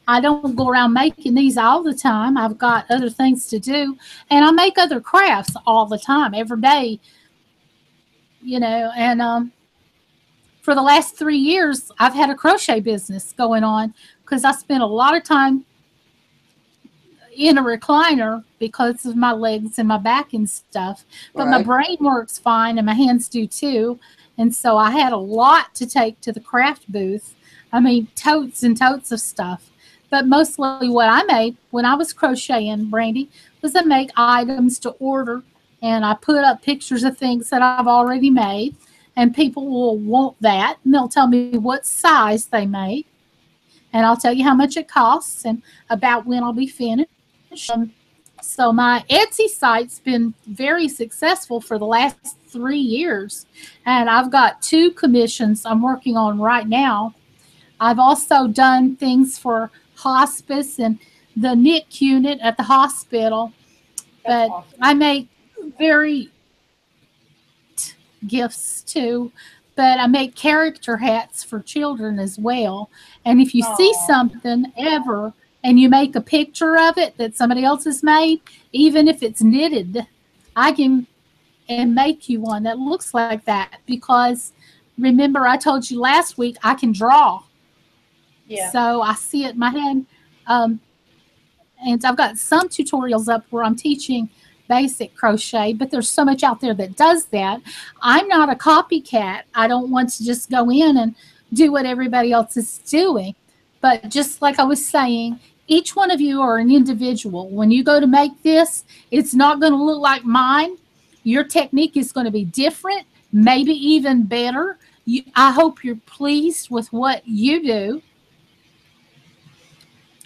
I don't go around making these all the time. I've got other things to do. And I make other crafts all the time, every day. You know, and for the last 3 years, I've had a crochet business going on because I spent a lot of time, in a recliner because of my legs and my back and stuff. But my Right. brain works fine and my hands do too. And so I had a lot to take to the craft booth. I mean, totes and totes of stuff. But mostly what I made when I was crocheting, Brandy, was I make items to order and I put up pictures of things that I've already made. And people will want that and they'll tell me what size they made. And I'll tell you how much it costs and about when I'll be finished. So my Etsy site's been very successful for the last 3 years. And I've got 2 commissions I'm working on right now. I've also done things for hospice and the NIC unit at the hospital. That's But awesome. I make very gifts too. But I make character hats for children as well. And if you see Aw. something ever and you make a picture of it that somebody else has made, even if it's knitted, I can and make you one that looks like that because remember I told you last week I can draw. Yeah. So I see it in my hand. Um, and I've got some tutorials up where I'm teaching basic crochet, but there's so much out there that does that. I'm not a copycat. I don't want to just go in and do what everybody else is doing. But just like I was saying, each one of you are an individual. When you go to make this, it's not going to look like mine. Your technique is going to be different, maybe even better. I hope you're pleased with what you do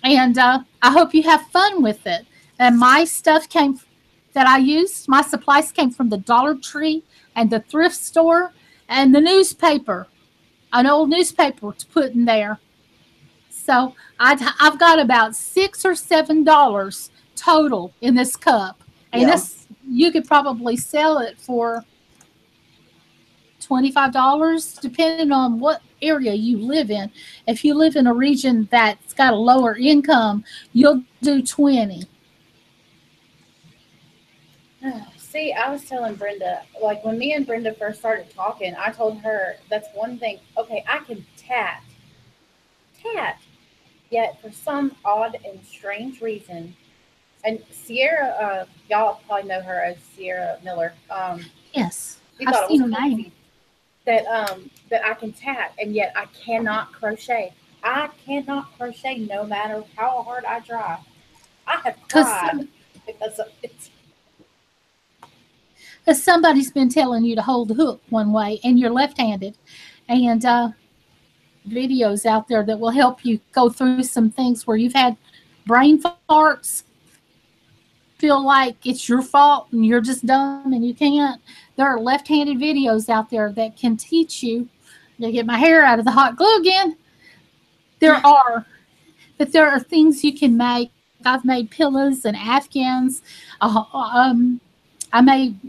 and I hope you have fun with it. And my stuff came that I used, my supplies came from the Dollar Tree and the thrift store and the newspaper, an old newspaper to put in there. So I've got about $6 or $7 total in this cup, and Yeah. this you could probably sell it for $25, depending on what area you live in. If you live in a region that's got a lower income, you'll do 20. See, I was telling Brenda, like when me and Brenda first started talking, I told her that's one thing. Okay, I can tat. Yet for some odd and strange reason, and Sierra, y'all probably know her as Sierra Miller. Yes, She I've thought it seen was her name. crazy that I can tat, and yet I cannot crochet. I cannot crochet no matter how hard I try. I have Because tried because of it. somebody's been telling you to hold the hook one way and you're left handed. And videos out there that will help you go through some things where you've had brain farts, feel like it's your fault and you're just dumb and you can't. There are left-handed videos out there that can teach you to get my hair out of the hot glue again. There are, but there are things you can make. I've made pillows and afghans. I made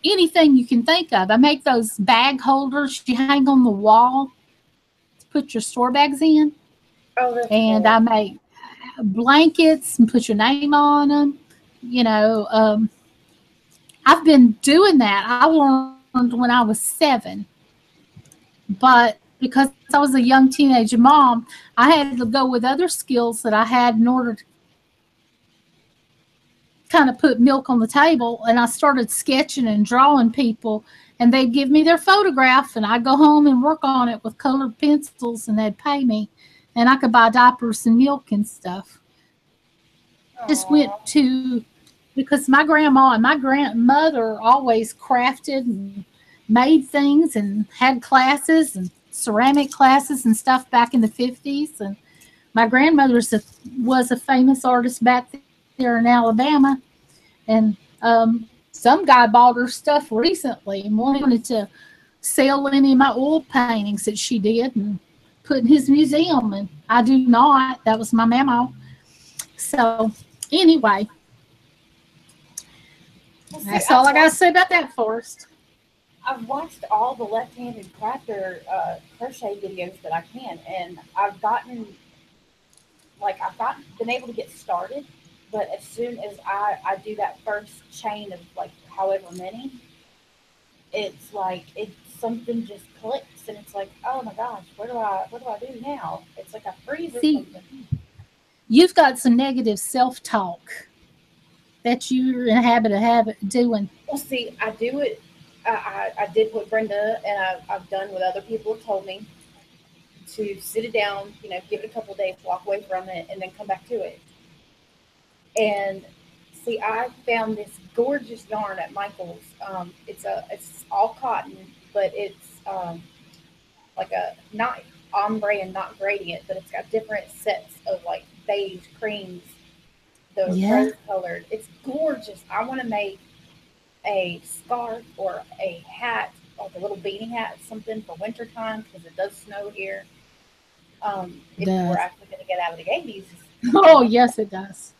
anything you can think of. I make those bag holders you hang on the wall to put your store bags in, Oh, that's and I cool. make blankets and put your name on them. You know, I've been doing that. I learned when I was 7, but because I was a young teenage mom, I had to go with other skills that I had in order to kind of put milk on the table. And I started sketching and drawing people, and they'd give me their photograph, and I'd go home and work on it with colored pencils, and they'd pay me, and I could buy diapers and milk and stuff. Just went Aw. to because my grandma and my grandmother always crafted and made things and had classes and ceramic classes and stuff back in the 50s. And my grandmother was a famous artist back there in Alabama. And some guy bought her stuff recently and wanted to sell any of my oil paintings that she did and put in his museum. And I do not. That was my memo. So, anyway, Well, see, that's all I got to say about that, Forrest. I've watched all the left-handed crafter crochet videos that I can, and I've gotten been able to get started. But as soon as I do that first chain of like however many, it's like something just clicks, and it's like, oh my gosh, what do I do now? It's like I freeze or See, something. you've got some negative self talk. that you're in a habit of doing? Well, see, I do it. I did what Brenda and I've done what other people have told me to sit it down, give it a couple of days, walk away from it, and then come back to it. And see, I found this gorgeous yarn at Michael's. It's all cotton, but it's like a not ombre and not gradient, but it's got different sets of like beige, creams, the rose colored. It's gorgeous. I want to make a scarf or a hat, like a little beanie hat, something for winter time because it does snow here. If we're actually going to get out of the 80s. Oh, yes, it does.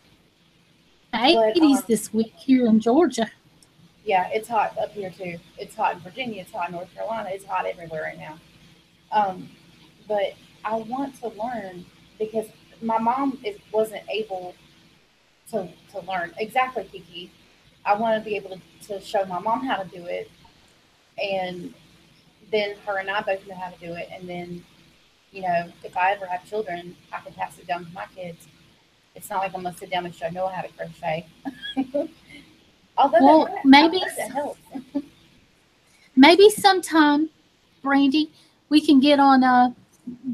80s this week here in Georgia. Yeah, it's hot up here too. It's hot in Virginia. It's hot in North Carolina. It's hot everywhere right now. But I want to learn because my mom wasn't able to learn. Exactly, Kiki. I want to be able to show my mom how to do it. And then her and I both know how to do it. And then, if I ever have children, I can pass it down to my kids. It's not like I'm going to sit down and show Noah how to crochet. Although that helps. Maybe sometime, Brandy, we can get on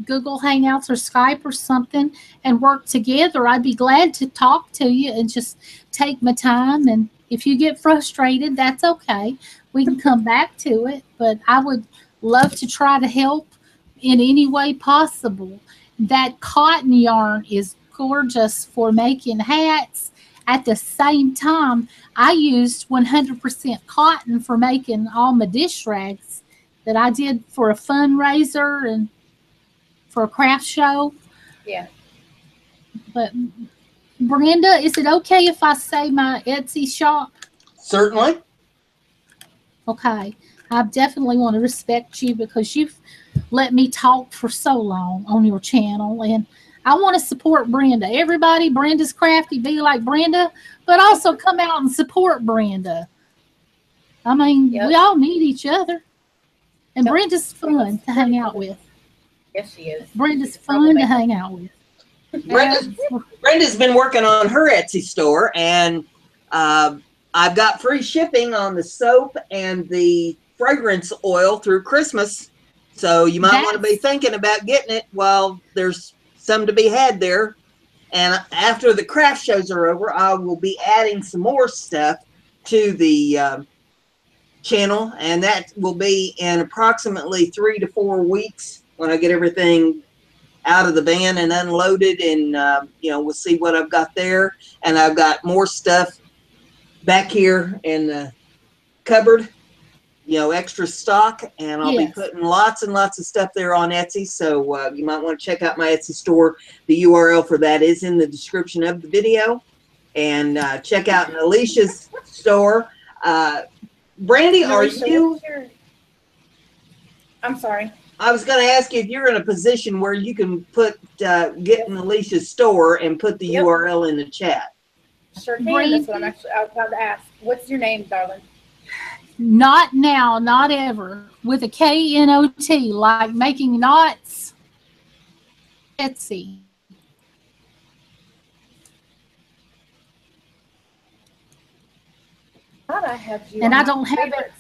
Google Hangouts or Skype or something and work together. I'd be glad to talk to you and just take my time. And if you get frustrated, that's okay. We can come back to it. But I would love to try to help in any way possible. That cotton yarn is gorgeous for making hats. At the same time, I used 100% cotton for making all my dish rags that I did for a fundraiser and for a craft show. Yeah. But Brenda, is it okay if I say my Etsy shop? Certainly. Okay. I definitely want to respect you because you've let me talk for so long on your channel, and I want to support Brenda. Everybody, Brenda's Crafty, be like Brenda, but also come out and support Brenda. I mean, we all need each other. And Brenda's fun to hang out with. Yes, she is. Brenda's fun to hang out with. Brenda's been working on her Etsy store, and I've got free shipping on the soap and the fragrance oil through Christmas. So you might want to be thinking about getting it while there's some to be had there. And after the craft shows are over, I will be adding some more stuff to the channel, and that will be in approximately 3 to 4 weeks when I get everything out of the van and unloaded, and we'll see what I've got there. And I've got more stuff back here in the cupboard, extra stock, and I'll be putting lots and lots of stuff there on Etsy. So you might want to check out my Etsy store. The URL for that is in the description of the video. And check out Nelishia's store. Brandy, I'm sorry. I was going to ask you if you're in a position where you can get Nelishia's store and put the URL in the chat. Sure can. That's what I was about to ask. What's your name, darling? Not now, not ever. With a KNOT, like making knots. Etsy. I thought I had you. And I don't have it.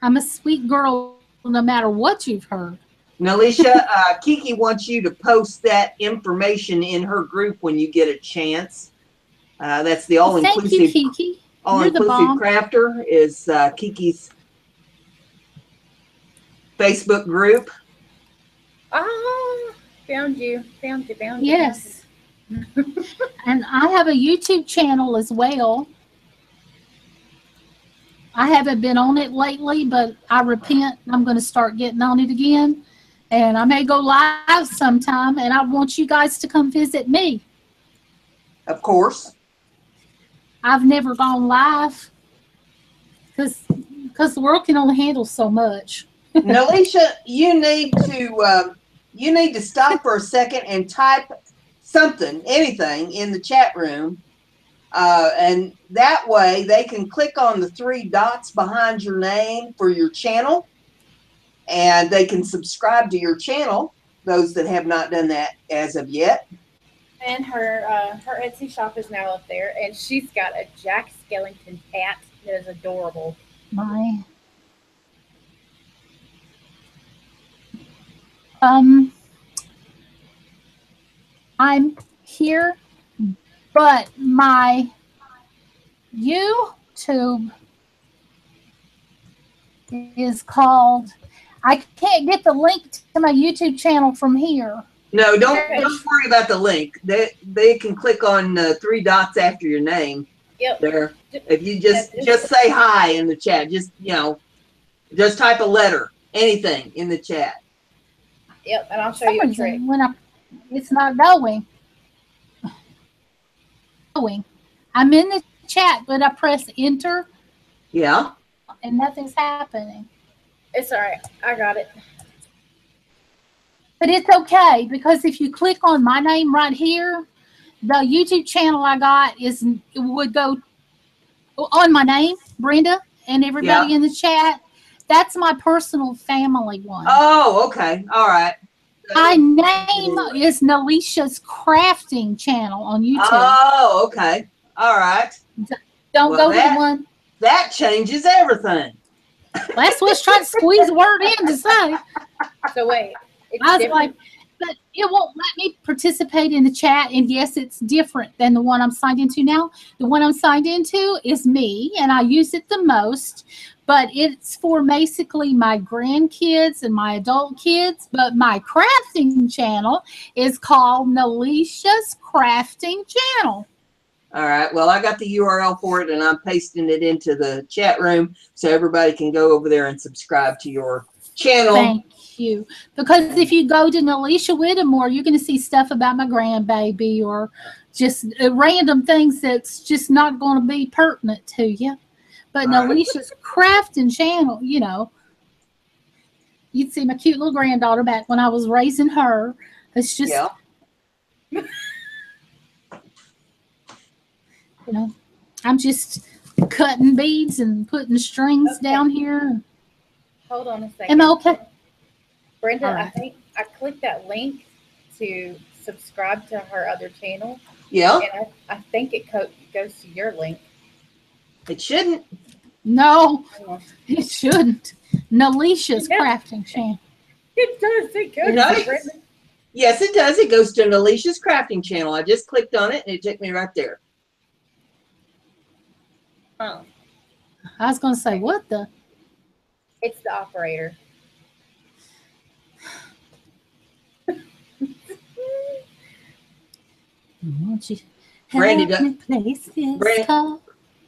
I'm a sweet girl no matter what you've heard. Nelishia, Kiki wants you to post that information in her group when you get a chance. That's the all-inclusive. Thank you, Kiki. All-inclusive crafter is Kiki's Facebook group. Oh, found you. Yes. And I have a YouTube channel as well. I haven't been on it lately, but I repent. I'm going to start getting on it again. And I may go live sometime, and I want you guys to come visit me. Of course. I've never gone live because the world can only handle so much. Nelishia, you need to stop for a second and type something, anything in the chat room. And that way they can click on the 3 dots behind your name for your channel, and they can subscribe to your channel. those that have not done that as of yet. And her her Etsy shop is now up there, and she's got a Jack Skellington hat that is adorable. My I'm here, but my YouTube is called. I can't get the link to my YouTube channel from here. No, don't worry about the link. They can click on 3 dots after your name. Yep. There. If you just say hi in the chat, just just type a letter, anything in the chat. Yep, and I'll show you a trick. When it's not going. I'm in the chat, but I press enter. Yeah. And nothing's happening. It's all right. I got it. But it's okay, because if you click on my name right here, the YouTube channel I got would go on my name, Brenda, and everybody in the chat. That's my personal family one. Oh, okay. All right. My name is Nelishia's Crafting Channel on YouTube. Oh, okay. All right. Don't go to the one. That changes everything. That's what's trying to squeeze a word in to say. So wait. I was like, but it won't let me participate in the chat. And yes, it's different than the one I'm signed into now. The one I'm signed into is me, and I use it the most. But it's for basically my grandkids and my adult kids. But my crafting channel is called Nelishia's Crafting Channel. All right. Well, I got the URL for it, and I'm pasting it into the chat room so everybody can go over there and subscribe to your channel. Thank you. Because if you go to Nelishia Whittemore, you're going to see stuff about my grandbaby or just random things that's just not going to be pertinent to you. But Nelishia's Crafting Channel, you'd see my cute little granddaughter back when I was raising her. It's just, I'm just cutting beads and putting strings down here. Hold on a second. Am I okay? Brenda, I think I clicked that link to subscribe to her other channel. Yeah. And I think it goes to your link. It shouldn't. No, it shouldn't. Nelishia's Crafting Channel. It does. It goes to Brenda. Yes, it does. It goes to Nelishia's Crafting Channel. I just clicked on it, and it took me right there. Oh. I was going to say, what the? It's the operator.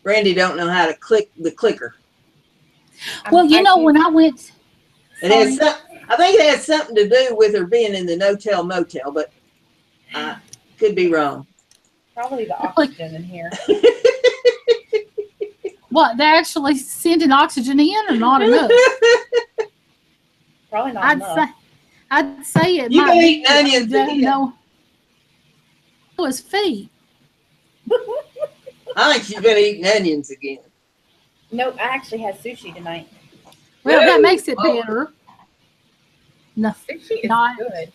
Brandy don't know how to click the clicker. Well, when I went, I think it has something to do with her being in the no-tell motel, but I could be wrong. Probably the oxygen in here. What, they're actually sending oxygen in or not enough? Probably not enough. I'd say it you might been be. eating onions again. No. It was feet. I think she's been eating onions again. Nope, I actually had sushi tonight. Well, that makes it better. No, Sushi is good.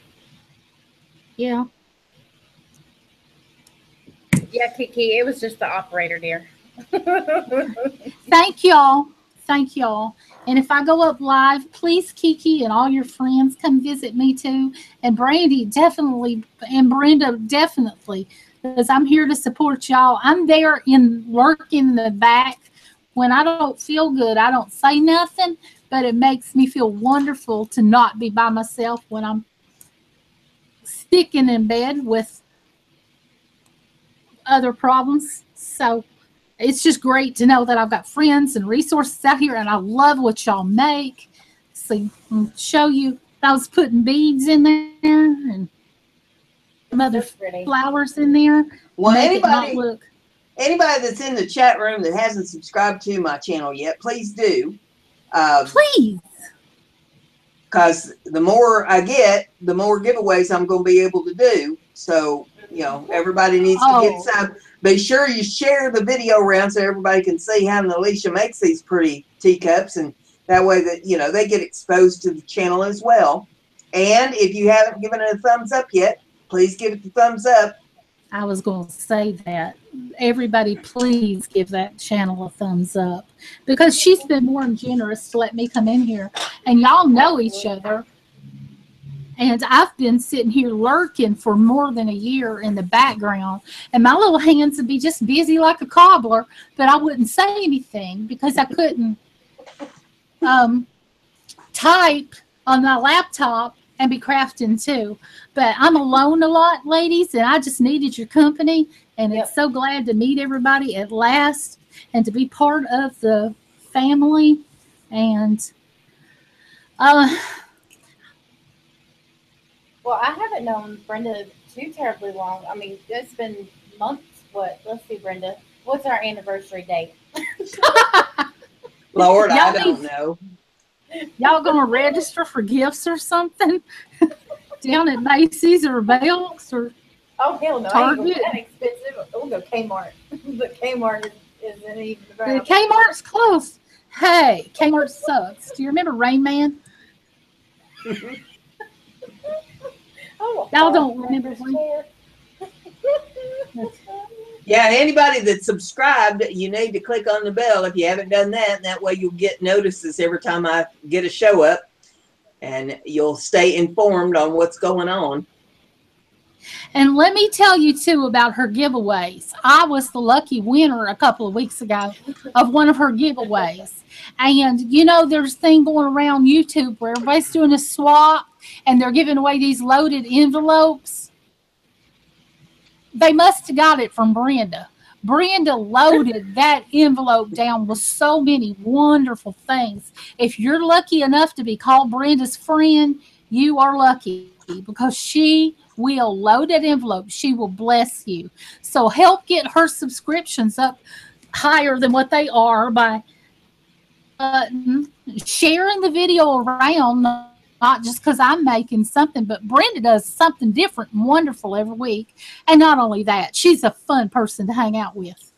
Yeah. Yeah, Kiki, it was just the operator, dear. Thank y'all. Thank y'all. And if I go up live, please, Kiki and all your friends, come visit me too. And Brandy, definitely, and Brenda, definitely, because I'm here to support y'all. I'm there lurking in the back. When I don't feel good, I don't say nothing, but it makes me feel wonderful to not be by myself when I'm sticking in bed with other problems. So it's just great to know that I've got friends and resources out here, and I love what y'all make. See, I'll show you. I was putting beads in there and some other flowers in there. Well, anybody that's in the chat room that hasn't subscribed to my channel yet, please do. Please. Because the more I get, the more giveaways I'm going to be able to do. So, everybody needs to get some. Be sure you share the video around so everybody can see how Nelishia makes these pretty teacups. And that way that, they get exposed to the channel as well. And if you haven't given it a thumbs up yet, please give it the thumbs up. I was going to say that. Everybody, please give that channel a thumbs up because she's been more than generous to let me come in here. And y'all know each other. And I've been sitting here lurking for more than a year in the background. And my little hands would be just busy like a cobbler, but I wouldn't say anything because I couldn't type on my laptop and be crafting too. But I'm alone a lot, ladies, and I just needed your company. And it's so glad to meet everybody at last and to be part of the family. And well, I haven't known Brenda too terribly long. I mean, it's been months. What? Let's see, Brenda. What's our anniversary date? Lord, I don't know. Y'all gonna register for gifts or something down at Macy's or Belk's or hell no, Target? I ain't that expensive. We'll go Kmart. But Kmart isn't even around. Kmart's close. Hey, Kmart sucks. Do you remember Rain Man? Y'all don't remember Rain? Yeah, anybody that's subscribed, you need to click on the bell if you haven't done that. And that way you'll get notices every time I get a show up. And you'll stay informed on what's going on. And let me tell you, too, about her giveaways. I was the lucky winner a couple of weeks ago of one of her giveaways. And, you know, there's a thing going around YouTube where everybody's doing a swap and they're giving away these loaded envelopes. They must have got it from Brenda. Brenda loaded that envelope down with so many wonderful things. If you're lucky enough to be called Brenda's friend, you are lucky because she will load that envelope. She will bless you. So help get her subscriptions up higher than what they are by sharing the video around, not just because I'm making something, but Brenda does something different and wonderful every week. And not only that, she's a fun person to hang out with.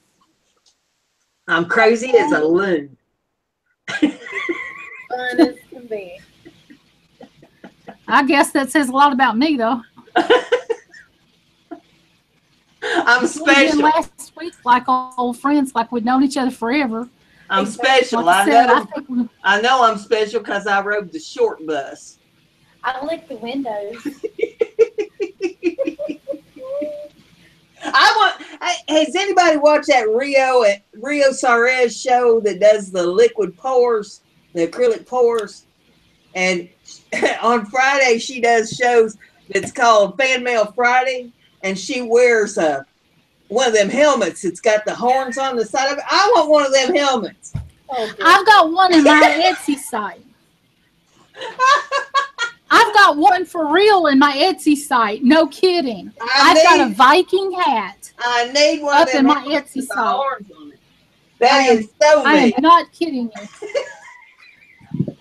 I'm crazy as a loon. Fun as can be. I guess that says a lot about me, though. I'm special. Last week, like old friends, like we'd known each other forever. I'm special. Like I know I'm special because I rode the short bus. I licked the windows. Has anybody watched that Rio Sarez show that does the liquid pours, the acrylic pours? And on Friday, she does shows that's called Fan Mail Friday, and she wears one of them helmets. It's got the horns on the side of it. I want one of them helmets. Oh, I've got one in my Etsy site. I've got one for real in my Etsy site. No kidding. I've got a Viking hat. I need one up in my Etsy site. That is so neat. I am not kidding you.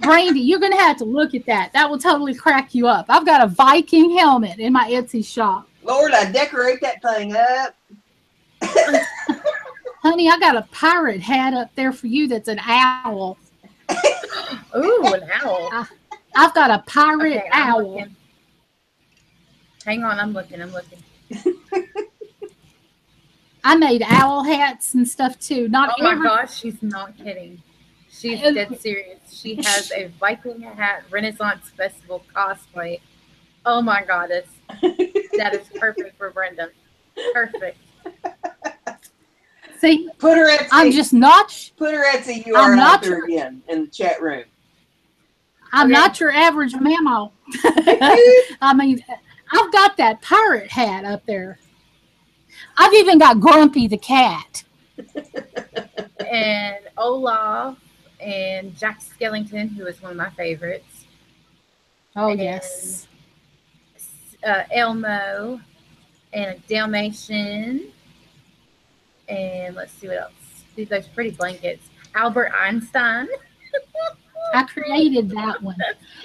Brandy, you're going to have to look at that. That will totally crack you up. I've got a Viking helmet in my Etsy shop. Lord, I decorate that thing up. Honey, I got a pirate hat up there for you that's an owl. Ooh, an owl. I've got a pirate owl. Hang on, I'm looking. I made owl hats and stuff too. Oh my gosh, she's not kidding. She's dead serious. She has a Viking hat Renaissance Festival cosplay. Oh my goddess. That is perfect for Brenda. Perfect. See, put her Etsy. I'm just not. Put her Etsy URL out there again in the chat room. I'm not your average mammal. I mean, I've got that pirate hat up there. I've even got Grumpy the cat. And Olaf and Jack Skellington, who is one of my favorites. Oh, and, yes. Elmo and a Dalmatian. And let's see what else. See those pretty blankets. Albert Einstein. I created that one.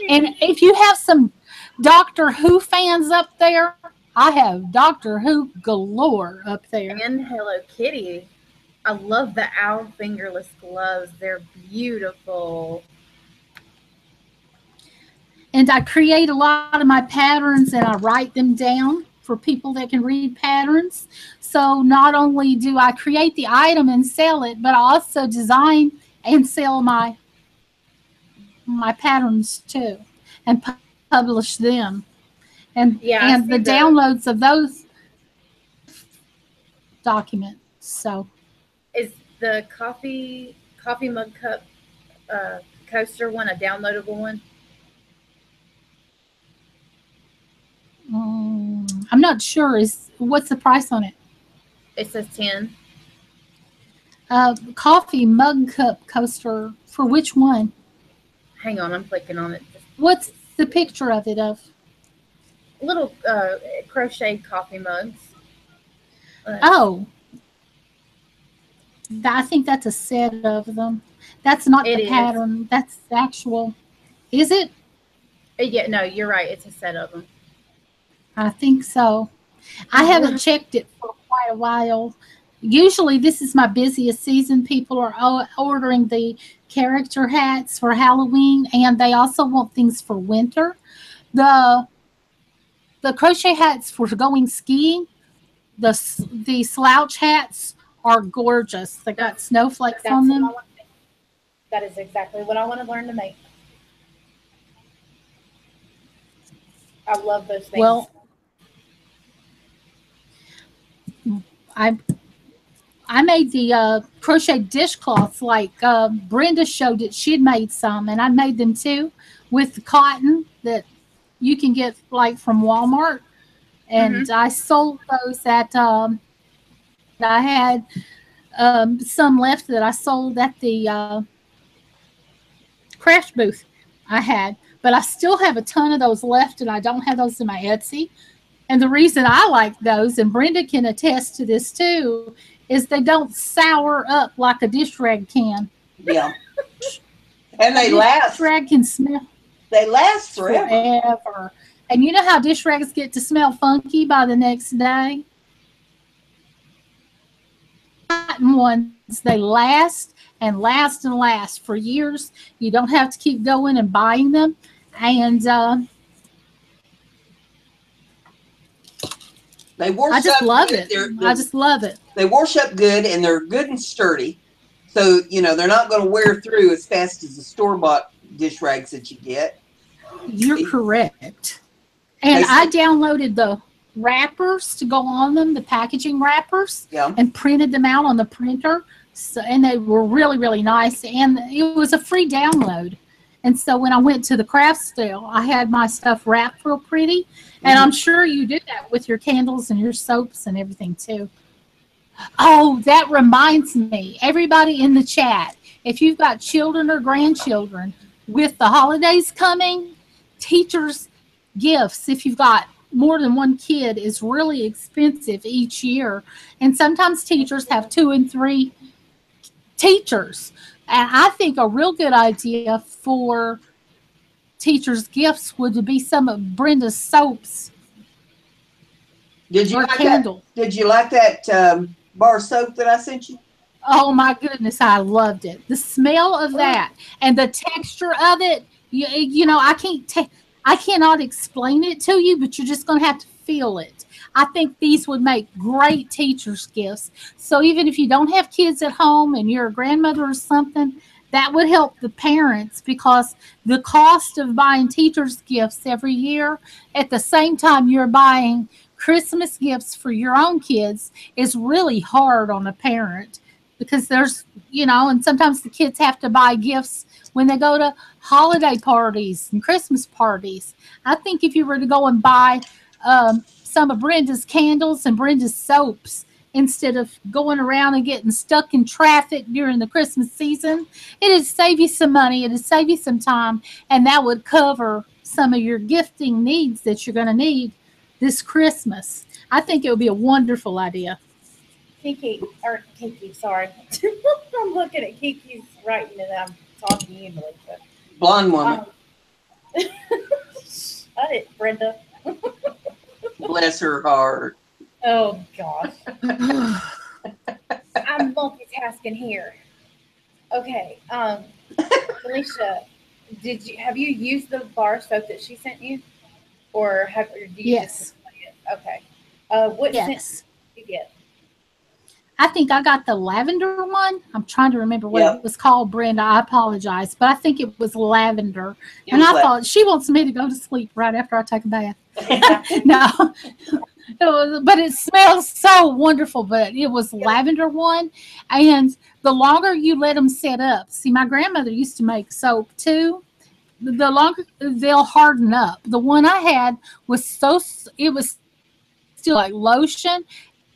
And if you have some Doctor Who fans up there, I have Doctor Who galore up there. And Hello Kitty. I love the owl fingerless gloves. They're beautiful. And I create a lot of my patterns and I write them down for people that can read patterns. So not only do I create the item and sell it, but I also design and sell my patterns too, and publish them. Yeah, I And see the the downloads of those documents. So is the coffee mug cup uh, coaster one a downloadable one? I'm not sure. Is what's the price on it? It says 10. Coffee mug cup coaster for which one? Hang on, I'm clicking on it. What's the picture of it of? Little crocheted coffee mugs. Oh, I think that's a set of them. That's not the It is. pattern. That's the actual. Is it? Yeah, no, you're right. It's a set of them. I think so. I haven't checked it for quite a while. Usually, this is my busiest season. People are ordering the character hats for Halloween, and they also want things for winter. The the crochet hats for going skiing, the slouch hats are gorgeous. They got snowflakes That's on what I them. want. That is exactly what I want to learn to make. I love those things. Well, I I made the crochet dishcloths like Brenda showed it. She'd made some, and I made them too with cotton that you can get like from Walmart. Hmm. And I sold those at. And I had some left that I sold at the craft booth. I had, but I still have a ton of those left, and I don't have those in my Etsy. And the reason I like those, and Brenda can attest to this too, is they don't sour up like a dish rag can. Yeah. And A they dish last. rag can smell They last forever. forever. And you know how dish rags get to smell funky by the next day? Cotton ones, they last and last and last for years. You don't have to keep going and buying them. And They wash I just up love good. it. I just love it. They wash up good and they're good and sturdy. So, they're not going to wear through as fast as the store-bought dish rags that you get. You're They, correct. And they I say, downloaded the wrappers to go on them, the packaging wrappers, yeah. and printed them out on the printer. So, and they were really, really nice. And it was a free download. And so when I went to the craft sale, I had my stuff wrapped real pretty. And I'm sure you do that with your candles and your soaps and everything too. Oh, that reminds me, everybody in the chat, if you've got children or grandchildren, with the holidays coming, teachers' gifts, if you've got more than one kid, is really expensive each year. And sometimes teachers have two and three teachers. And I think a real good idea for teachers' gifts would be some of Brenda's soaps Did you or like candles. that? Did you like that bar of soap that I sent you? Oh my goodness, I loved it. The smell of that and the texture of it, I cannot explain it to you, but you're just going to have to feel it. I think these would make great teachers' gifts. So even if you don't have kids at home and you're a grandmother or something, that would help the parents because the cost of buying teachers' gifts every year at the same time you're buying Christmas gifts for your own kids is really hard on a parent because and sometimes the kids have to buy gifts when they go to holiday parties and Christmas parties. I think if you were to go and buy some of Brenda's candles and Brenda's soaps instead of going around and getting stuck in traffic during the Christmas season, it'd save you some money, it'd save you some time, and that would cover some of your gifting needs that you're going to need this Christmas. I think it would be a wonderful idea. Kiki, sorry. I'm looking at Kiki's writing and I'm talking to you, Melissa. Blonde woman. Shut it, Brenda. Bless her heart. Oh, gosh. I'm multitasking here. Okay, Nelishia, have you used the bar soap that she sent you, or do you Yes. just okay? What scent Yes. did you get? I think I got the lavender one. I'm trying to remember what Yep. it was called, Brenda. I apologize, but I think it was lavender. It And was I thought she wants me to go to sleep right after I take a bath. Exactly. No, but it smells so wonderful. But it was lavender one, and the longer you let them set up. See, my grandmother used to make soap too. The longer they'll harden up. The one I had was it was still like lotion,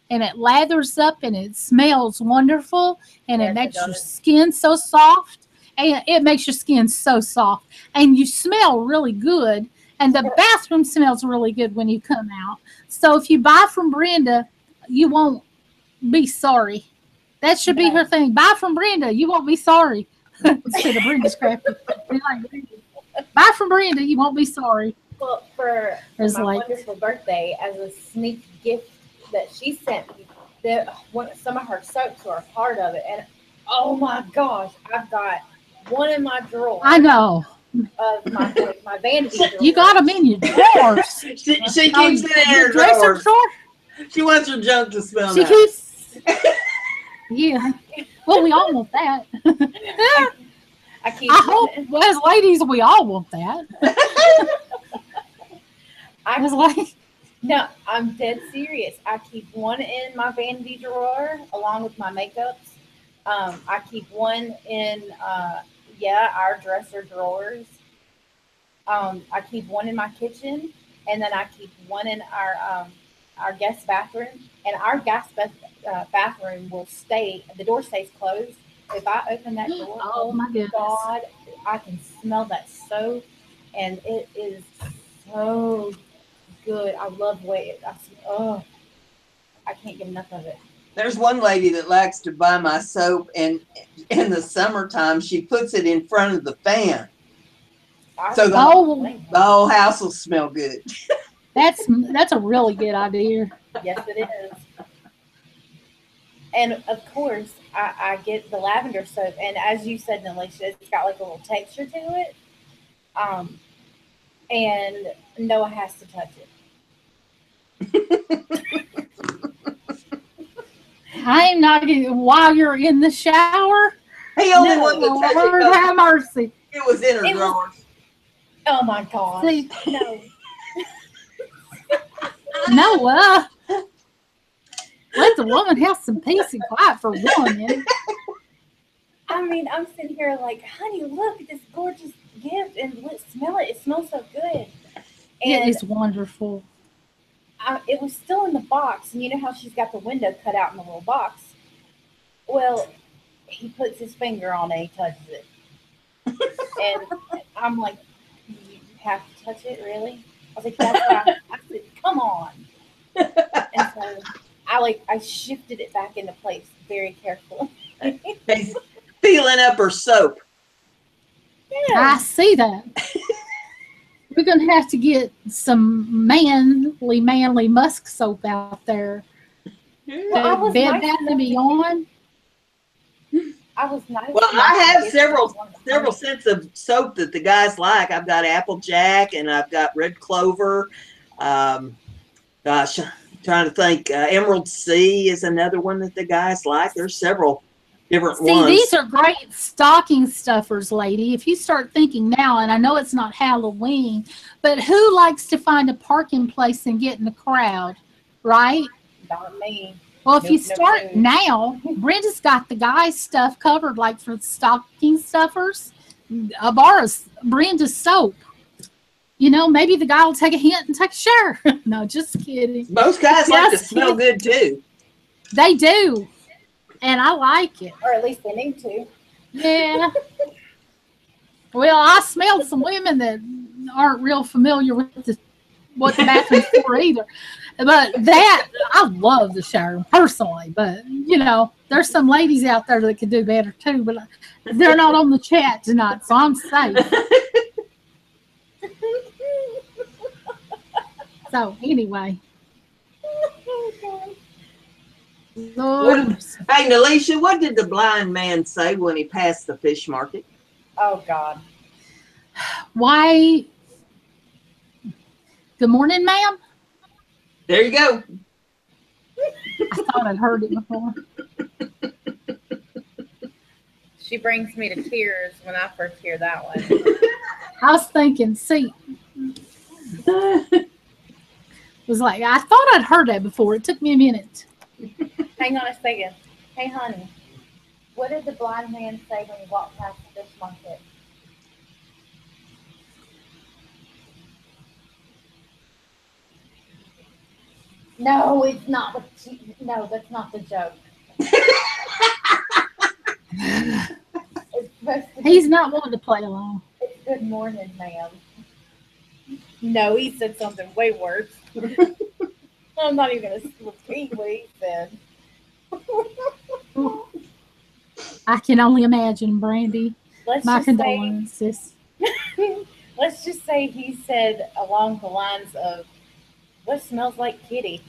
and it lathers up and it smells wonderful, and it Yes, it makes your does. skin so soft, and it makes your skin so soft, and you smell really good, and the bathroom smells really good when you come out. So if you buy from Brenda, you won't be sorry. That should be her No. thing. Buy from Brenda, you won't be sorry. Instead of Brenda's crafty. Be like, buy from Brenda, you won't be sorry. Well, for It's my like, wonderful birthday, as a sneak gift that she sent me, some of her soaps were a part of it, and oh my gosh, I've got one in my drawer I know. of my vanity drawer. You got them in your drawers. She Oh, keeps it in her the dresser drawers. drawer? She wants her junk to smell She nice. keeps. Yeah. Well, we all want that. I keep I hope, well, as ladies, we all want that. As like, No, I'm dead serious. I keep one in my vanity drawer along with my makeups. I keep one in, our dresser drawers. I keep one in my kitchen, and then I keep one in our guest bathroom. And our bathroom will stay. The door stays closed. If I open that door, oh my goodness. God, I can smell that soap, and it is so good. I love the way it. I can't get enough of it. There's one lady that likes to buy my soap, and in the summertime, she puts it in front of the fan. So the whole house will smell good. That's a really good idea. Yes, it is. And of course, I get the lavender soap, and as you said, Nelishia, it's got like a little texture to it. And Noah has to touch it. I'm not getting while you're in the shower. He only wanted to touch Lord it. have mercy. It was in her drawers. Oh my gosh. See, No. Noah, let the woman have some peace and quiet for one minute. I mean, I'm sitting here like, honey, look at this gorgeous gift, and let's smell it. It smells so good. And It is wonderful. it was still in the box, and you know how she's got the window cut out in the little box? Well, he puts his finger on it, he touches it. And I'm like, you have to touch it, really? I was like, that's why. I said, come on. And so I shifted it back into place very carefully. He's feeling up her soap. I see that. We're going to have to get some manly musk soap out there. Well, I was Bed nice Bath enough and to Beyond. I was nice. Well, enough I to have get several one. scents of soap that the guys like. I've got Applejack, and I've got Red Clover. Gosh, I'm trying to think. Emerald Sea is another one that the guys like. There's several different See, ones. these are great stocking stuffers, lady. If you start thinking now, and I know it's not Halloween, but who likes to find a parking place and get in the crowd, right? Not me. Well, if you Nope, start now, Brenda's got the guys' stuff covered, like for stocking stuffers. A bar of Brenda's soap. You know, maybe the guy will take a hint and take a shower. No, just kidding. Most guys like to Just smell good too. They do, and I like it. Or at least they need to. Yeah. Well, I smelled some women that aren't real familiar with what the bathroom's for either. But that, I love the shower personally. But, you know, there's some ladies out there that could do better too. But they're not on the chat tonight, so I'm safe. So, anyway. Lord. Hey, Nelishia, what did the blind man say when he passed the fish market? Oh God. Why? Good morning, ma'am. There you go. I thought I'd heard it before. She brings me to tears when I first hear that one. I was thinking, see, it was like, I thought I'd heard that before. It took me a minute. Hang on a second. Hey, honey, what did the blind man say when he walked past the fish market? No, it's not. No, that's not the joke. It's supposed to be, He's not wanting to play along. it's good morning, ma'am. No, he said something way worse. I'm not even going to repeat what he said. I can only imagine, Brandy. Let's My just say, condolences. let's just say he said along the lines of, "What smells like kitty?"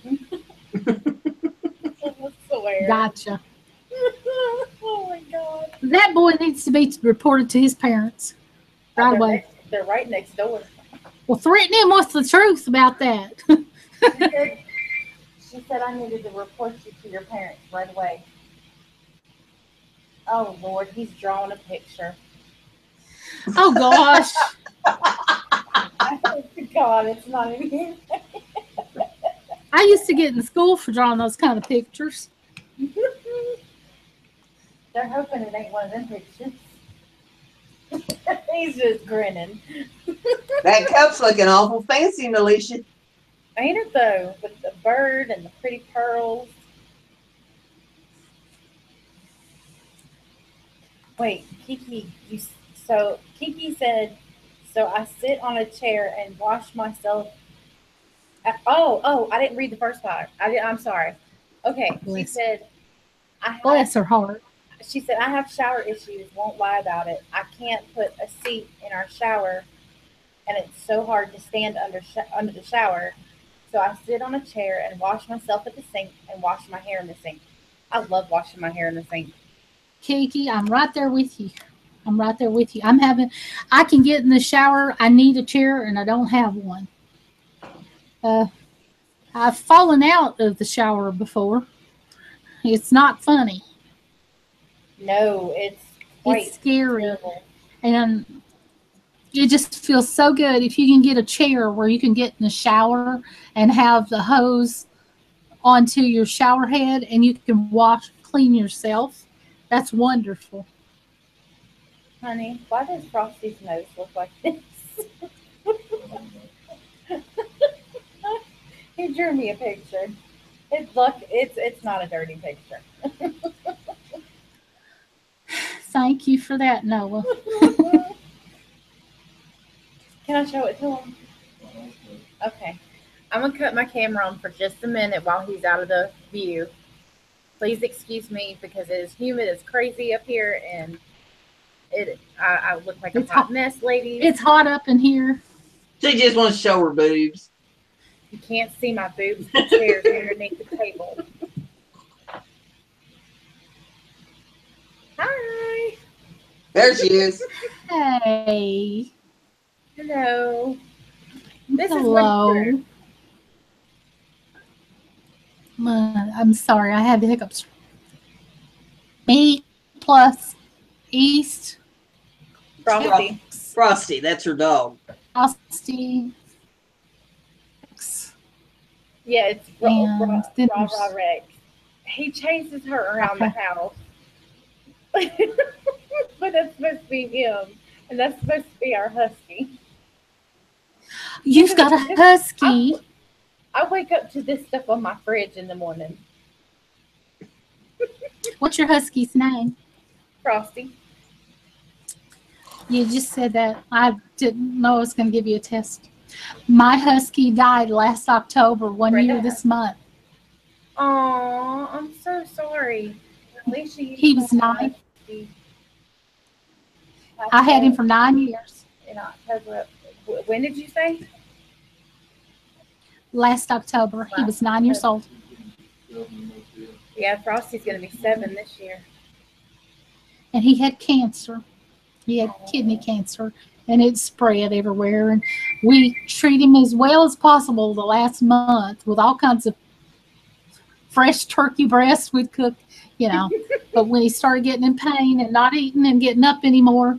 I swear. Gotcha. Oh my God. That boy needs to be reported to his parents right They're away. They're right next door. Well, threaten him with the truth about that. She said I needed to report you to your parents right away. Oh Lord, he's drawing a picture. Oh, gosh. God, it's not in here. I used to get in school for drawing those kind of pictures. They're hoping it ain't one of them pictures. He's just grinning. That cup's looking awful fancy, Nelishia. Ain't it though? With the bird and the pretty pearls. Wait, Kiki, Kiki said, so I sit on a chair and wash myself. I didn't read the first part. I'm sorry. Okay, she said, Bless her heart. She said, I have shower issues, won't lie about it. I can't put a seat in our shower, and it's so hard to stand under the shower. So I sit on a chair and wash myself at the sink and wash my hair in the sink. I love washing my hair in the sink. Kiki, I'm right there with you. I'm right there with you. I can get in the shower. I need a chair, and I don't have one. I've fallen out of the shower before. It's not funny. No, it's scary. terrible. And it just feels so good if you can get a chair where you can get in the shower and have the hose onto your shower head and you can clean yourself. That's wonderful. Honey, why does Frosty's nose look like this? He drew me a picture. It's not a dirty picture. Thank you for that, Noah. Can I show it to him? Okay. I'm going to cut my camera on for just a minute while he's out of the view. Please excuse me because it is humid as crazy up here and I look like a hot mess, ladies. It's hot up in here. She just wants to show her boobs. You can't see my boobs. The chair's underneath the table. Hi. There she is. Hey. Hello. This Hello. is I'm sorry, I had the hiccups. Me plus East. Frosty. Frosty, that's her dog. Frosty. Yeah, it's And Raw Rex. He chases her around the house. But that's supposed to be him. And that's supposed to be our husky. You've got a husky. I wake up to this stuff on my fridge in the morning. What's your husky's name? Frosty. You just said that. I didn't know I was going to give you a test. My husky died last October, one year this month. Oh, I'm so sorry. Alicia, he was 9. I had him for 9 years. In October. When did you say? Last October. He was 9 years old. Yeah, Frosty's going to be 7 this year. And he had cancer. He had kidney cancer. and it spread everywhere. And we treat him as well as possible the last month with all kinds of fresh turkey breasts we'd cook, you know. But when he started getting in pain and not eating and getting up anymore,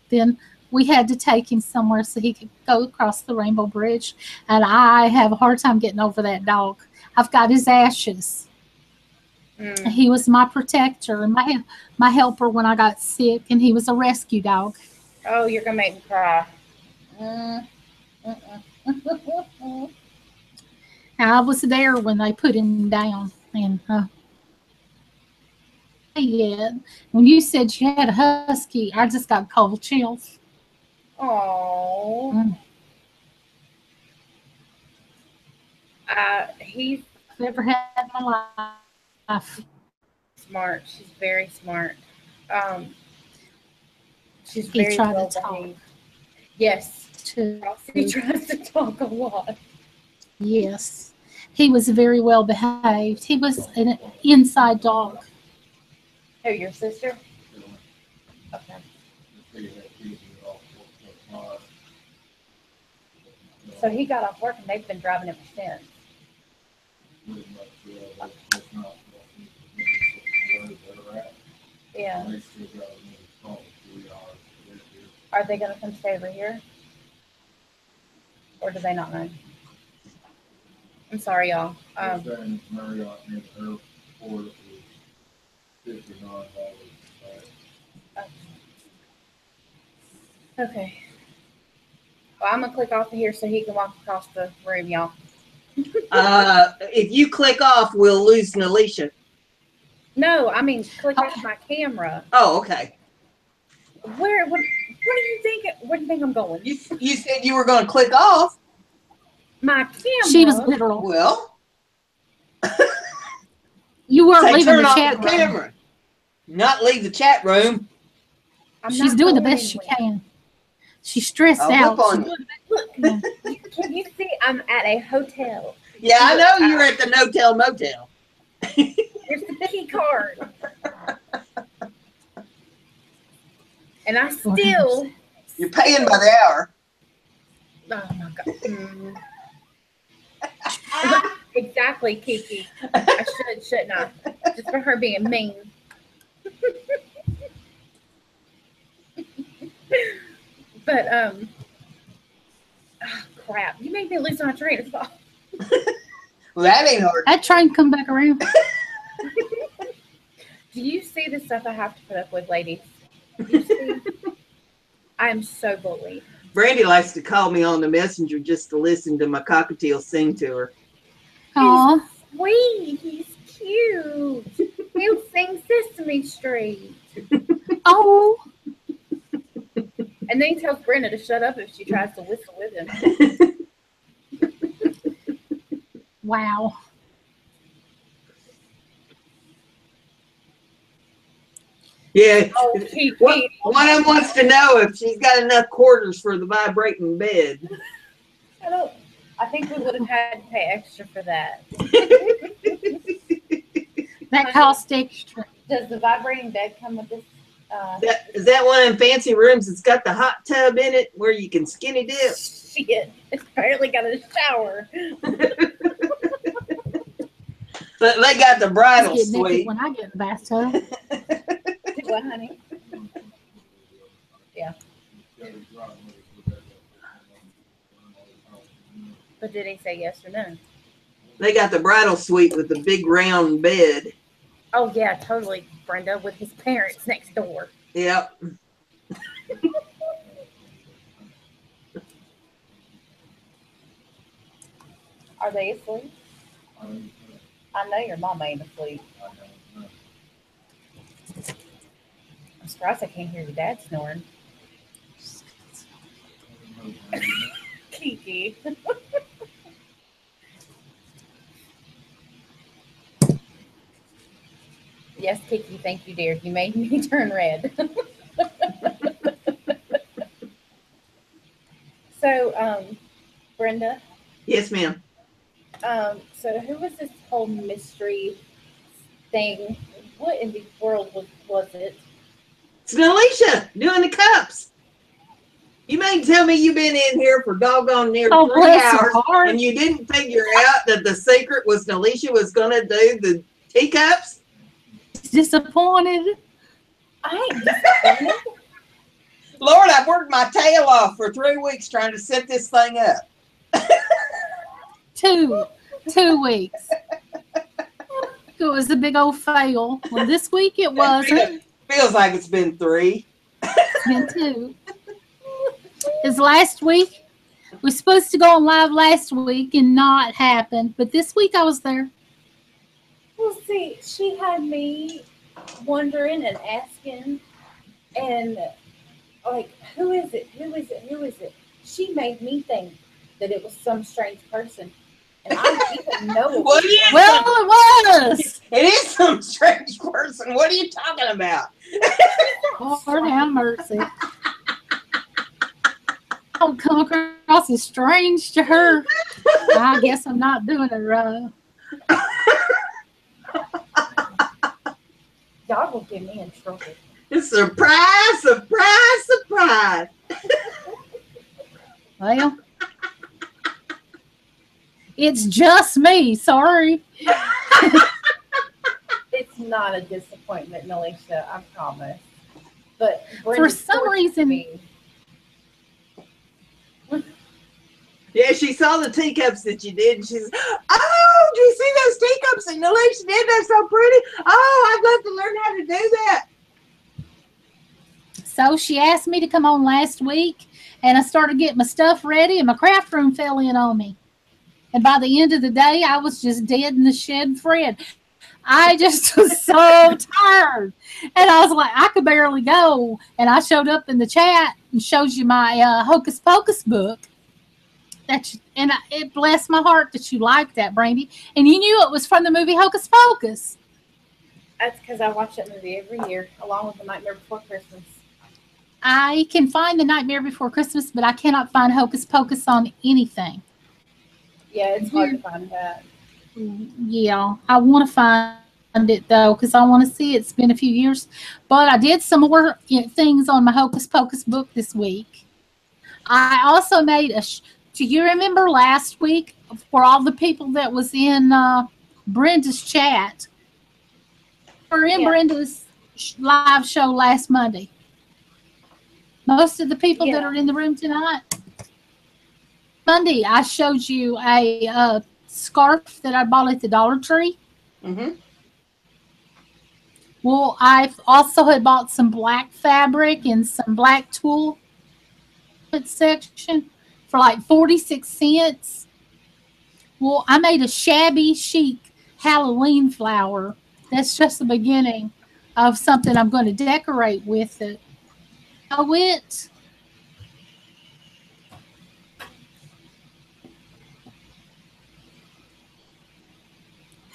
then we had to take him somewhere so he could go across the Rainbow Bridge. And I have a hard time getting over that dog. I've got his ashes. He was my protector and my helper when I got sick, and he was a rescue dog. Oh, you're gonna make me cry. I was there when they put him down, and yeah, when you said you had a husky, I just got cold chills. Oh, he's Never had in my life. smart. She's very smart. She's He very tried well to talk behaved. Yes, too. he tries to talk a lot. Yes, he was very well behaved. He was an inside dog. Who, your sister? Okay. So he got off work and they've been driving ever since. Yeah. Are they going to come stay over here? Or do they not know? I'm sorry, y'all. Okay. Well, I'm going to click off of here so he can walk across the room, y'all. If you click off, we'll lose Nelishia. No, I mean, click off my camera. Oh, okay. What do you think? Where do you think I'm going? You said you were going to click off. My camera? She was literal. Well, you weren't leaving turn the off chat the room. camera. Not leave the chat room. She's doing the best she can. She's stressed out. Look, can you see? I'm at a hotel. Yeah, I know you're at the no-tell motel. Here's the key card. And I still... You're paying by the hour. Oh, my God. Exactly, Kiki. I shouldn't I? Just for her being mean. But, oh, crap. You made me lose my train of thought. Well, that ain't hard. That train come back around. Do you see the stuff I have to put up with, ladies? You see? I am so bullied. Brandy likes to call me on the messenger just to listen to my cockatiel sing to her. Aw. He's sweet. He's cute. He'll sing Sesame Street. Oh. And then he tells Brenda to shut up if she tries to whistle with him. Wow. Yeah. Oh, One of them wants to know if she's got enough quarters for the vibrating bed. I think we would have had to pay extra for that. That cost extra. Does the vibrating bed come with this? Is that one of them fancy rooms that's got the hot tub in it where you can skinny dip? Shit, it's apparently got a shower. But they got the bridal Get naked suite. when I get in the bathtub. What, honey? Yeah. But did he say yes or no? They got the bridal suite with the big round bed. Oh, yeah, totally, Brenda, with his parents next door. Yep. Are they asleep? I know your mama ain't asleep. I'm surprised I can't hear your dad snoring. Kiki. Yes, Kiki, thank you, dear. You made me turn red. So, Brenda. Yes, ma'am. So who was this whole mystery thing? What in the world was it? It's Nelishia doing the cups. You mean tell me you've been in here for doggone near 3 bless her hours heart. and you didn't figure out that the secret was Nelishia was going to do the teacups? Disappointed. I ain't disappointed. Lord, I've worked my tail off for 3 weeks trying to set this thing up. 2 weeks. It was a big old fail. Well, this week it wasn't. Feels like it's been 3. It's been 2. Because last week, we were supposed to go on live last week and not happen. But this week I was there. Well, see, she had me wondering and asking, and like, who is it? Who is it? Who is it? She made me think that it was some strange person. And I didn't even know it Well, was. yeah. Well, it was. It is some strange person. What are you talking about? Lord have mercy. Don't come across as strange to her. I guess I'm not doing it right. Y'all will get me in trouble. Surprise, surprise, surprise. Well, it's just me. Sorry. It's not a disappointment, Nelishia, I promise. But For some reason, me. Yeah, she saw the teacups that you did, and she's, oh, do you see those teacups that Nelishia did? They're so pretty. Oh, I'd love to learn how to do that. so she asked me to come on last week, and I started getting my stuff ready, and my craft room fell in on me. And by the end of the day, I was just dead in the shed, Fred. I just was so tired. And I was like, I could barely go. And I showed up in the chat and showed you my Hocus Pocus book. It blessed my heart that you liked that, Brandy. And you knew it was from the movie Hocus Pocus. That's because I watch that movie every year, along with The Nightmare Before Christmas. I can find The Nightmare Before Christmas, but I cannot find Hocus Pocus on anything. Yeah, it's hard to find that. Yeah, I want to find it though because I want to see it. It's been a few years, but I did some more things on my Hocus Pocus book this week. I also made do you remember last week for all the people that was in Brenda's chat? Or in Brenda's live show last Monday. Most of the people that are in the room tonight. Monday, I showed you a scarf that I bought at the Dollar Tree. Mm-hmm. Well, I've also had bought some black fabric and some black tulle section for like 46 cents. Well, I made a shabby chic Halloween flower. That's just the beginning of something I'm going to decorate with it. Oh, it.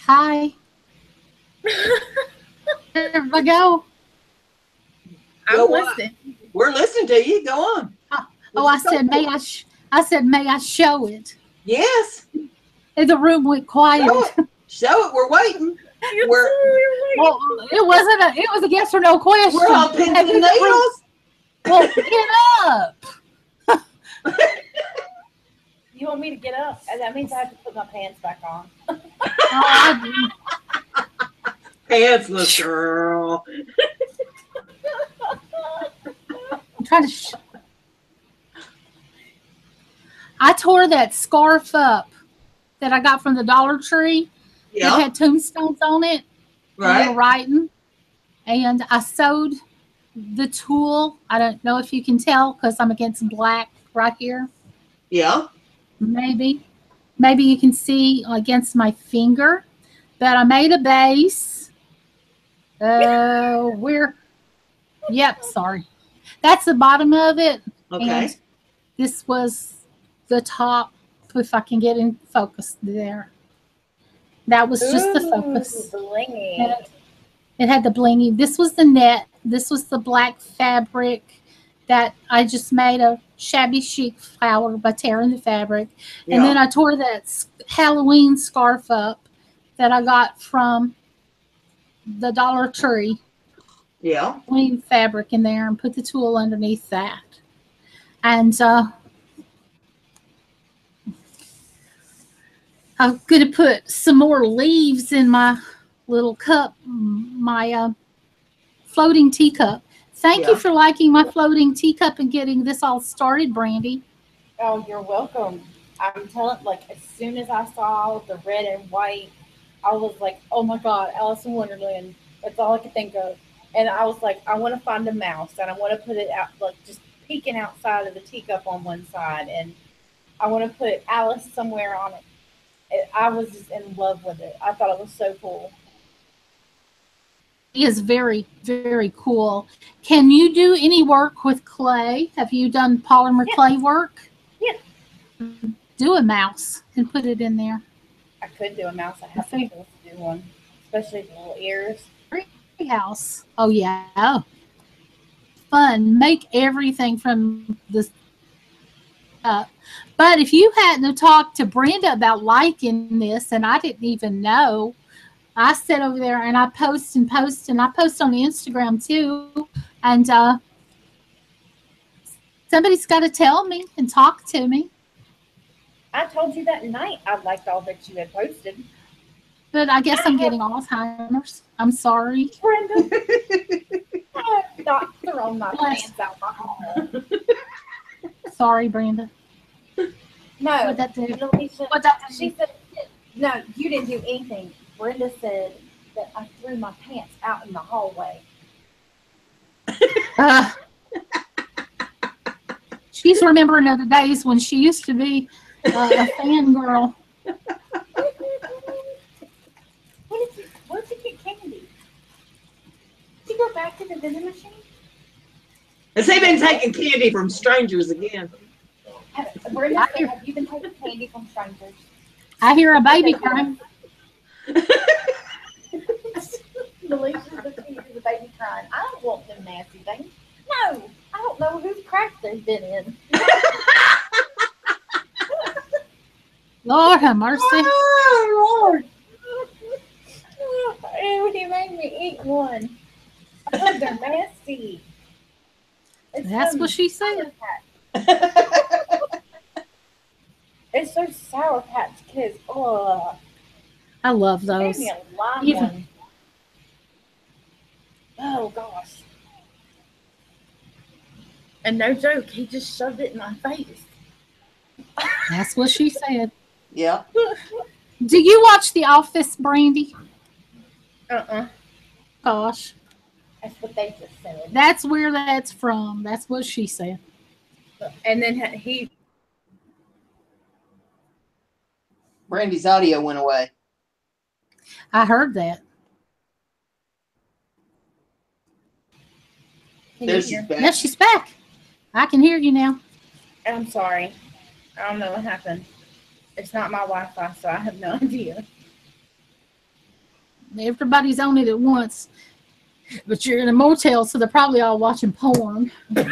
Hi. There we go. I'm listening. We're listening to you. Go on. Oh, I said, may I show it? Yes. And the room went quiet. Show it. We're waiting. Well, it was a yes or no question. We're on pins and needles. Well, get up. You want me to get up? That means I have to put my pants back on. Pantsless girl. I'm trying to. I tore that scarf up that I got from the Dollar Tree. Yeah. It had tombstones on it. Right. Writing. And I sewed the tulle. I don't know if you can tell because I'm against black right here. Yeah. Maybe you can see against my finger. But I made a base. Sorry. That's the bottom of it. Okay. And this was the top, if I can get in focus there. That was just the focus. Blingy. It had the blingy. This was the net. This was the black fabric that I just made a shabby chic flower by tearing the fabric. Yeah. And then I tore that Halloween scarf up that I got from the Dollar Tree. Yeah. Halloween fabric in there and put the tulle underneath that. And I'm going to put some more leaves in my little cup, my floating teacup. Thank you Yeah. for liking my floating teacup and getting this all started, Brandy. Oh, you're welcome. I'm telling, like, as soon as I saw the red and white, I was like, oh my God, Alice in Wonderland. That's all I could think of. And I was like, I want to find a mouse and I want to put it out, like, just peeking outside of the teacup on one side. And I want to put Alice somewhere on it. I was just in love with it. I thought it was so cool. It is very, very cool. Can you do any work with clay? Have you done polymer Yeah, clay work? yeah. Do a mouse and put it in there. I could do a mouse. I have the tools to do one, especially the little ears. House. Oh yeah. Fun. Make everything from the up. But if you hadn't talked to Brenda about liking this and I didn't even know, I sit over there and I post and post and I post on Instagram too. And somebody's got to tell me and talk to me. I told you that night I liked all that you had posted. But I guess I'm getting Alzheimer's. I'm sorry. Brenda, I have not thrown my pants out my hall. Sorry, Brenda. No, What'd that do? Nelishia, What'd that do? she said, no, you didn't do anything. Brenda said that I threw my pants out in the hallway. She's remembering other days when she used to be a fangirl. Where'd you get candy? Did you go back to the vending machine? Has he been taking candy from strangers again? Brenda said, have you been taking candy from strangers? I hear a baby crying. Nelishia's looking at the baby crying. I don't want them nasty things. No, I don't know whose crack they've been in. Lord have mercy. Oh, Lord. Ew, he made me eat one. Oh, they're nasty. That's what she said. It's those Sour Patch Kids. Oh, I love gave those. me a lime Even- one. Oh gosh. And no joke, he just shoved it in my face. That's what she said. Yeah. Do you watch The Office, Brandy? Gosh, That's what they just said. that's where that's from. That's what she said. And then he. Brandy's audio went away. I heard that. Can There you she's hear? back. Yes, she's back. I can hear you now. I'm sorry. I don't know what happened. It's not my Wi-Fi, so I have no idea. Everybody's on it at once. But you're in a motel, so they're probably all watching porn. There.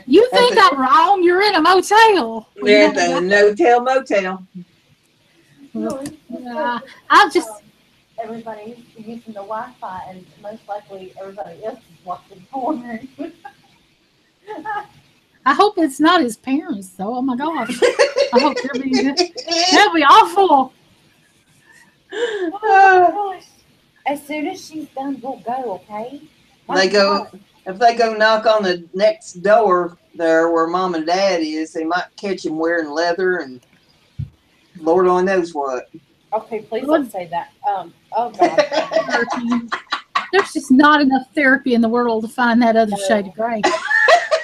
You think I'm wrong? You're in a motel. We're at the no-tell motel. I'll just. Everybody's using the Wi-Fi, and most likely everybody else is watching porn. I hope it's not his parents, though. Oh my gosh. I hope they're being good. That'd be awful. Oh my gosh. As soon as she's done, we'll go, okay? They go, if they go knock on the next door there where Mom and Dad is, they might catch him wearing leather and Lord only knows what. Okay, please don't say that. Oh God. There's just not enough therapy in the world to find that other shade of gray.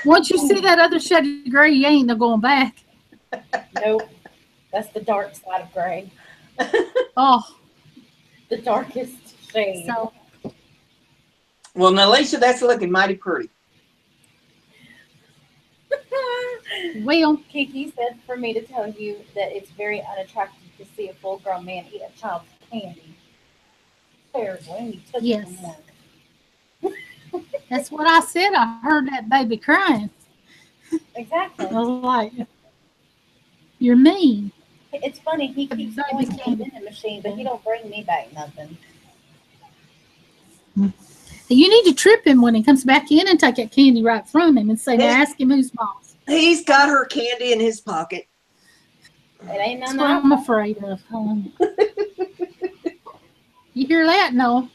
Once you see that other shade of gray, you ain't no going back. Nope. That's the dark side of gray. Oh, The darkest shade. so Well, Nelishia, that's looking mighty pretty. well, Kiki said for me to tell you that it's very unattractive to see a full-grown man eat a child's candy. Terrible. And you took Yes. it from one. that's what I said. I heard that baby crying. Exactly. I was like, you're mean. It's funny. He keeps Baby going to the candy. vending machine, but he don't bring me back nothing. You need to trip him when he comes back in and take that candy right from him and say, now ask him who's boss. He's got her candy in his pocket. It ain't That's none what of I'm afraid of. You hear that, Noah?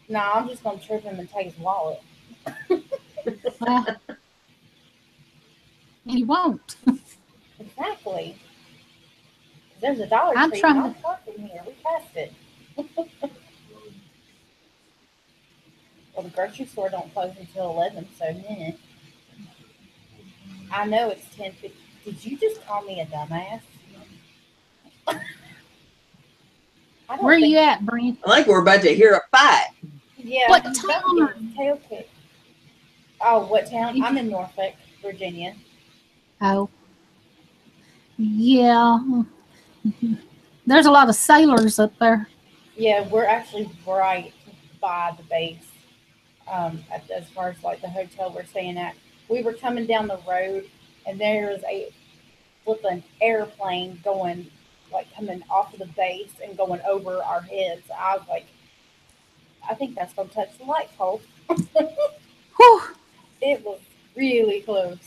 No, I'm just gonna trip him and take his wallet. Well, he won't. Exactly. There's a Dollar I'm Tree trying not to- far from here. We passed it. Well, the grocery store don't close until 11, so minute. I know it's 10:50. Did you just call me a dumbass? I don't Where are think, you at, Brent? I think we're about to hear a fight. Yeah. What he's about to town get are his tail kicked. Oh, what town? I'm in Norfolk, Virginia. Oh, yeah. There's a lot of sailors up there. Yeah, we're actually right by the base. As far as like the hotel we're staying at, we were coming down the road, and there was a flipping airplane going, like coming off of the base and going over our heads. I was like, I think that's gonna touch the light pole. Whew, It was really close.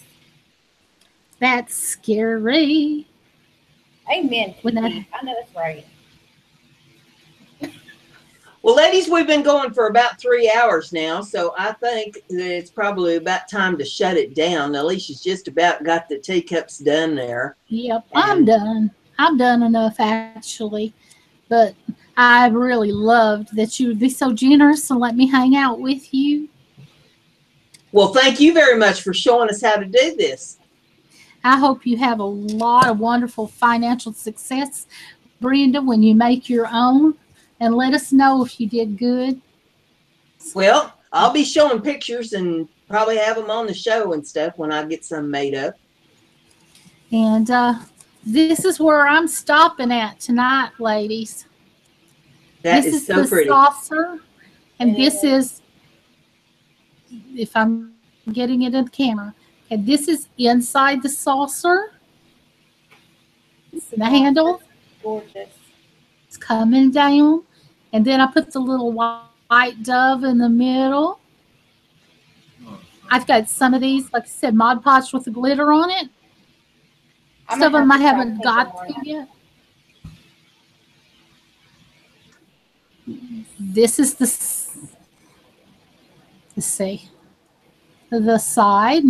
that's scary. Amen. When that- Keith. I know that's right. Well, ladies, we've been going for about 3 hours now, so I think that it's probably about time to shut it down. Nelicia's just about got the teacups done there. Yep, I'm done. I'm done enough, actually. But I really loved that you would be so generous and let me hang out with you. Well, thank you very much for showing us how to do this. I hope you have a lot of wonderful financial success, Brenda, when you make your own. And let us know if you did good. Well, I'll be showing pictures and probably have them on the show and stuff when I get some made up. And this is where I'm stopping at tonight, ladies. That This is so the pretty. saucer, and this is, if I'm getting it in the camera, and this is inside the saucer. The handle. Gorgeous. It's coming down, and then I put the little white dove in the middle. I've got some of these, like I said, Mod Podge with the glitter on it. Some of them I haven't got to yet. This is let's see, the side.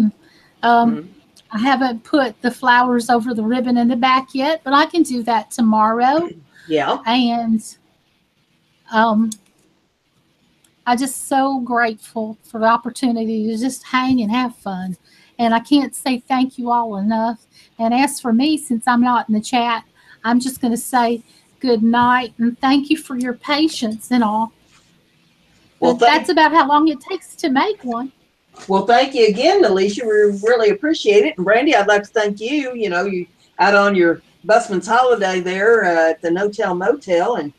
I haven't put the flowers over the ribbon in the back yet, but I can do that tomorrow. Yeah. And I'm just so grateful for the opportunity to just hang and have fun. And I can't say thank you all enough. And as for me, since I'm not in the chat, I'm just going to say good night and thank you for your patience and all. Well, that's about how long it takes to make one. Well, thank you again, Nelishia. We really appreciate it. And Brandy, I'd like to thank you. You know, you out on your busman's holiday there at the No-Tell Motel. And,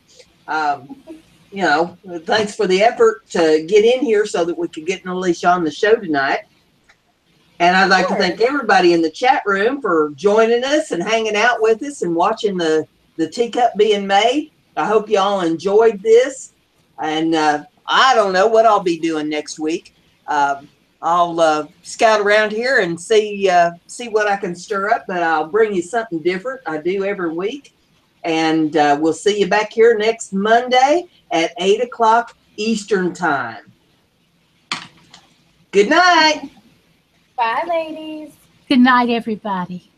you know, thanks for the effort to get in here so that we could get Nelishia on the show tonight. And I'd like to thank everybody in the chat room for joining us and hanging out with us and watching the teacup being made. I hope you all enjoyed this. And I don't know what I'll be doing next week. I'll scout around here and see what I can stir up, but I'll bring you something different. I do every week. And we'll see you back here next Monday at 8 o'clock Eastern Time. Good night. Bye, ladies. Good night, everybody.